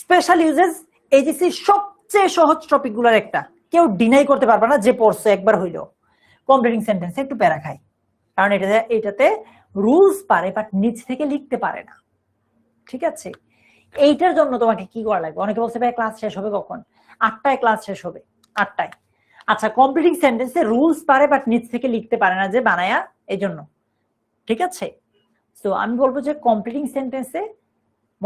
[SPEAKER 1] স্পেশাল ইউজেস এইচএসসি সবচেয়ে সহজ টপিকগুলোর একটা, কেউ ডিনাই করতে পারবে না যে পড়ছে একবার হইলো। কমপ্লিটিং সেন্টেন্সে একটু প্যারা খায়, কারণ এটাতে রুলস পারে বাট নিচ থেকে লিখতে পারে না, ঠিক আছে? এইটার জন্য তোমাকে কি করা লাগবে? অনেকে বলছে ভাই ক্লাস শেষ হবে কখন? 8টায় ক্লাস শেষ হবে, 8টায়। আচ্ছা, কমপ্লিটিং সেন্টেন্সে রুলস পারে বাট নিচ থেকে লিখতে পারে না যে বানায়া, এই জন্য, ঠিক আছে? তো আমি বলবো যে কমপ্লিটিং সেন্টেন্সে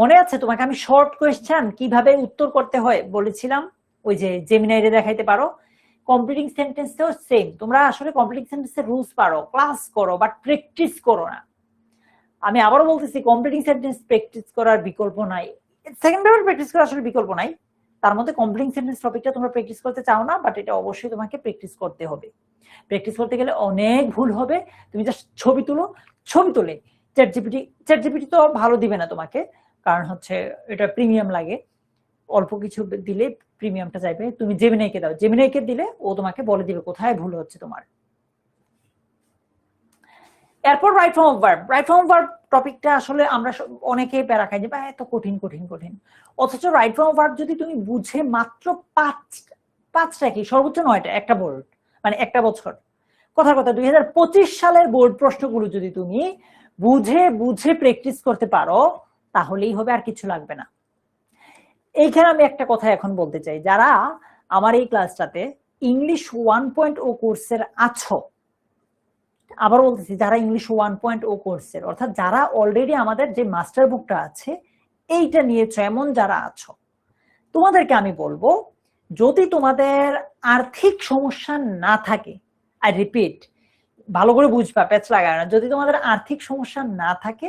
[SPEAKER 1] মনে আছে তোমাকে আমি শর্ট কোয়েশ্চেন কিভাবে উত্তর করতে হয় বলেছিলাম, ওই যে জেমিনাইরে দেখাইতে পারো। কমপ্লিটিং সেন্টেন্সেও সেম, তোমরা আসলে কমপ্লিটিং সেন্টেন্সের রুলস পারো, ক্লাস করো, বাট প্র্যাকটিস করো না। আমি আবারও বলতেছি, কমপ্লিটিং সেন্টেন্স প্র্যাকটিস করার বিকল্প নাই। সেকেন্ড পেপার প্র্যাকটিস করার আসলে বিকল্প নাই, তার মধ্যে কমপ্লিটিং সেন্টেন্স টপিকটা তোমরা প্র্যাকটিস করতে চাও না, বাট এটা অবশ্যই তোমাকে প্র্যাকটিস করতে হবে। প্র্যাকটিস করতে গেলে অনেক ভুল হবে। তুমি জাস্ট ছবি তুলো, ছবি তুলে চ্যাট জিপিটি তো ভালো দিবে না তোমাকে, কারণ হচ্ছে এটা প্রিমিয়াম লাগে, অল্প কিছু দিলে প্রিমিয়ামটা যাবে। তুমি জেমিনাইকে দাও, জেমিনাইকে দিলে ও তোমাকে বলে দিবে কোথায় ভুল হচ্ছে তোমার। এরপর right form of verb. Right form of verb টপিকটা আসলে আমরা অনেকেই প্যারা খাই যে এত কঠিন কঠিন কঠিন, অথচ রাইট ফর্ম অফ ভার্ব যদি তুমি বুঝে মাত্র 5টা কি সর্বোচ্চ 9টা, একটা বোর্ড মানে একটা বছর, কথার কথা 2025 সালের বোর্ড প্রশ্নগুলো যদি তুমি বুঝে বুঝে প্র্যাকটিস করতে পারো তাহলেই হবে, আর কিছু লাগবে না। এইখানে আমি একটা কথা এখন বলতে চাই, যারা আমার এই ক্লাসটাতে ইংলিশ 1.0 কোর্সের আছো, আবার বলতেছি যারা ইংলিশ 1.0 কোর্সের, অর্থাৎ যারা অলরেডি আমাদের যে মাস্টার বুকটা আছে এইটা নিয়েছো, এমন যারা আছো, তোমাদেরকে আমি বলবো, যদি তোমাদের আর্থিক সমস্যা না থাকে, আই রিপিট, ভালো করে বুঝবা, প্যাচ লাগায় না, যদি তোমাদের আর্থিক সমস্যা না থাকে,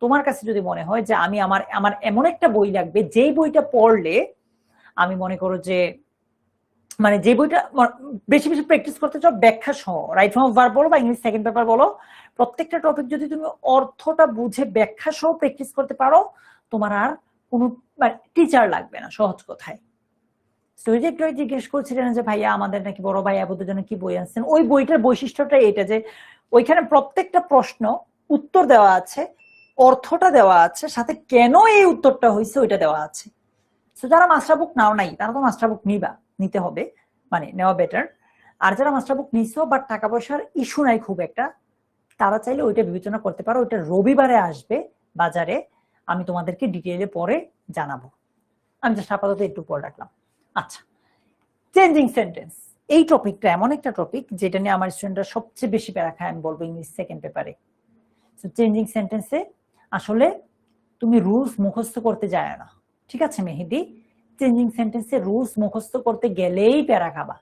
[SPEAKER 1] তোমার কাছে যদি মনে হয় যে আমি আমার এমন একটা বই লাগবে যেই বইটা পড়লে আমি মনে করো যে মানে যে বইটা বেশি বেশি প্র্যাকটিস করতে চাও, ব্যাখ্যা সহ রাইট ফর্ম অফ ভার্ব বলো বা ইংলিশ সেকেন্ড পেপার বলো, প্রত্যেকটা টপিক যদি তুমি অর্থটা বুঝে ব্যাখ্যা সহ প্র্যাকটিস করতে পারো, তোমার আর কোনো টিচার লাগবে না, সহজ কথায়। একটু জিজ্ঞেস করছিলেন যে ভাইয়া আমাদের নাকি বড় ভাই আবুদের জন্য কি বই আনছেন, ওই বইটার বৈশিষ্ট্যটা এটা যে ওইখানে প্রত্যেকটা প্রশ্ন উত্তর দেওয়া আছে, অর্থটা দেওয়া আছে, সাথে কেন এই উত্তরটা হয়েছে ওইটা দেওয়া আছে। যারা মাস্টার বুক নাও নাই তারা তো মাস্টার বুক নিতে হবে, মানে নেওয়া বেটার। আর যারা মাস্টার বুক নিছো বাট টাকা পয়সার ইস্যু নাই খুব একটা, তারা চাইলে ওইটা বিবেচনা করতে পারো। ওইটা রবিবারে আসবে বাজারে, আমি তোমাদেরকে ডিটেইলে পরে জানাবো। আমি জাস্ট আপাতত একটু পড়ে রাখলাম। আচ্ছা, চেঞ্জিং সেন্টেন্স, এই টপিকটা এমন একটা টপিক যেটা নিয়ে আমার স্টুডেন্টরা সবচেয়ে বেশি প্যারা খায়, আমি বলবো ইংলিশ সেকেন্ড পেপারে। চেঞ্জিং সেন্টেন্সে আসলে তুমি রুলস মুখস্থ করতে যায় না, ঠিক আছে মেহেদি? চেঞ্জিং সেন্টেন্সে রুলস মুখস্থ করতে গেলেই প্যারা খাবা,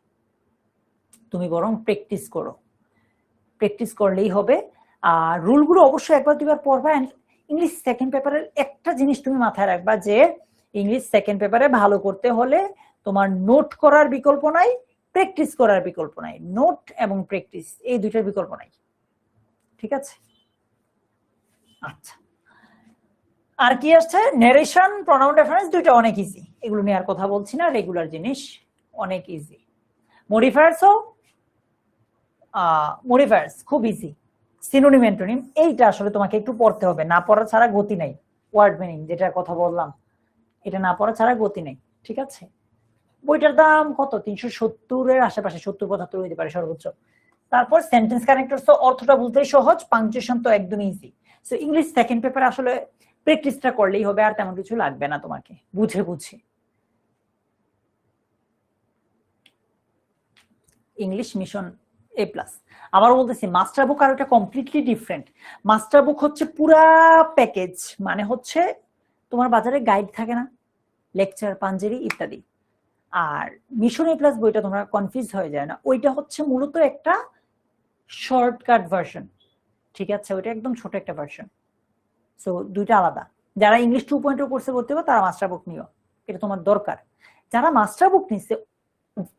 [SPEAKER 1] তুমি বরং প্র্যাকটিস করো, প্র্যাকটিস করলেই হবে। আর রুলগুলো অবশ্যই একবার দুবার পড়বা। ইংলিশ সেকেন্ড পেপারের একটা জিনিস তুমি মাথায় রাখবা যে ইংলিশ সেকেন্ড পেপারে ভালো করতে হলে তোমার নোট করার বিকল্প নাই, প্র্যাকটিস করার বিকল্প নাই। নোট এবং প্র্যাকটিস এই দুইটার বিকল্প নাই, ঠিক আছে? আচ্ছা, আর কি আসছে? ন্যারেশন, প্রনাউন রেফারেন্স, দুইটা অনেক ইজি, এগুলো নিয়ে আর কথা বলছি না, রেগুলার জিনিস, অনেক ইজি। মডিফায়ার্সও মডিফায়ার্স খুব ইজি। সিনোনিম অ্যান্টোনিম এইটা আসলে তোমাকে একটু পড়তে হবে, না পড়া ছাড়া গতি নাই। ওয়ার্ড মিনিং যেটার কথা বললাম, এটা না পড়া ছাড়া গতি নেই, ঠিক আছে? বইটার দাম কত? 370-এর আশেপাশে, 70-75 হইতে পারে সর্বোচ্চ। তারপর সেন্টেন্স কানেক্টরস তো অর্থটা বুঝতেই সহজ, পাংচুয়েশন তো একদম ইজি। সো ইংলিশ সেকেন্ড পেপারে আসলে প্র্যাকটিসটা করলেই হবে, আর তেমন কিছু লাগবে না তোমাকে, বুঝে বুঝে। English mission A+। আবার বলতেছি মাস্টার বুক আর ওটা কমপ্লিটলি ডিফারেন্ট। মাস্টার বুক হচ্ছে পুরা প্যাকেজ, মানে হচ্ছে তোমার বাজারে গাইড থাকে না, লেকচার, পাঞ্জেরি ইত্যাদি। আর মিশন A+ বইটা তোমরা কনফিউজ হয়ে যায় না, ওইটা হচ্ছে মূলত একটা শর্টকাট ভার্সন, ঠিক আছে? ওইটা একদম ছোট একটা ভার্সন। সো দুইটা আলাদা। যারা ইংলিশ 2.0 কোর্সে করতে হবে তারা মাস্টার বুক নিও, এটা তোমার দরকার। যারা মাস্টার বুক নিচ্ছে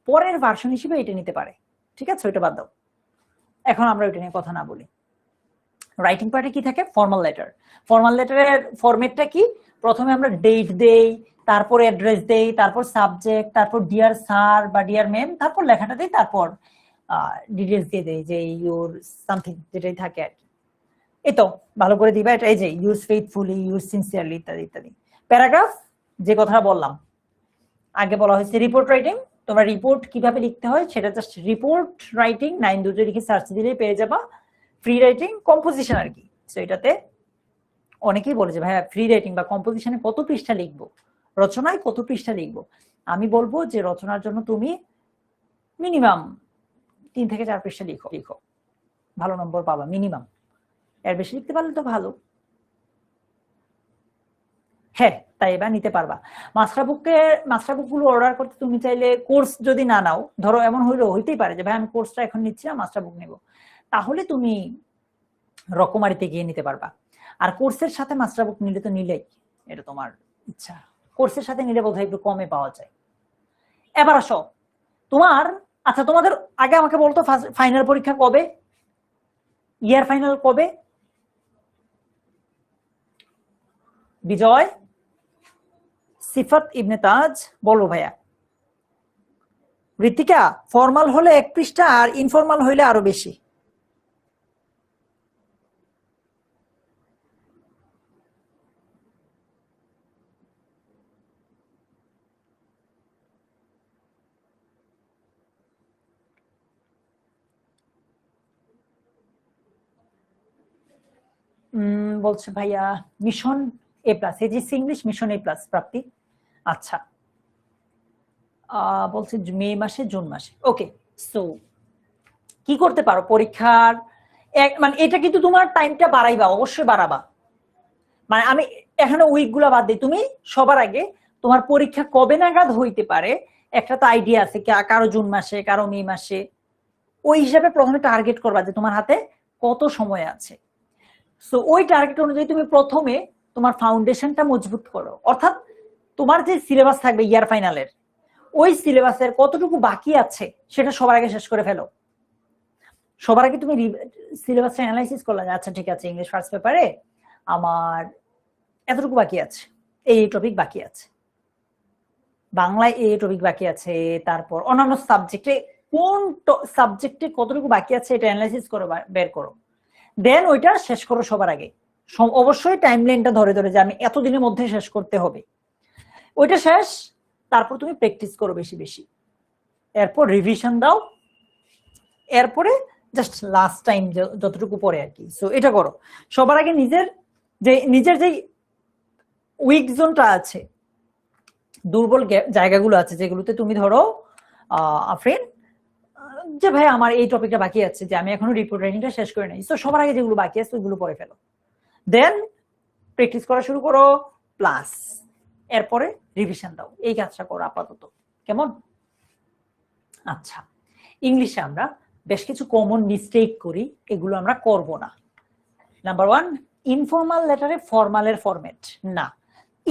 [SPEAKER 1] পরের ভার্সন হিসেবে এটা নিতে পারে, ঠিক আছে? ওইটা বাদ দাও, এখন আমরা ওইটা নিয়ে কথা না বলি। রাইটিং পার্টে কি থাকে? Formal letter. ফর্মাল লেটারের ফরম্যাটটা কি? প্রথমে আমরা ডেট দেই, তারপর অ্যাড্রেস দেই, তারপর সাবজেক্ট, তারপর ডিয়ার স্যার বা ডিয়ার ম্যাম, তারপর লেখাটা দেই, তারপর ডিটেলস দিয়ে দেই যে ইউর সামথিং যেটাই থাকে আর কি। এই তো ভালো করে দিবা এটা, এই যে ইউজ ফেইথফুলি, ইউজ সিনসিয়ারলি ইত্যাদি ইত্যাদি। প্যারাগ্রাফ যে কথাটা বললাম আগে, বলা হয়েছে রিপোর্ট রাইটিং। তোমরা রিপোর্ট কিভাবে লিখতে হয় সেটা জাস্ট রিপোর্ট রাইটিং 9 লিখে সার্চ দিলেই পেয়ে যাবা। ফ্রি রাইটিং, কম্পোজিশন আর কি। সো এটাতে অনেকেই বলে যে ভাইয়া ফ্রি রাইটিং বা কম্পোজিশনে কত পৃষ্ঠা লিখবো, রচনায় কত পৃষ্ঠা লিখবো? আমি বলবো যে রচনার জন্য তুমি মিনিমাম 3 থেকে 4 পৃষ্ঠা লিখো, ভালো নম্বর পাবা মিনিমাম। এর বেশি লিখতে পারলে তো ভালো। হ্যাঁ, তাই এবার নিতে পারবা। মাস্টার বুকগুলো অর্ডার করতে তুমি চাইলে কোর্স যদি না নাও, ধরো এমন হইতেই পারে যে ভাই আমি কোর্সটা এখন নিচ্ছি না, মাস্টার বুক নেব, তাহলে তুমি রকমারিতে গিয়ে নিতে পারবা। আর কোর্সের সাথে মাস্টার বুক নিলে তো নিলেই, এটা তোমার ইচ্ছা। কোর্সের সাথে নিলে বোধহয় একটু কমে পাওয়া যায়। এবার আসো তোমার, আচ্ছা তোমাদের আগে আমাকে বলতো ফাইনাল পরীক্ষা কবে, ইয়ার ফাইনাল কবে? বিজয়, সিফাত ইবনে তাজ, বলো ভাইয়া। ঋতিকা, ফর্মাল হলে 1 পৃষ্ঠা আর ইনফর্মাল হইলে আরো বেশি। বলছে ভাইয়া mission A+, এজিসি English mission A+ প্রাপ্তি। আচ্ছা, বলছে মে মাসে, জুন মাসে। ওকে, সো কি করতে পারো পরীক্ষার মানে এটা কিন্তু তোমার টাইমটা বাড়াইবা, অবশ্যই বাড়াবা। মানে আমি এখানে উইক গুলা বাদ দিই, তুমি সবার আগে তোমার পরীক্ষা কবে নাগাদ হইতে পারে একটা তো আইডিয়া আছে, কারো জুন মাসে, কারো মে মাসে। ওই হিসাবে প্রথমে টার্গেট করবা যে তোমার হাতে কত সময় আছে। সো ওই টার্গেট অনুযায়ী তুমি প্রথমে তোমার ফাউন্ডেশনটা মজবুত করো, অর্থাৎ তোমার যে সিলেবাস থাকবে ইয়ার ফাইনালের, ওই সিলেবাসের কতটুকু বাকি আছে সেটা সবার আগে শেষ করে ফেলো। সবার আগে তুমি সিলেবাসটা অ্যানালাইসিস করলে, আচ্ছা ঠিক আছে ইংলিশ ফার্স্ট পেপারে আমার এতটুকু বাকি আছে, এই টপিক বাকি আছে, বাংলায় এই টপিক বাকি আছে, তারপর অন্যান্য সাবজেক্টে কোন সাবজেক্টে কতটুকু বাকি আছে এটা অ্যানালাইসিস করে বের করো। দেন ওইটা শেষ করো সবার আগে। অবশ্যই টাইম লাইনটা ধরে ধরে যে আমি এতদিনের মধ্যে শেষ করতে হবে, ওইটা শেষ। তারপর তুমি প্র্যাকটিস করো বেশি বেশি, এরপর রিভিশন দাও, এরপরে জাস্ট লাস্ট টাইম যতটুকু পরে আর কি। সো এটা করো সবার আগে। নিজের যে উইক জোনটা আছে, দুর্বল জায়গাগুলো আছে, যেগুলোতে তুমি ধরো আফরিন যে ভাই আমার এই টপিকটা বাকি আছে, যে আমি এখনো রিপোর্ট রাইটিংটা শেষ করে নাই, তো সবার আগে যেগুলো বাকি আছে ওইগুলো পড়ে ফেলো, দেন প্র্যাকটিস করা শুরু করো, প্লাস এরপরে রিভিশন দাও। এই কাজটা করো আপাতত, কেমন? আচ্ছা, ইংলিশে আমরা বেশ কিছু কমন মিস্টেক করি, এগুলো আমরা করব না। নাম্বার 1, ইনফর্মাল লেটারে ফর্মালের ফরম্যাট না।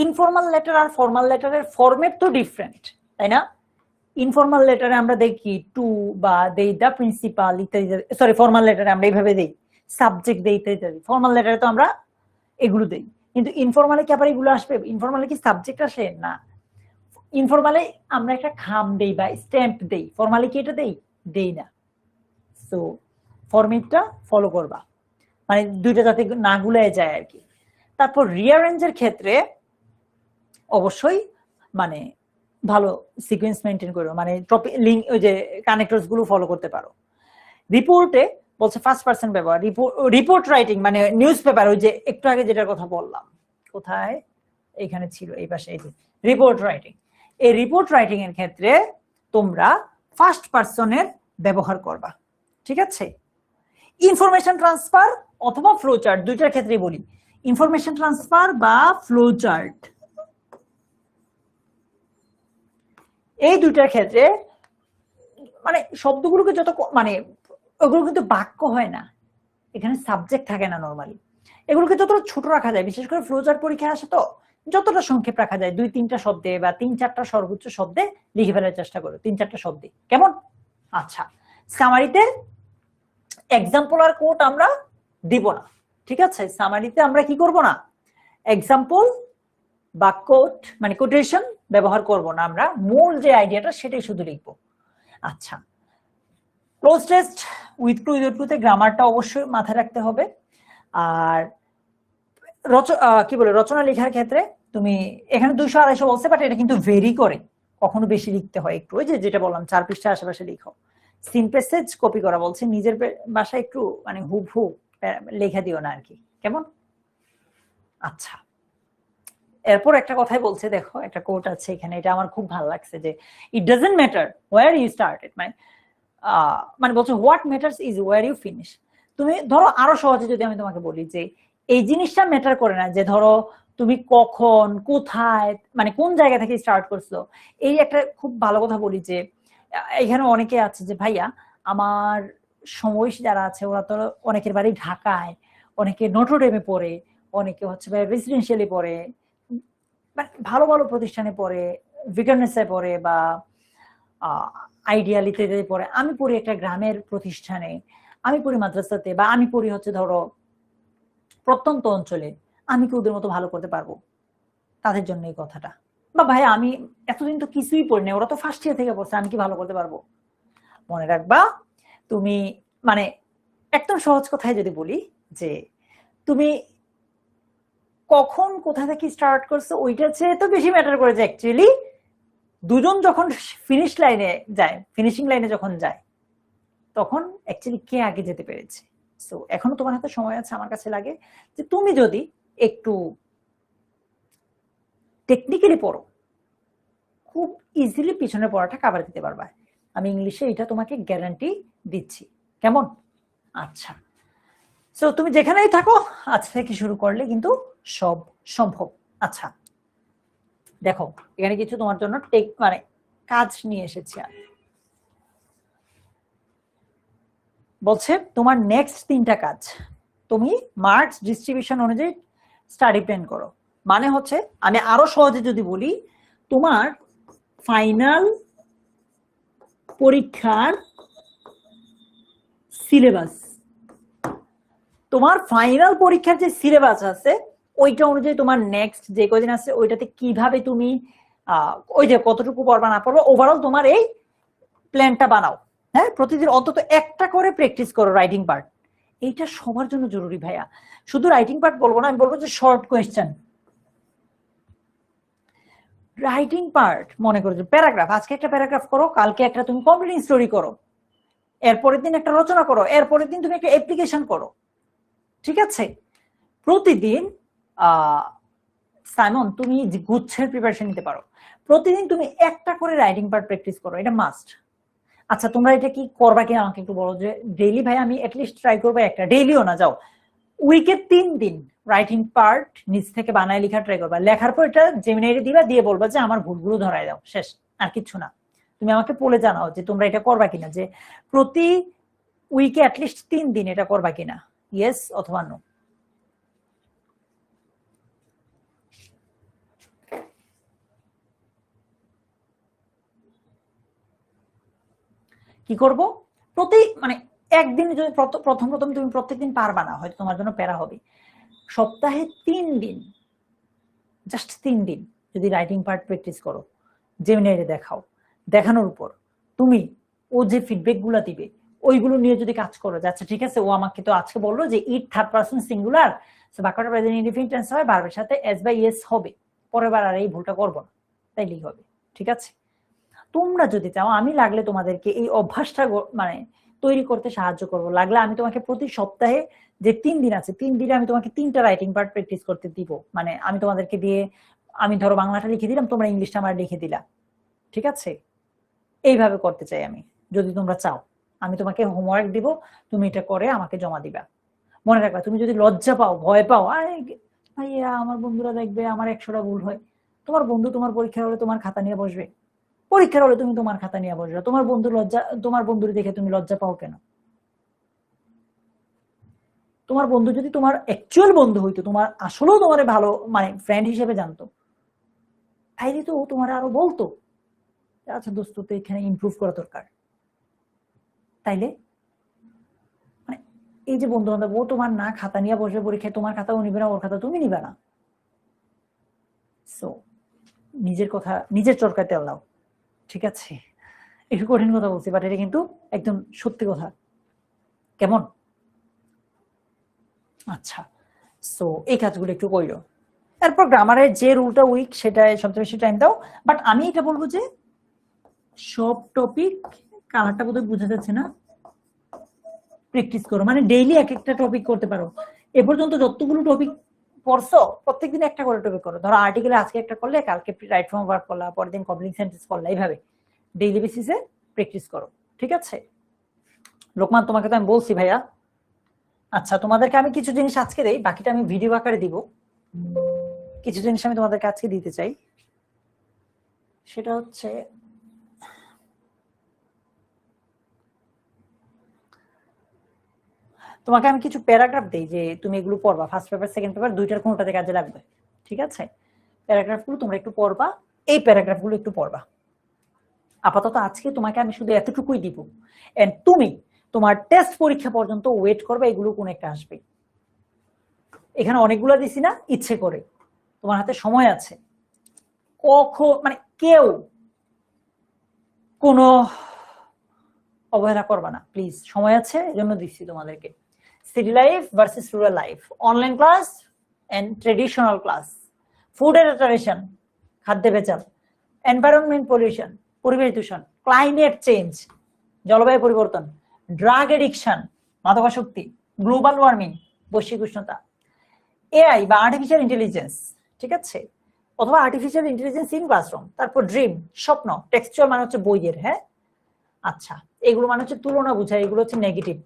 [SPEAKER 1] ইনফর্মাল লেটার আর ফর্মাল লেটারের ফরম্যাট তো ডিফারেন্ট, তাই না? ইনফর্মাল লেটারে আমরা দেখি টু বা দেই দা প্রিন্সিপাল ইত্যাদি, সরি ফর্মাল লেটারে আমরা এইভাবে দেই সাবজেক্ট দেই ইত্যাদি। ফর্মাল লেটারে তো আমরা এগুলো দেই, কিন্তু ইনফর্মালে কি আবার এগুলো আসবে? ইনফর্মালে কি সাবজেক্ট আসে? না। ইনফর্মালে আমরা একটা খাম দেই বা স্ট্যাম্প দেই, ফর্মালে কি এটা দেই না। সো ফরম্যাটটা ফলো করবা, মানে দুইটা যাতে না গুলায় যায় আর কি। তারপর রিয়ারেঞ্জের ক্ষেত্রে অবশ্যই মানে ভালো সিকোয়েন্স মেনটেন করো, মানে লিঙ্ক ওই যে কানেক্টরস গুলো ফলো করতে পারো। রিপোর্টে বলছে ফার্স্ট পারসন ব্যবহার। রিপোর্ট রাইটিং মানে নিউজ পেপার, ওই যে একটু আগে যেটার কথা বললাম, কোথায় এখানে ছিল এই পাশে, এই যে রিপোর্ট রাইটিং। এই রিপোর্ট রাইটিং এর ক্ষেত্রে তোমরা ফার্স্ট পারসনের ব্যবহার করবা, ঠিক আছে? ইনফরমেশন ট্রান্সফার অথবা ফ্লো চার্ট, দুইটার ক্ষেত্রেই বলি, ইনফরমেশন ট্রান্সফার বা ফ্লো চার্ট, এই দুইটার ক্ষেত্রে মানে শব্দগুলোকে যত মানে ওগুলো কিন্তু বাক্য হয় না, এখানে সাবজেক্ট থাকে না নরমালি, এগুলোকে যতটা ছোট রাখা যায়, বিশেষ করে ফ্লোচার্ট পরীক্ষায় আসে তো যতটা সংক্ষেপ রাখা যায়, 2-3টা শব্দে বা 3-4টা সর্বোচ্চ শব্দে লিখে ফেলার চেষ্টা করো, 3-4টা শব্দে, কেমন? আচ্ছা, সামারিতে এক্সাম্পল আর কোট আমরা দিব না, ঠিক আছে? সামারিতে আমরা কি করব না, এক্সাম্পল বা কোট মানে কোটেশন ব্যবহার করব না, আমরা মূল যে আইডিয়াটা সেটাই শুধু লিখবো। আচ্ছা, cloze test with clue without ক্লুতে গ্রামারটা অবশ্যই মাথায় রাখতে হবে। আর কি বলে রচনা লেখার ক্ষেত্রে তুমি এখানে 200-250 বলছে, বাট এটা কিন্তু ভেরি করে, কখনো বেশি লিখতে হয় একটু, ওই যে যেটা বললাম 4 পৃষ্ঠা আশেপাশে লিখো। সিম্পেসেজ কপি করা বলছে, নিজের ভাষায় একটু মানে হুবহু লেখা দিও না আর কি, কেমন? আচ্ছা, এরপর একটা কথাই বলছে, দেখো একটা কোট আছে এখানে, এটা আমার খুব ভালো লাগছে, যে it doesn't matter where you started, মানে বলছে what matters is where you finish. তুমি ধরো আরো সহজে যদি আমি তোমাকে বলি যে এই জিনিসটা ম্যাটার করে না, যে ধরো তুমি কখন কোথায় মানে কোন জায়গা থেকে স্টার্ট করছো। এই একটা খুব ভালো কথা বলি, যে এখানে অনেকে আছে যে ভাইয়া আমার সমবয়সী যারা আছে ওরা তো অনেকের বাড়ি ঢাকায়, অনেকে নটরডেমে পড়ে, অনেকে হচ্ছে রেসিডেন্সিয়ালি পড়ে, ভালো ভালো প্রতিষ্ঠানে পড়ে, ভিকারনেসে পড়ে বা আইডিয়ালিতে পড়ে। আমি পড়ি একটা গ্রামের প্রতিষ্ঠানে, আমি পড়ি মাদ্রাসাতে, বা আমি পড়ি হচ্ছে ধরো প্রত্যন্ত অঞ্চলে, আমি কি ওদের মতো ভালো করতে পারবো? তাদের জন্য এই কথাটা। বা ভাই আমি এতদিন তো কিছুই পড়ি না, ওরা তো ফার্স্ট ইয়ার থেকে পড়ছে, আমি কি ভালো করতে পারবো? মনে রাখবা, তুমি মানে একদম সহজ কথায় যদি বলি, যে তুমি কখন কোথা থেকে স্টার্ট করছো ওইটা চেয়ে তো বেশি ম্যাটার করে, যে অ্যাকচুয়ালি দুজন যখন ফিনিশ লাইনে যায়, ফিনিশিং লাইনে যখন যায়, তখন অ্যাকচুয়ালি কে আগে যেতে পেরেছে। সো এখনো তোমার হাতে সময় আছে, আমার কাছে লাগে যে তুমি যদি একটু টেকনিক্যালি পড়ো, খুব ইজিলি পিছনে পড়াটা কাভার দিতে পারবা। আমি ইংলিশে এটা তোমাকে গ্যারান্টি দিচ্ছি, কেমন? আচ্ছা, সো তুমি যেখানেই থাকো আজ থেকে শুরু করলে কিন্তু সব সম্ভব। আচ্ছা দেখো, এখানে কিছু তোমার জন্য মানে কাজ নিয়ে এসেছি আমি। বলছে তোমার নেক্সট 3টা কাজ তুমি মার্কস ডিস্ট্রিবিউশন অনুযায়ী স্টাডি প্ল্যান করো। মানে হচ্ছে আমি আরো সহজে যদি বলি, তোমার ফাইনাল পরীক্ষার সিলেবাস, তোমার ফাইনাল পরীক্ষার যে সিলেবাস আছে ওইটা অনুযায়ী তোমার নেক্সট যে কদিন আছে ওইটাতে কিভাবে তুমি ওই যে কতটুকু পড়বা না পড়বা, ওভারঅল তোমার এই প্ল্যানটা বানাও। হ্যাঁ, প্রতিদিন অন্তত একটা করে প্র্যাকটিস করো রাইটিং পার্ট, এইটা সবার জন্য জরুরি ভাইয়া। শুধু রাইটিং পার্ট বলবো না, আমি বলবো যে শর্ট কোয়েশ্চেন রাইটিং পার্ট, মনে করো যে প্যারাগ্রাফ, আজকে একটা প্যারাগ্রাফ করো, কালকে একটা তুমি কমপ্লিটিং স্টোরি করো, এরপরের দিন একটা রচনা করো, এরপরের দিন তুমি একটা অ্যাপ্লিকেশন করো, ঠিক আছে? প্রতিদিন সাইমন তুমি গুচ্ছের প্রিপারেশন নিতে পারো, প্রতিদিন তুমি একটা করে রাইটিং পার্ট প্র্যাকটিস করো, এটা মাস্ট। আচ্ছা তোমরা এটা কি করবা কিনা আমাকে একটু বলো, যে ডেইলি ভাই আমি অ্যাটলিস্ট ট্রাই করবো একটা, ডেইলিও না যাও উইকে 3 দিন রাইটিং পার্ট নিজ থেকে বানায় লেখা ট্রাই করবা, লেখার পর এটা জেমিনাইরে দিবা, দিয়ে বলবা যে আমার ভুলগুলো ধরাই দাও, শেষ, আর কিছু না। তুমি আমাকে বলে জানাও যে তোমরা এটা করবা কিনা, যে প্রতি উইকে অ্যাটলিস্ট 3 দিন এটা করবা কিনা, ইয়েস অথবা নো। কি করব, প্রতি মানে একদিন যদি প্রথম তুমি প্রত্যেকদিন পারবা না, হয়তো তোমার জন্য প্যারা হবে, সপ্তাহে 3 দিন, জাস্ট 3 দিন যদি রাইটিং পার্ট প্র্যাকটিস করো, জেমিনাইরে দেখাও, দেখানোর উপর তুমি ও যে ফিডব্যাক গুলা দিবে ওইগুলো নিয়ে যদি কাজ করো, আচ্ছা ঠিক আছে, ও আমাকে তো আজকে বললো যে ইট থার্ড পারসন সিঙ্গুলার, বাক্যটা প্রেজেন্ট ইনডিফিনিট টেন্স হয়, ভার্বের সাথে এস বাই এস হবে, পরের বার আর এই ভুলটা করবো না, তাইলেই হবে। ঠিক আছে, তোমরা যদি চাও আমি লাগলে তোমাদেরকে এই অভ্যাসটা মানে তৈরি করতে সাহায্য করব, লাগলে আমি তোমাকে প্রতি সপ্তাহে যে 3 দিন আছে 3 দিনে আমি তোমাকে 3টা রাইটিং পার্ট প্র্যাকটিস করতে দিব, মানে আমি তোমাদেরকে দিয়ে, আমি ধরো বাংলাটা লিখে দিলাম, তোমরা ইংলিশটা আমার লিখে দিলা, ঠিক আছে, এইভাবে করতে চাই আমি। যদি তোমরা চাও আমি তোমাকে হোমওয়ার্ক দিব, তুমি এটা করে আমাকে জমা দিবা। মনে রাখবা, তুমি যদি লজ্জা পাও, ভয় পাও, আরে ভাইয়া আমার বন্ধুরা দেখবে আমার 100টা ভুল হয়, তোমার বন্ধু তোমার পরীক্ষা হলে তোমার খাতা নিয়ে বসবে, পরীক্ষার হলে তুমি তোমার খাতা নিয়ে বসবে, তোমার বন্ধুর দেখে তুমি লজ্জা পাও কেন? তোমার বন্ধু যদি তোমার অ্যাকচুয়াল বন্ধু হইতো, তোমার আসলেও তোমার ভালো মানে ফ্রেন্ড হিসেবে জানতো, তাইলে তো তোমার আরো বলতো আচ্ছা দোস্ত তো এখানে ইমপ্রুভ করা দরকার। তাইলে মানে এই যে বন্ধু বান্ধব, ও তোমার না খাতা নিয়ে বসবে পরীক্ষায়, তোমার খাতা ও নিবে না, ওর খাতা তুমি নিবে না। সো নিজের কথা নিজের চরকায় তেল দাও, ঠিক আছে? একটু কঠিন কথা বলছি, বাট এটা কিন্তু একদম সত্যি কথা, কেমন? আচ্ছা, সো এই কাজগুলো একটু কইরো। এরপর গ্রামারের যে রুলটা উইক সেটা সবচেয়ে বেশি টাইম দাও, বাট আমি এটা বলবো যে সব টপিক, কালারটা বোধহয় বোঝা যাচ্ছে না, প্র্যাকটিস করো, মানে ডেইলি এক একটা টপিক করতে পারো। এ পর্যন্ত যতগুলো টপিক পড়ছো প্রত্যেকদিন একটা করে টপিক করো, ধরো আর্টিকেলে আজকে একটা করলে, কালকে রাইট ফর্ম ভার্ব করলা, পরের দিন কমপ্লিট সেন্টেন্স করলা, এইভাবে ডেইলি বেসিসে প্র্যাকটিস করো, ঠিক আছে? লোকমান তোমাকে তো আমি বলছি ভাইয়া। আচ্ছা, তোমাদেরকে আমি কিছু জিনিস আজকে দেই, বাকিটা আমি ভিডিও আকারে দিব। কিছু জিনিস আমি তোমাদেরকে আজকে দিতে চাই, সেটা হচ্ছে তোমাকে আমি কিছু প্যারাগ্রাফ দেই যে তুমি এগুলো পড়বা, ফার্স্ট পেপার সেকেন্ড পেপার দুইটার কোনোটাতে কাজে লাগবে, ঠিক আছে? প্যারাগ্রাফগুলো তোমরা একটু পড়বা, এই প্যারাগ্রাফগুলো একটু পড়বা। আপাতত আজকে তোমাকে আমি শুধু এতটুকুই দিব, এন্ড তুমি তোমার টেস্ট পরীক্ষা পর্যন্ত ওয়েট করবে, এগুলো কোন একটা আসবে। এখানে অনেকগুলো দিছি না, ইচ্ছে করে, তোমার হাতে সময় আছে, কখন মানে কেউ কোনো অবহেলা করবা না প্লিজ, সময় আছে, এজন্য দিচ্ছি তোমাদেরকে। City life versus rural life, online class and traditional class, food adaptation, খাদ্য ভেজাল, এনভায়রনমেন্ট পলিউশন, পরিবেশ দূষণ, ক্লাইমেট চেঞ্জ, জলবায়ু পরিবর্তন, ড্রাগ এডিকশন, মাদকাসক্তি, গ্লোবাল ওয়ার্মিং, বৈশ্বিক উষ্ণতা, এআই বা আর্টিফিশিয়াল ইন্টেলিজেন্স, ঠিক আছে, অথবা আর্টিফিশিয়াল ইন্টেলিজেন্স ইন ক্লাসরুম, তারপর ড্রিম, স্বপ্ন, টেক্সচুয়াল মানে হচ্ছে বইয়ের, হ্যাঁ আচ্ছা, এগুলো মানে হচ্ছে তুলনা বোঝায়, এগুলো হচ্ছে negative,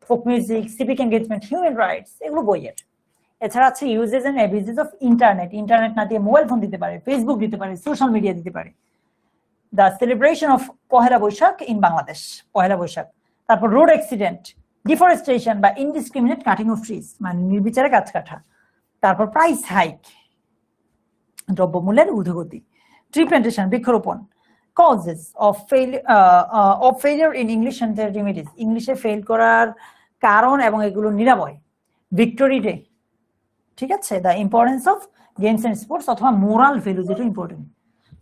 [SPEAKER 1] folk music, civic engagement, human rights, এগুলো বইয়ের। এছাড়া আছে uses and abuses of internet, internet না দিয়ে মোবাইল ফোন দিতে পারে, ফেসবুক দিতে পারে, সোশ্যাল মিডিয়া দিতে পারে, the celebration of Pohela Boishakh in Bangladesh, Pohela Boishakh, তারপর রোড অ্যাক্সিডেন্ট, ডিফরেস্টেশন বা ইনডিসক্রিমিনেট কাটিং অফ ট্রিজ, মানে নির্বিচারে গাছ কাটা, তারপর প্রাইস হাইক, দ্রব্যমূল্যের ঊর্ধ্বগতি, ট্রি প্ল্যান্টেশন, বৃক্ষরোপণ, causes of failure in English and their remedies, ইংলিশে ফেল করার কারণ এবং এগুলো নিরাময়, ভিক্টোরি ডে, ঠিক আছে, the importance of games and sports, অথবা মোরাল ভ্যালু যেটা ইম্পর্টেন্ট।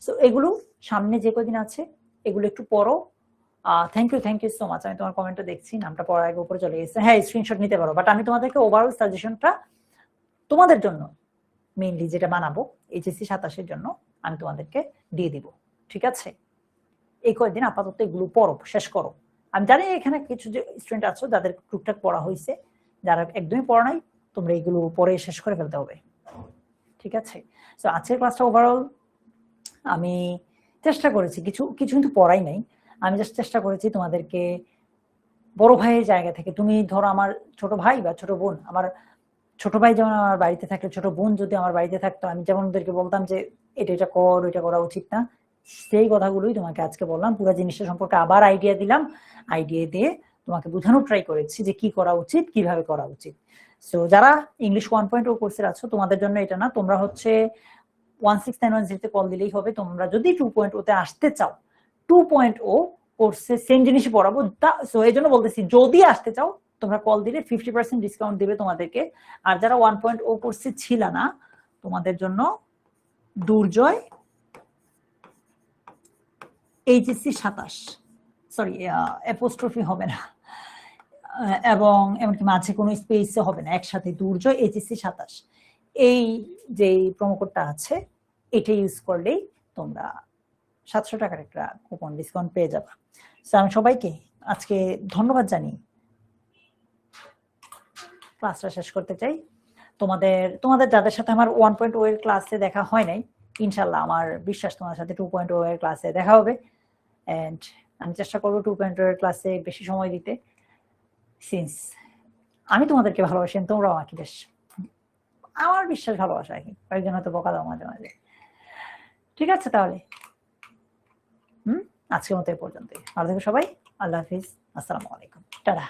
[SPEAKER 1] সো এগুলো সামনে যে কদিন আছে এগুলো একটু পড়ো। Thank you so much. আমি তোমার কমেন্টটা দেখছি, নামটা পড়ার আগে উপরে চলে গেছে, হ্যাঁ স্ক্রিনশট নিতে পারো, বাট আমি তোমাদেরকে ওভারঅল সাজেশনটা তোমাদের জন্য মেইনলি যেটা বানাবো এইচএসসি 27-এর জন্য আমি তোমাদেরকে দিয়ে দিব, ঠিক আছে? এই কয়েকদিন আপাতত এগুলো পড়ো, শেষ করো। আমি জানি এখানে কিছু যে স্টুডেন্ট আছো যাদের টুকটাক পড়া হয়েছে, যারা একদমই পড়া নাই তোমরা এগুলো পড়ে শেষ করে ফেলতে হবে, ঠিক আছে? তো আজকের ক্লাসটা ওভারঅল আমি চেষ্টা করেছি, কিছু কিন্তু পড়াই নাই, আমি জাস্ট চেষ্টা করেছি তোমাদেরকে বড় ভাইয়ের জায়গা থেকে, তুমি ধরো আমার ছোট ভাই বা ছোট বোন, আমার ছোট ভাই যেমন আমার বাড়িতে থাকলে, ছোট বোন যদি আমার বাড়িতে থাকতো, আমি যেমন ওদেরকে বলতাম যে এটা কর, ওইটা করা উচিত না, সেই কথাগুলোই তোমাকে আজকে বললাম, পুরো জিনিসটা সম্পর্কে আবার আইডিয়া দিলাম, আইডিয়া দিয়ে তোমাকে বোঝানোর ট্রাই করেছি যে কি করা উচিত, কিভাবে করা উচিত। সো যারা ইংলিশ 1.0 কোর্সে আছো তোমাদের জন্য এটা না, তোমরা হচ্ছে 16910 কল দিলেই হবে। তোমরা যদি 2.0 তে আসতে চাও, 2.0 কোর্সে সেম জিনিসই পড়াবো। সো এই জন্য বলতেছি যদি আসতে চাও তোমরা কল দিলে 50% ডিসকাউন্ট দিবে তোমাদেরকে। আর যারা 1.0 কোর্সে ছিল না তোমাদের জন্য দুর্জয় এইচএসসি 27, সরি অ্যাপোস্ট্রফি হবে না এবং এমনকি মাঝে কোনো স্পেস হবে না, একসাথে দুর্জয় এইচএসসি 27 এই যে প্রোমো কোডটা আছে এটা ইউজ করলেই তোমরা 700 টাকার একটা কুপন ডিসকাউন্ট পেয়ে যাবে। আমি সবাইকে আজকে ধন্যবাদ জানি ক্লাসটা শেষ করতে চাই। তোমাদের যাদের সাথে আমার 1.0 এর ক্লাসে দেখা হয় নাই, ইনশাল্লাহ আমার বিশ্বাস তোমার সাথে 2.0 এর ক্লাসে দেখা হবে। এন্ড আমি চেষ্টা করবো 2.0 এর ক্লাসে বেশি সময় দিতে, সিন্স আমি তোমাদেরকে ভালোবাসি, তোমরাও আমাকে বেশ, আমার বিশ্বাস ভালোবাসা আর কি, কয়েকজন হয়তো বকা দাও মাঝে মাঝে। ঠিক আছে তাহলে আজকের মতো এই পর্যন্তই। ভালো থেকো সবাই, আল্লাহ হাফিজ, আসসালামু আলাইকুম, টাটা।